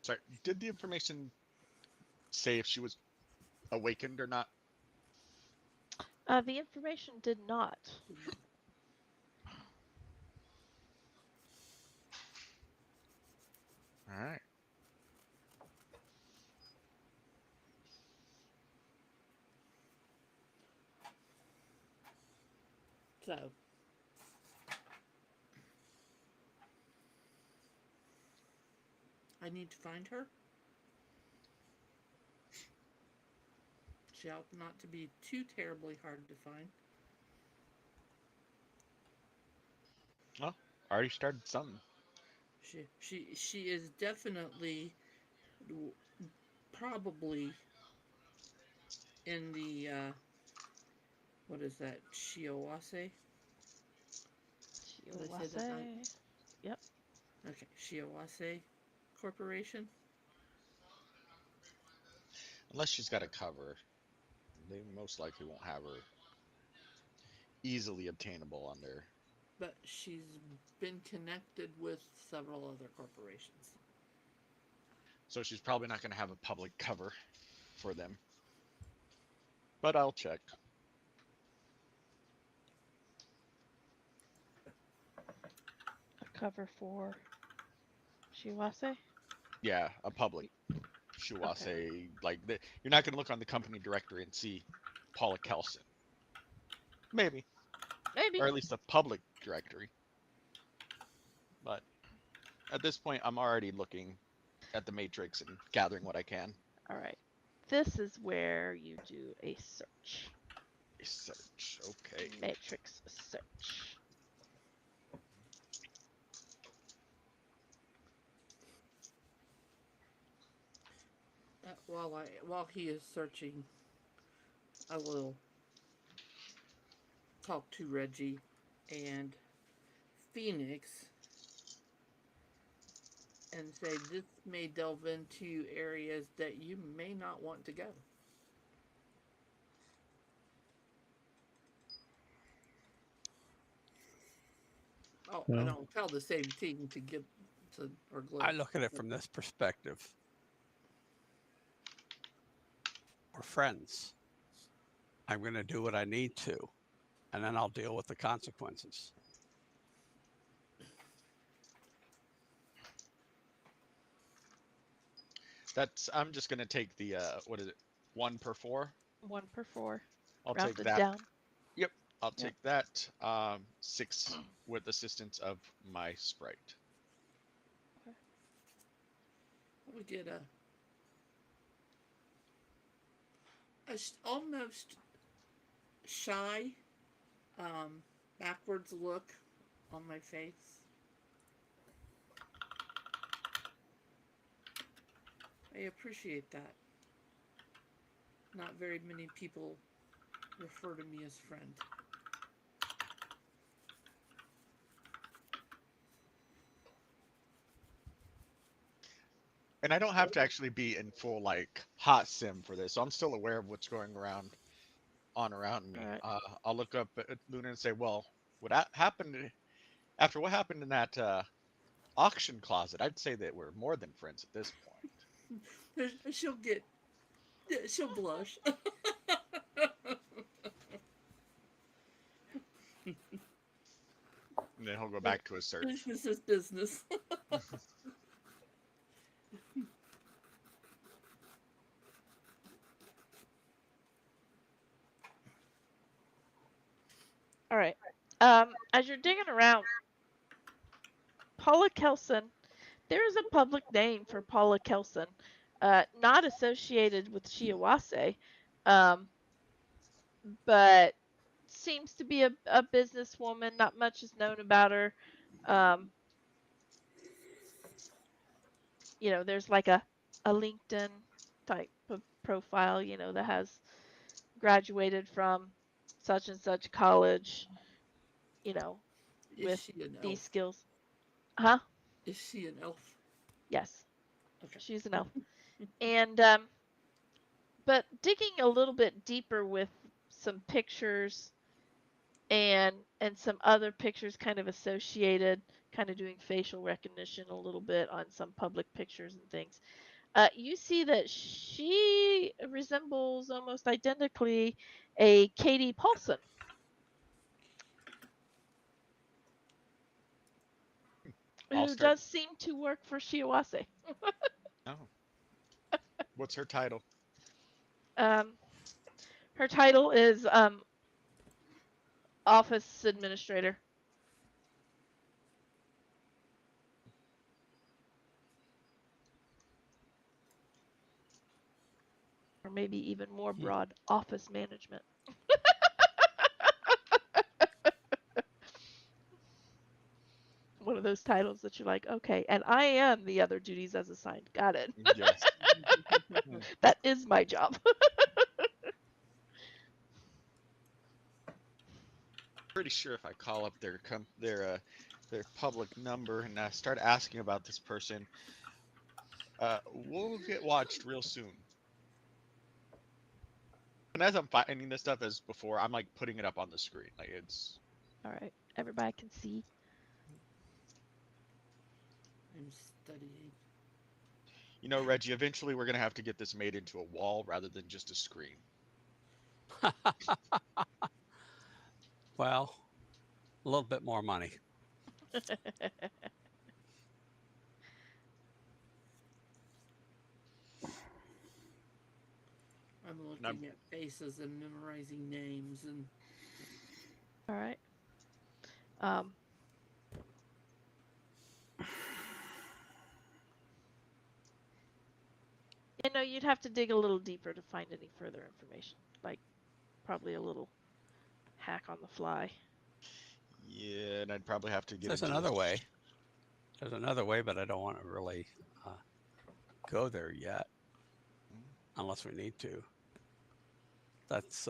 Sorry, did the information say if she was awakened or not? The information did not. All right. so I need to find her. She ought not to be too terribly hard to find. Well, I already started something. She is definitely probably in the what is that, Shiawase? Did I say that right? Yep. Okay, Shiawase Corporation. Unless she's got a cover, they most likely won't have her easily obtainable on there. But she's been connected with several other corporations. So she's probably not going to have a public cover for them. But I'll check. A cover for Shiwase? Yeah, a public Shuase. Like you're not going to look on the company directory and see Paula Kelson. Maybe, Maybe. or at least a public directory. But at this point, I'm already looking at the matrix and gathering what I can. All right. This is where you do a search. Search. Okay. Matrix search. While he is searching, I will talk to Reggie and Phoenix and say this may delve into areas that you may not want to go. Oh, I Yeah. don't tell the same thing to give to or glow. I look at it from this perspective. We're friends. I'm going to do what I need to, and then I'll deal with the consequences. I'm just gonna take the what is it? 1 per 4. 1 per 4. I'll take Rounded that. down. Yep. I'll Yep. take that. 6 with assistance of my sprite. We get almost shy, backwards look on my face. I appreciate that. Not very many people refer to me as friend. And I don't have to actually be in full like hot sim for this, so I'm still aware of what's going around me. All right. I'll look up at Luna and say, well, what happened after what happened in that auction closet? I'd say that we're more than friends at this point. She'll blush. And then he'll go back to his search. Business is business. All right. As you're digging around, Paula Kelson, there is a public name for Paula Kelson, not associated with Shiawase, um, but seems to be a businesswoman. Not much is known about her. Um, there's like a LinkedIn type of profile, that has graduated from such and such college, you know, Is with she an these elf? skills. Huh? Is she an elf? Yes, Okay. she's an elf. And but digging a little bit deeper with some pictures and some other pictures kind of associated, kind of doing facial recognition a little bit on some public pictures and things. You see that she resembles almost identically a Katie Paulson, I'll who start. does seem to work for Shiawase. Oh, what's her title? Um, her title is office administrator, or maybe even more Hmm. broad, office management. One of those titles that you're like, okay, and I am the other duties as assigned. Got it. Yes. Hmm. That is my job. Pretty sure if I call up their their public number and start asking about this person, we'll get watched real soon. And as I'm finding this stuff as before, I'm like putting it up on the screen. Like it's All right. Everybody can see. I'm studying. you know, Reggie, eventually we're gonna have to get this made into a wall rather than just a screen. Well, a little bit more money. I'm I'm- looking at faces and memorizing names and All right. Um, you know, you'd have to dig a little deeper to find any further information. Like probably a little hack on the fly. Yeah, and I'd probably have to get There's into another this. way. There's another way, but I don't want to really go there yet, unless we need to. That's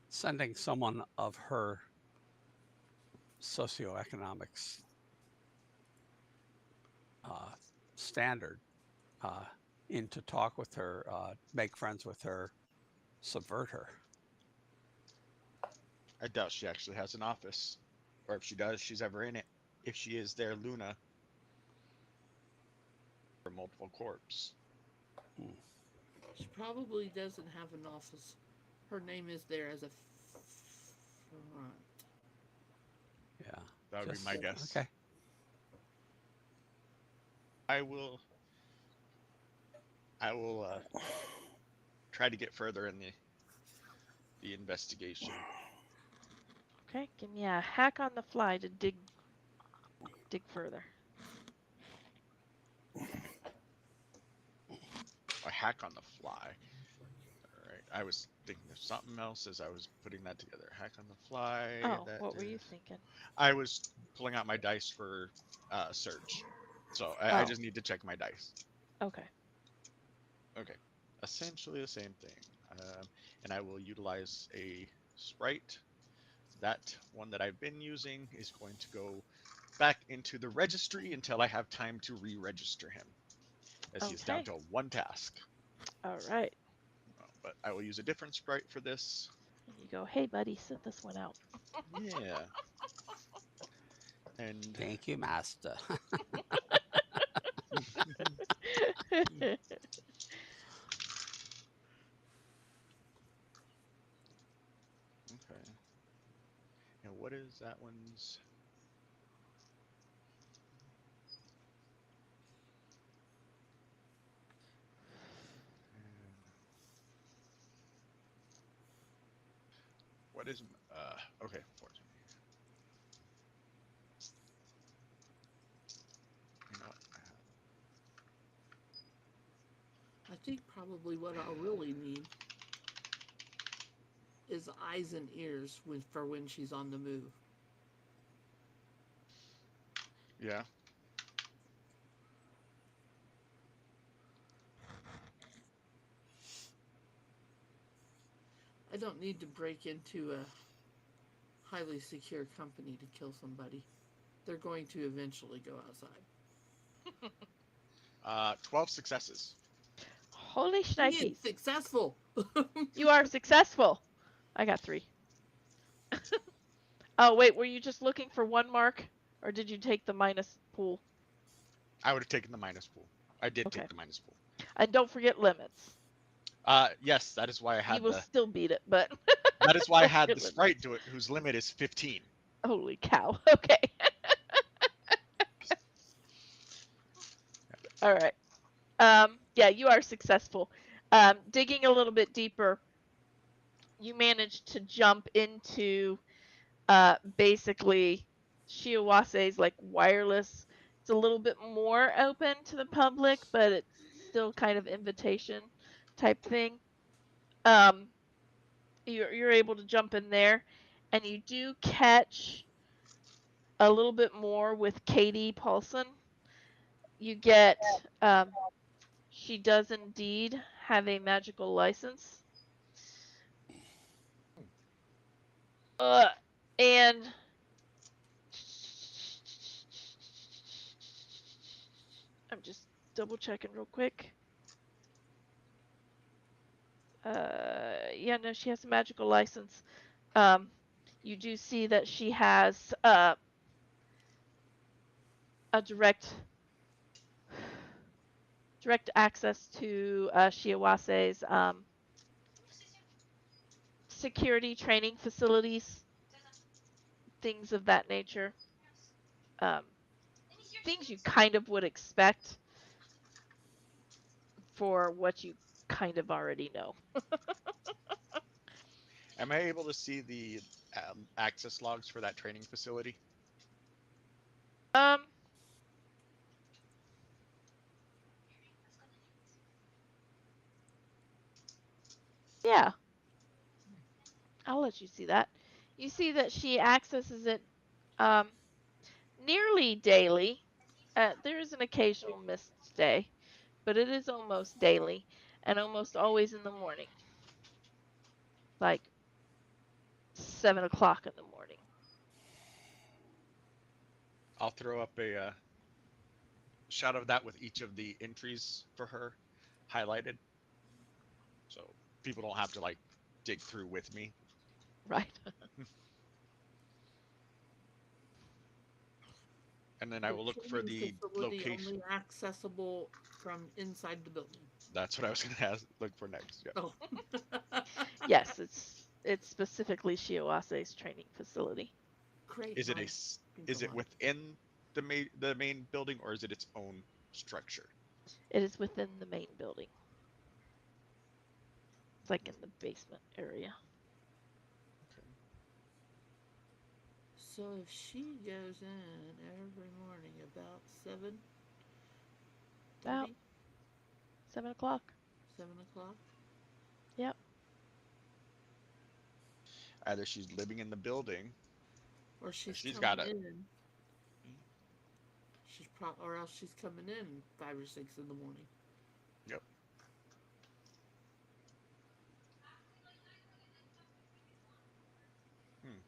sending someone of her socioeconomics standard in to talk with her, make friends with her, subvert her. I doubt she actually has an office, or if she does, she's ever in it. If she is there, Luna, for multiple corps. she probably doesn't have an office. Her name is there as a front. That Yeah. would be my guess. Okay. I will try to get further in the investigation. Okay. Give me a hack on the fly to dig further. A hack on the fly. All right. I was thinking of something else as I was putting that together. Hack on the fly. Oh, that what were you is- thinking? I was pulling out my dice for search, so I Oh. just need to check my dice. Okay. Okay, essentially the same thing, and I will utilize a sprite. That one that I've been using is going to go back into the registry until I have time to re-register him, as he is down Okay. to one task. All right. But I will use a different sprite for this. And you go, hey, buddy, sit this one out. Yeah. And Thank you, master. okay. And what is that one's? What is okay, fortune. You know what? I think probably what I'll really need is eyes and ears for when she's on the move. Yeah. I don't need to break into a highly secure company to kill somebody. They're going to eventually go outside. 12 successes. Holy Being shnikes. successful. You are successful. I got 3. Oh, wait, were you just looking for 1 mark? Or did you take the minus pool? I would have taken the minus pool. I did Okay. take the minus pool. And don't forget limits. Yes, that is why I You had will the. still beat it, but That is why I don't had forget the limits. sprite do it, whose limit is 15. Holy cow. Okay. All right. Yeah, you are successful. Digging a little bit deeper, you managed to jump into basically Shiawase's like wireless. It's a little bit more open to the public, but it's still kind of invitation type thing. You're able to jump in there, and you do catch a little bit more with Katie Paulson. You get she does indeed have a magical license. Uh, and I'm just double checking real quick. Yeah, no, she has a magical license. You do see that she has a direct access to Shiawase's security training facilities, things of that nature. Um, things you kind of would expect for what you kind of already know. Am I able to see the access logs for that training facility? Um, yeah, I'll let you see that. You see that she accesses it um, nearly daily. There is an occasional missed day, but it is almost daily and almost always in the morning, like 7 o'clock in the morning. I'll throw up a shot of that with each of the entries for her highlighted, so people don't have to like dig through with me. Right. And then I will look for the facility location. only accessible from inside the building. That's what I was going to look for next. Yeah. Oh. Yes, it's specifically Shiawase's training facility. Great. Is it within the main building, or is it its own structure? It is within the main building. It's like in the basement area. Okay. So if she goes in every morning about 7:30, About 7 o'clock. 7 o'clock, Yep. Either she's living in the building, or or she's she's coming got a. in, or else she's coming in 5 or 6 in the morning. Yep. Hmm.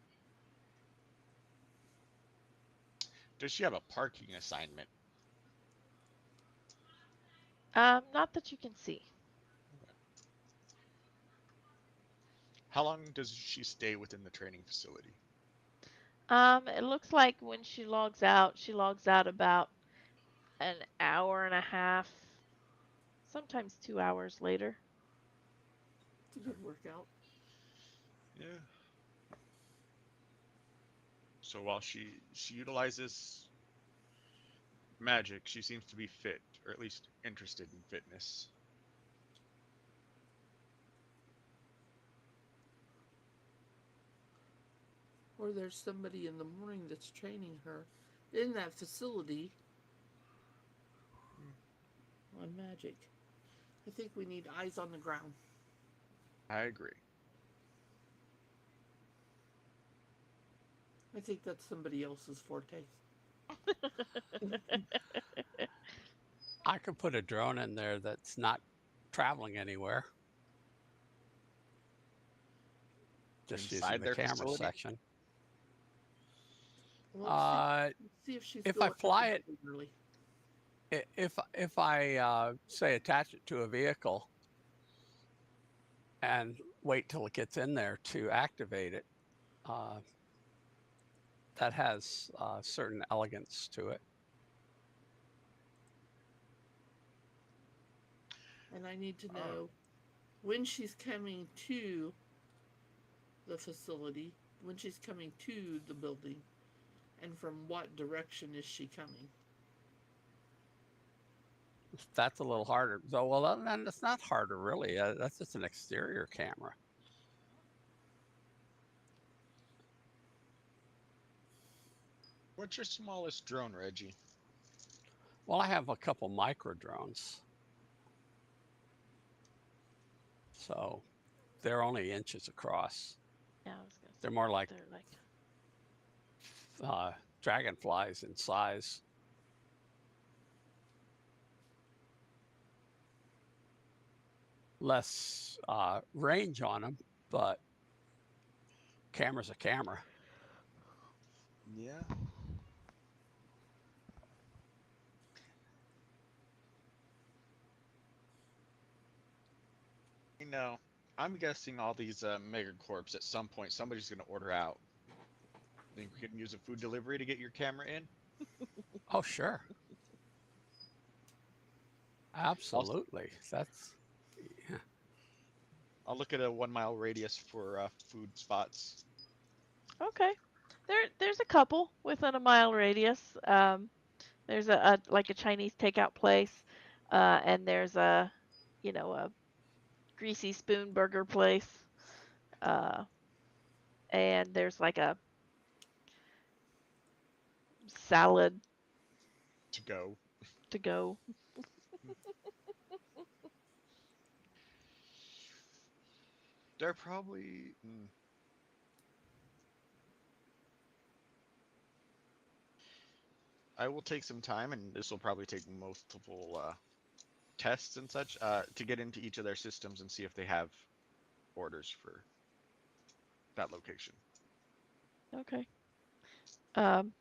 Does she have a parking assignment? Not that you can see. How long does she stay within the training facility? It looks like when she logs out about an hour and a half, sometimes 2 hours later. It's a good workout. Yeah. So while she utilizes magic, she seems to be fit, or at least interested in fitness. Or there's somebody in the morning that's training her in that facility on magic. I think we need eyes on the ground. I agree. I think that's somebody else's forte. I could put a drone in there that's not traveling anywhere, just using Inside the their camera facility? section. Well, see if she's If going I fly to it, the building early. if I say attach it to a vehicle and wait till it gets in there to activate it, uh, that has certain elegance to it. And I need to know when she's coming to the facility, when she's coming to the building, and from what direction is she coming. That's a little harder. So, well, then it's not harder, really. That's just an exterior camera. What's your smallest drone, Reggie? Well, I have a couple micro drones, so they're only inches across. Yeah, I was gonna say They're more like they're like dragonflies in size. Less range on them, but camera's a camera. Yeah. No, I'm guessing all these megacorps at some point somebody's going to order out. Think we can use a food delivery to get your camera in? Oh, sure. I'll, Absolutely. That's yeah. I'll look at a 1 mile radius for food spots. Okay. There's a couple within a mile radius. There's a like a Chinese takeout place, and there's a greasy spoon burger place, uh, and there's like a salad To go. to go. They're probably. I will take some time, and this will probably take multiple tests and such to get into each of their systems and see if they have orders for that location. Okay. Um,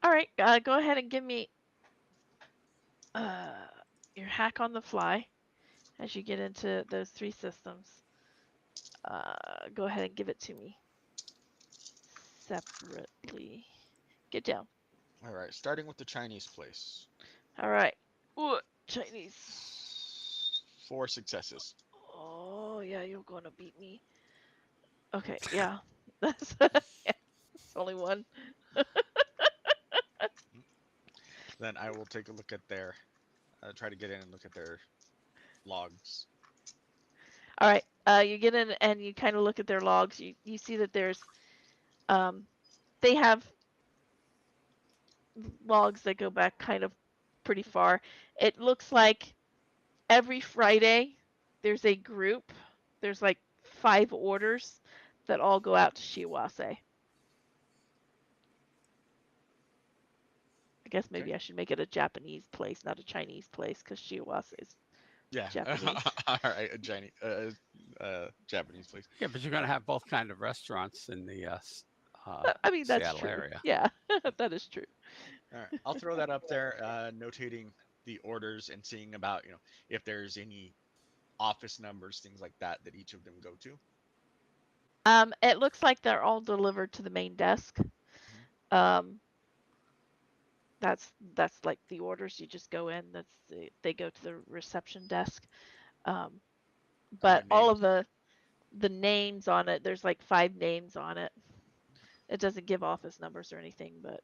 all right. Go ahead and give me uh, your hack on the fly as you get into those three systems. Go ahead and give it to me separately. Get down. All right, starting with the Chinese place. All right. Ooh, Chinese. 4 successes. Oh yeah, you're gonna beat me. Okay, yeah. That's yeah, it's only one. Then I will take a look at their, try to get in and look at their logs. All right. You get in and you kind of look at their logs. You see that there's they have logs that go back kind of pretty far. It looks like every Friday there's a group. There's like 5 orders that all go out to Shiwase. I guess Okay. maybe I should make it a Japanese place, not a Chinese place, because Shiwase is Yeah. Japanese. All right, a Japanese place. Yeah, but you're going to have both kind of restaurants in the I mean, that's Seattle true. area. Yeah, that is true. All right, I'll throw that up there, notating the orders and seeing about if there's any office numbers, things like that, that each of them go to. It looks like they're all delivered to the main desk. Mhm. Um, that's like the orders. You just go in. They go to the reception desk. Um, Are there but all names? of the names on it, there's like 5 names on it. It doesn't give office numbers or anything, but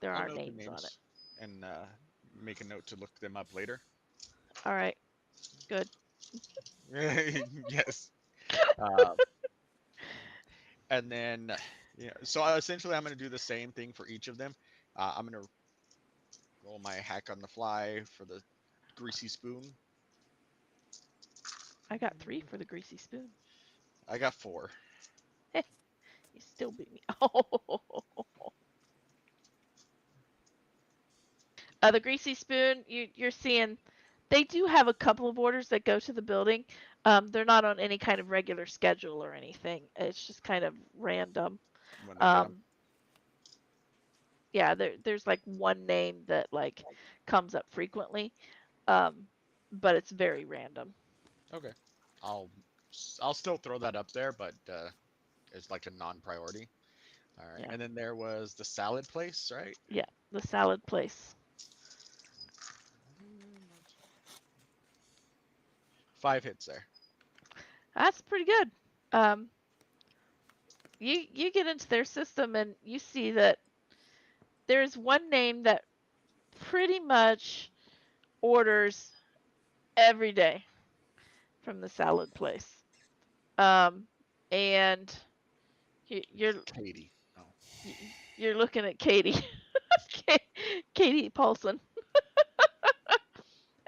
there I'll are note the names on it. names and make a note to look them up later. All right, good. Yes. Um, and then, so essentially, I'm going to do the same thing for each of them. I'm going to roll my hack on the fly for the greasy spoon. I got 3 for the greasy spoon. I got 4. Heh, you still beat me. Oh. The greasy spoon, you're seeing they do have a couple of orders that go to the building. They're not on any kind of regular schedule or anything. It's just kind of random. When they get them. Um, yeah, there's like one name that like comes up frequently, um, but it's very random. Okay. I'll I'll still throw that up there, but it's like a non-priority. All right. Yeah, And then there was the salad place, right? yeah, the salad place. 5 hits there. That's pretty good. Um, you get into their system and you see that there's one name that pretty much orders every day from the salad place. Um, and you're Katie. Oh. you're looking at Katie, Katie Paulson,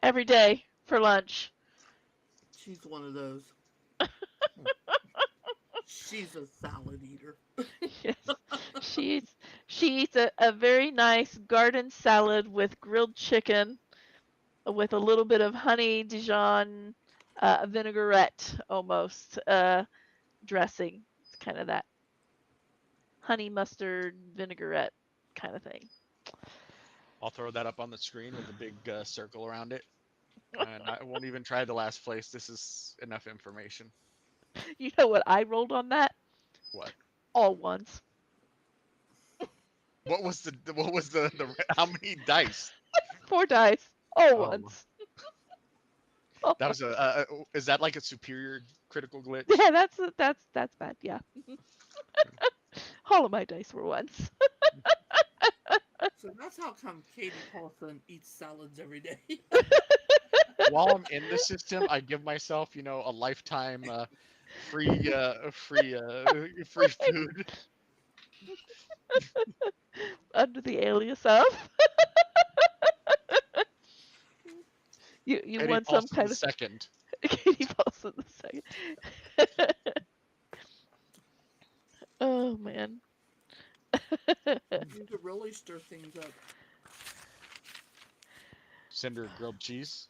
every day for lunch. She's one of those. She's a salad eater. Yes, she's she eats a very nice garden salad with grilled chicken with a little bit of honey Dijon vinaigrette almost dressing. It's kind of that honey mustard vinaigrette kind of thing. I'll throw that up on the screen with a big circle around it. And I won't even try the last place. This is enough information. You know what I rolled on that? What? All ones. What was the how many dice? 4 dice. All Oh, ones. Oh, that was is that like a superior critical glitch? yeah, that's bad. Yeah. All of my dice were ones. So that's how come Katie Paulson eats salads every day. While I'm in the system, I give myself, a lifetime free free food. Under the alias of. You Eddie want some Paulson the kind of second. Katie Paulson the second. Oh man. You could really stir things up. Send her grilled cheese.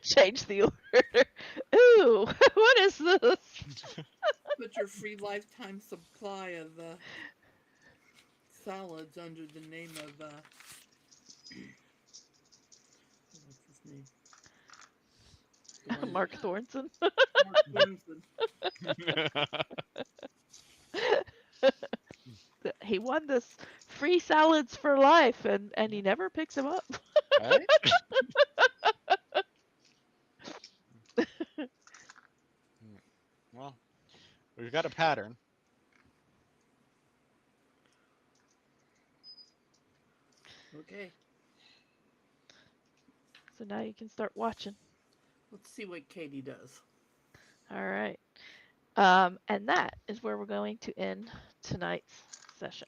Change the order. Ooh, what is this? Put your free lifetime supply of salads under the name of what's his name? Mark Thornton. Mark Thornton. He won this free salads for life, and he never picks him up. Right? Well, we've got a pattern. Okay, So now you can start watching. let's see what Katie does. All right. And that is where we're going to end tonight's session.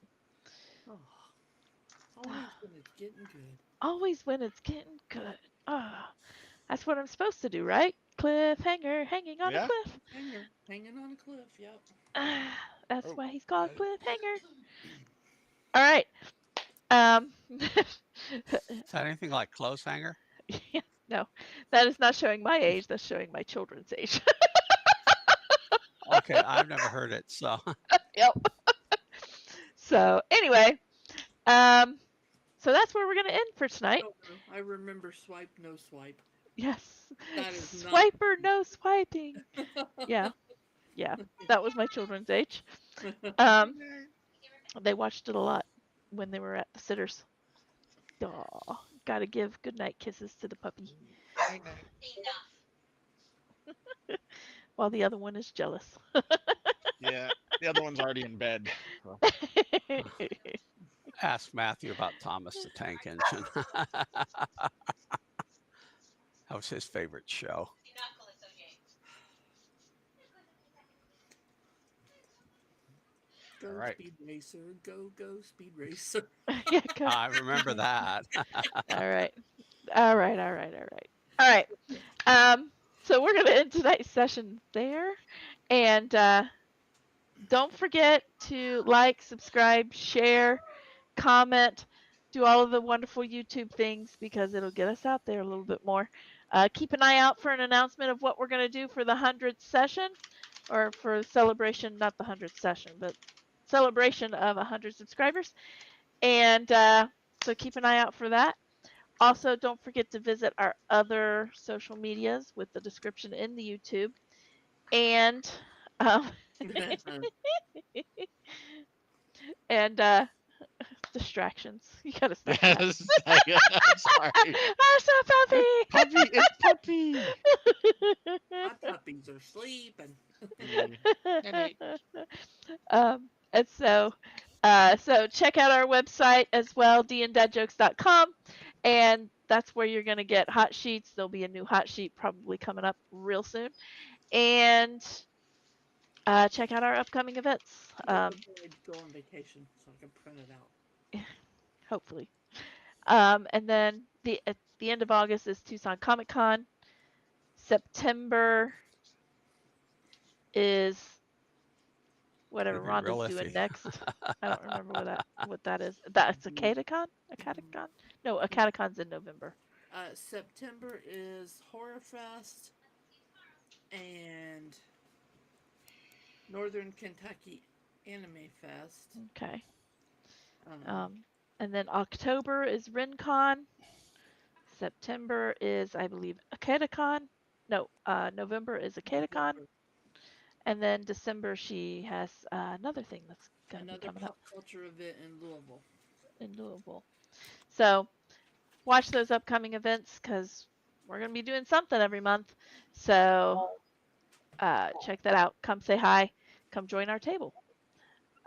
Oh, always when it's getting good. Always when it's getting good. That's what I'm supposed to do, right? Cliffhanger, hanging on a Yeah. cliff. Hanging on a cliff. Yep. That's Oh. why he's called Cliffhanger. All right. Is that anything like clothes hanger? Yeah, no, that is not showing my age. That's showing my children's age. Okay, I've never heard it. So Yep. So anyway, so that's where we're gonna end for tonight. Oh, no, I remember swipe, no swipe. Yes. That is not. Swiper, no swiping. Yeah, that was my children's age. Um, they watched it a lot when they were at the sitters. Aw, gotta give goodnight kisses to the puppy while the other one is jealous. Yeah. The other one's already in bed. So. ask Matthew about Thomas the Tank Engine. That was his favorite show. Go All right. Speed Racer, go Speed Racer. Yeah, go. I remember that. All right. All right. All right. All right. All right. So we're gonna end tonight's session there, and don't forget to like, subscribe, share, comment, do all of the wonderful YouTube things because it'll get us out there a little bit more. Keep an eye out for an announcement of what we're gonna do for the 100th session, or for celebration, not the 100th session, but celebration of 100 subscribers. And so keep an eye out for that. Also, don't forget to visit our other social medias with the description in the YouTube. And and distractions. You gotta stop that. Yes. I'm sorry. Where's the puppy? Puppy, it's puppy. My puppies are sleeping. And so check out our website as well, dndeadjokes.com, and that's where you're gonna get hot sheets. There'll be a new hot sheet probably coming up real soon, and check out our upcoming events. Before I go on vacation, so I can print it out. Hopefully. And then at the end of August is Tucson Comic Con. September is whatever Gonna be real Rhonda's doing iffy. next. I don't remember what that is. That's a Catacon? A Catacon? No, a Catacon's in November. September is Horror Fest and Northern Kentucky Anime Fest. Okay. And then October is RenCon. September is, I believe, AkedaCon. No, November is AkedaCon. And then December, she has another thing that's going to be Another coming up pop culture event in Louisville. in Louisville. So watch those upcoming events because we're going to be doing something every month. So check that out. Come say hi. Come join our table.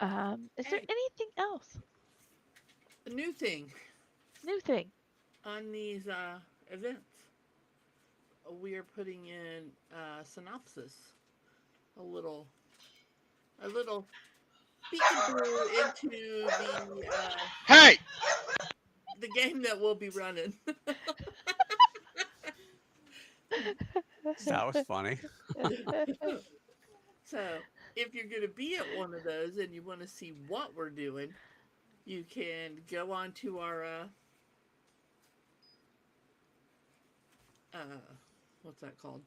Is there Hey, anything else? a new thing New thing? on these events. We are putting in synopsis, a little, peekaboo into Hey! the game that we'll be running. That was funny. So, if you're going to be at one of those and you want to see what we're doing, you can go on to our uh, what's that called?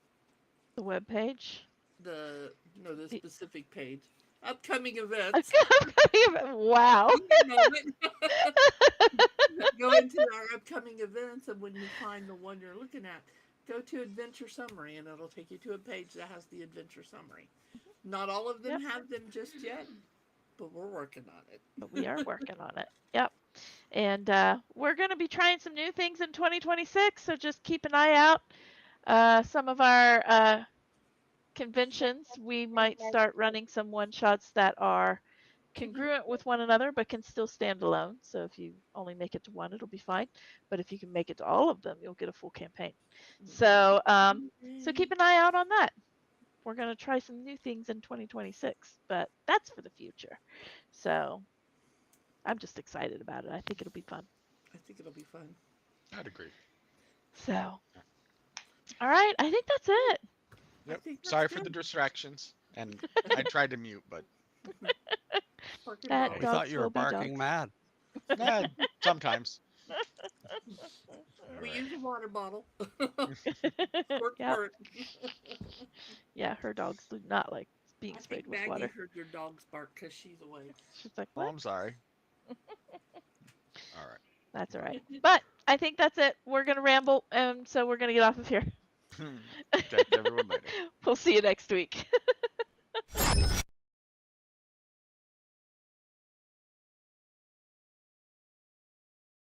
The web page? The The- specific page. Upcoming events. Wow. Go into our upcoming events, and when you find the one you're looking at, go to Adventure Summary, and it'll take you to a page that has the Adventure Summary. Not all of them have them just yet, but we're working on it. But we are working on it. Yep. And we're going to be trying some new things in 2026, so just keep an eye out. Some of our conventions, we might start running some one-shots that are congruent with one another but can still stand alone. So if you only make it to one, it'll be fine. But if you can make it to all of them, you'll get a full campaign. So so keep an eye out on that. We're going to try some new things in 2026, but that's for the future. So I'm just excited about it. I think it'll be fun. I think it'll be fun. I'd agree. So, all right, I think that's it. Yep. think that's Sorry for good. the distractions, and I tried to mute, but That We dogs thought you were will be barking dogs. mad. sometimes. We Alright. use a water bottle. Yeah, Squirt. yeah, her dogs do not like being I sprayed think with Maggie water. heard your dogs bark because she's awake. She's like, Oh, what? I'm sorry. All right. That's all right. But I think that's it. We're going to ramble, and so we're going to get off of here. Catch everyone later. We'll see you next week.